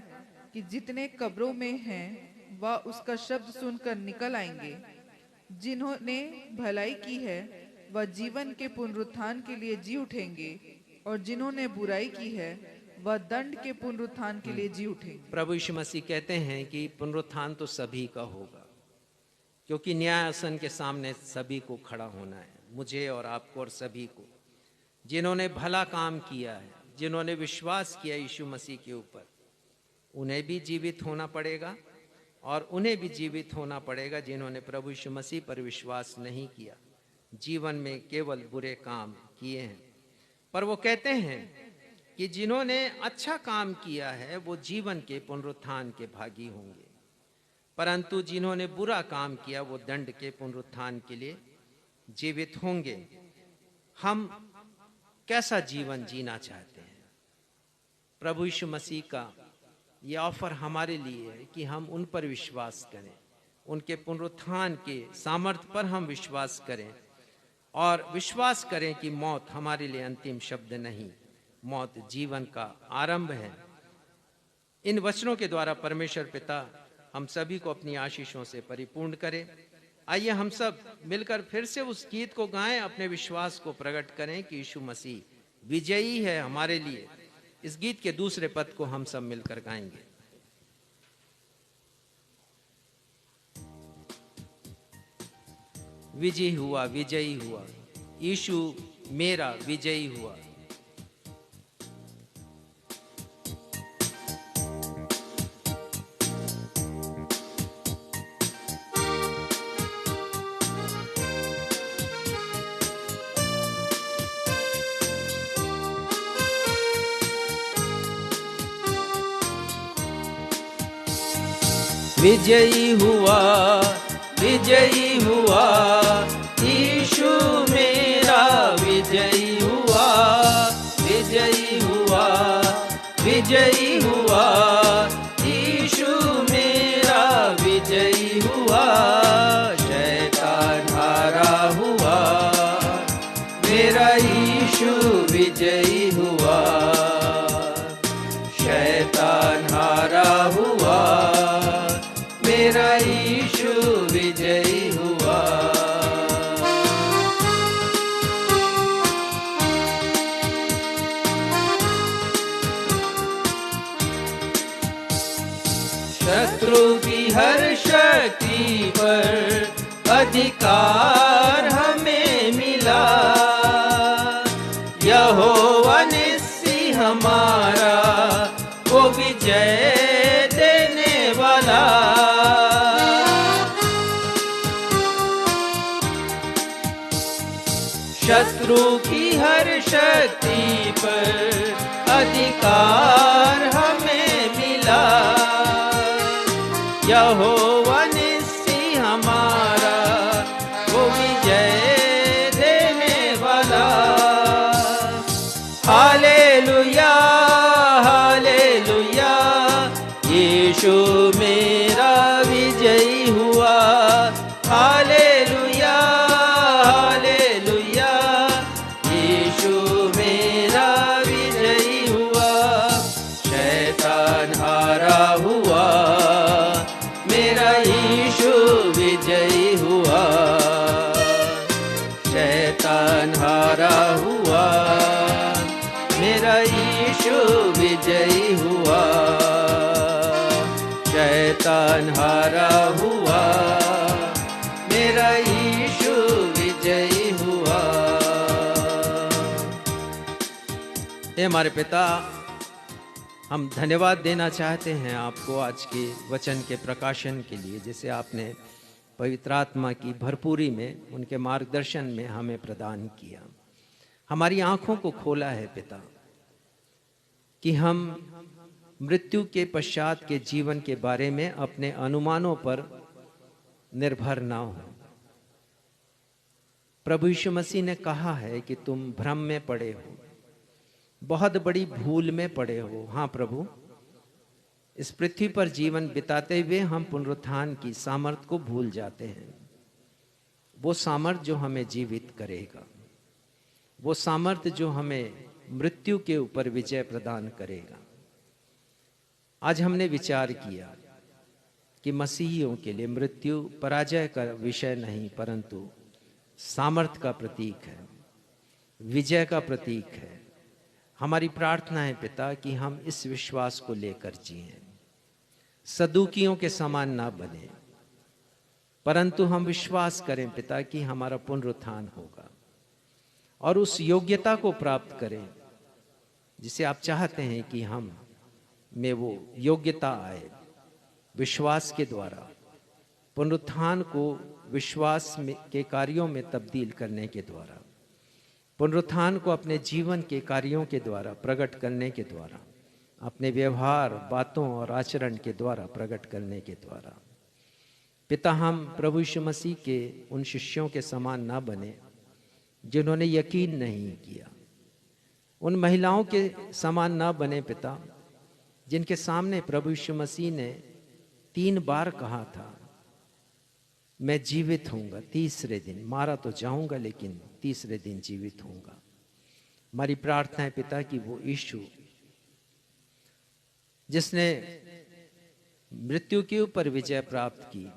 कि जितने कब्रों में हैं वह उसका शब्द सुनकर निकल आएंगे। जिन्होंने भलाई की है वह जीवन के पुनरुत्थान के लिए जी उठेंगे, और जिन्होंने बुराई की है वह दंड के पुनरुत्थान के लिए जी उठेंगे। प्रभु यीशु मसीह कहते हैं कि पुनरुत्थान तो सभी का होगा, क्योंकि न्याय आसन के सामने सभी को खड़ा होना है, मुझे और आपको और सभी को। जिन्होंने भला काम किया है, जिन्होंने विश्वास किया यीशु मसीह के ऊपर, उन्हें भी जीवित होना पड़ेगा, और उन्हें भी जीवित होना पड़ेगा जिन्होंने प्रभु यीशु मसीह पर विश्वास नहीं किया, जीवन में केवल बुरे काम किए हैं। पर वो कहते हैं कि जिन्होंने अच्छा काम किया है वो जीवन के पुनरुत्थान के भागी होंगे, परंतु जिन्होंने बुरा काम किया वो दंड के पुनरुत्थान के लिए जीवित होंगे। हम कैसा जीवन जीना चाहते हैं? प्रभु यीशु मसीह का ये ऑफर हमारे लिए है कि हम उन पर विश्वास करें, उनके पुनरुत्थान के सामर्थ्य पर हम विश्वास करें, और विश्वास करें कि मौत हमारे लिए अंतिम शब्द नहीं, मौत जीवन का आरंभ है। इन वचनों के द्वारा परमेश्वर पिता हम सभी को अपनी आशीषों से परिपूर्ण करे। आइए हम सब मिलकर फिर से उस गीत को गाएं, अपने विश्वास को प्रकट करें कि यीशु मसीह विजयी है हमारे लिए। इस गीत के दूसरे पद को हम सब मिलकर गाएंगे। विजयी हुआ, विजयी हुआ, यीशु मेरा विजयी हुआ। विजयी हुआ, विजयी हुआ, यीशु मेरा विजयी हुआ, विजयी हुआ, विजयी हुआ, यीशु मेरा विजयी हुआ। शैतान हारा हुआ, मेरा यीशु विजयी हुआ। शैतान हारा हुआ, मेरा यीशु विजयी हुआ। शत्रु की हर शक्ति पर अधिकार हमें मिला। यहोवा निस्सी हमारा वो विजय देने वाला। शत्रु की हर शक्ति पर अधिकार हमें मिला। यहोवा निस्सी हमारा वो विजय देने वाला। हालेलुया हालेलुया, यीशु मेरा विजयी हुआ। हालेलुया हालेलुया, यीशु मेरा विजयी हुआ। शैतान हारा हुआ, मेरा यीशु विजयी हुआ। शैतान हारा हुआ, मेरा यीशु विजयी हुआ। शैतान हारा हुआ, मेरा यीशु विजयी हुआ। हे हमारे पिता, हम धन्यवाद देना चाहते हैं आपको आज के वचन के प्रकाशन के लिए, जिसे आपने पवित्र आत्मा की भरपूरी में उनके मार्गदर्शन में हमें प्रदान किया। हमारी आंखों को खोला है पिता, कि हम मृत्यु के पश्चात के जीवन के बारे में अपने अनुमानों पर निर्भर ना हो। प्रभु यीशु मसीह ने कहा है कि तुम भ्रम में पड़े हो, बहुत बड़ी भूल में पड़े हो। हाँ प्रभु, इस पृथ्वी पर जीवन बिताते हुए हम पुनरुत्थान की सामर्थ को भूल जाते हैं। वो सामर्थ जो हमें जीवित करेगा, वो सामर्थ जो हमें मृत्यु के ऊपर विजय प्रदान करेगा। आज हमने विचार किया कि मसीहियों के लिए मृत्यु पराजय का विषय नहीं, परंतु सामर्थ का प्रतीक है, विजय का प्रतीक है। हमारी प्रार्थना है पिता कि हम इस विश्वास को लेकर जिएं, सदूकियों के समान ना बने, परंतु हम विश्वास करें पिता कि हमारा पुनरुत्थान होगा, और उस योग्यता को प्राप्त करें जिसे आप चाहते हैं कि हम में वो योग्यता आए। विश्वास के द्वारा पुनरुत्थान को विश्वास में के कार्यों में तब्दील करने के द्वारा, पुनरुत्थान को अपने जीवन के कार्यों के द्वारा प्रकट करने के द्वारा, अपने व्यवहार, बातों और आचरण के द्वारा प्रकट करने के द्वारा पिता, हम प्रभु यीशु मसीह के उन शिष्यों के समान ना बने जिन्होंने यकीन नहीं किया, उन महिलाओं के समान ना बने पिता जिनके सामने प्रभु यीशु मसीह ने 3 बार कहा था मैं जीवित होऊंगा, तीसरे दिन मारा तो जाऊंगा लेकिन तीसरे दिन जीवित होऊंगा। हमारी प्रार्थना है पिता कि वो यीशु जिसने मृत्यु के ऊपर विजय प्राप्त की,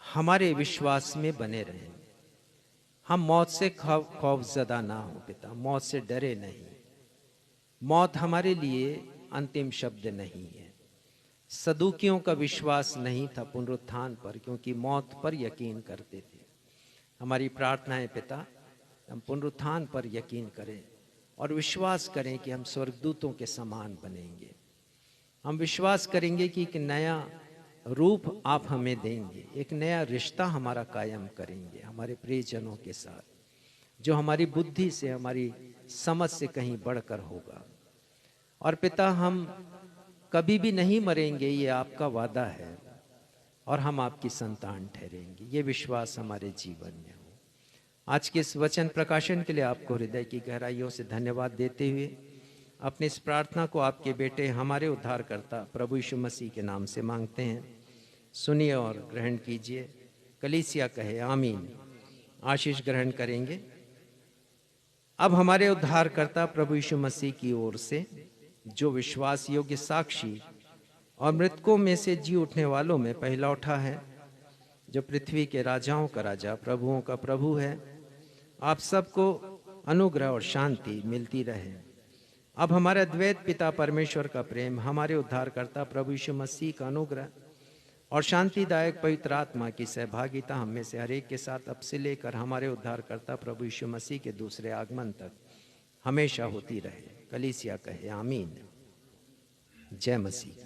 हमारे विश्वास में बने रहें। हम मौत से खौफजदा ना हो पिता, मौत से डरे नहीं। मौत हमारे लिए अंतिम शब्द नहीं है। सदूकियों का विश्वास नहीं था पुनरुत्थान पर, क्योंकि मौत पर यकीन करते थे। हमारी प्रार्थना है पिता, हम पुनरुत्थान पर यकीन करें और विश्वास करें कि हम स्वर्गदूतों के समान बनेंगे। हम विश्वास करेंगे कि एक नया रूप आप हमें देंगे, एक नया रिश्ता हमारा कायम करेंगे हमारे प्रियजनों के साथ, जो हमारी बुद्धि से, हमारी समझ से कहीं बढ़कर होगा। और पिता, हम कभी भी नहीं मरेंगे, ये आपका वादा है, और हम आपकी संतान ठहरेंगे। ये विश्वास हमारे जीवन में हो। आज के इस वचन प्रकाशन के लिए आपको हृदय की गहराइयों से धन्यवाद देते हुए अपनी इस प्रार्थना को आपके बेटे, हमारे उद्धारकर्ता प्रभु यीशु मसीह के नाम से मांगते हैं। सुनिए और ग्रहण कीजिए। कलीसिया कहे आमीन। आशीष ग्रहण करेंगे। अब हमारे उद्धारकर्ता प्रभु यीशु मसीह की ओर से, जो विश्वास योग्य साक्षी और मृतकों में से जी उठने वालों में पहला उठा है, जो पृथ्वी के राजाओं का राजा, प्रभुओं का प्रभु है, आप सबको अनुग्रह और शांति मिलती रहे। अब हमारे द्वैत पिता परमेश्वर का प्रेम, हमारे उद्धारकर्ता प्रभु यीशु मसीह का अनुग्रह और शांतिदायक पवित्र आत्मा की सहभागिता हम में से हर एक के साथ अब से लेकर हमारे उद्धारकर्ता प्रभु यीशु मसीह के दूसरे आगमन तक हमेशा होती रहे। कलीसिया कहे आमीन। जय मसीह।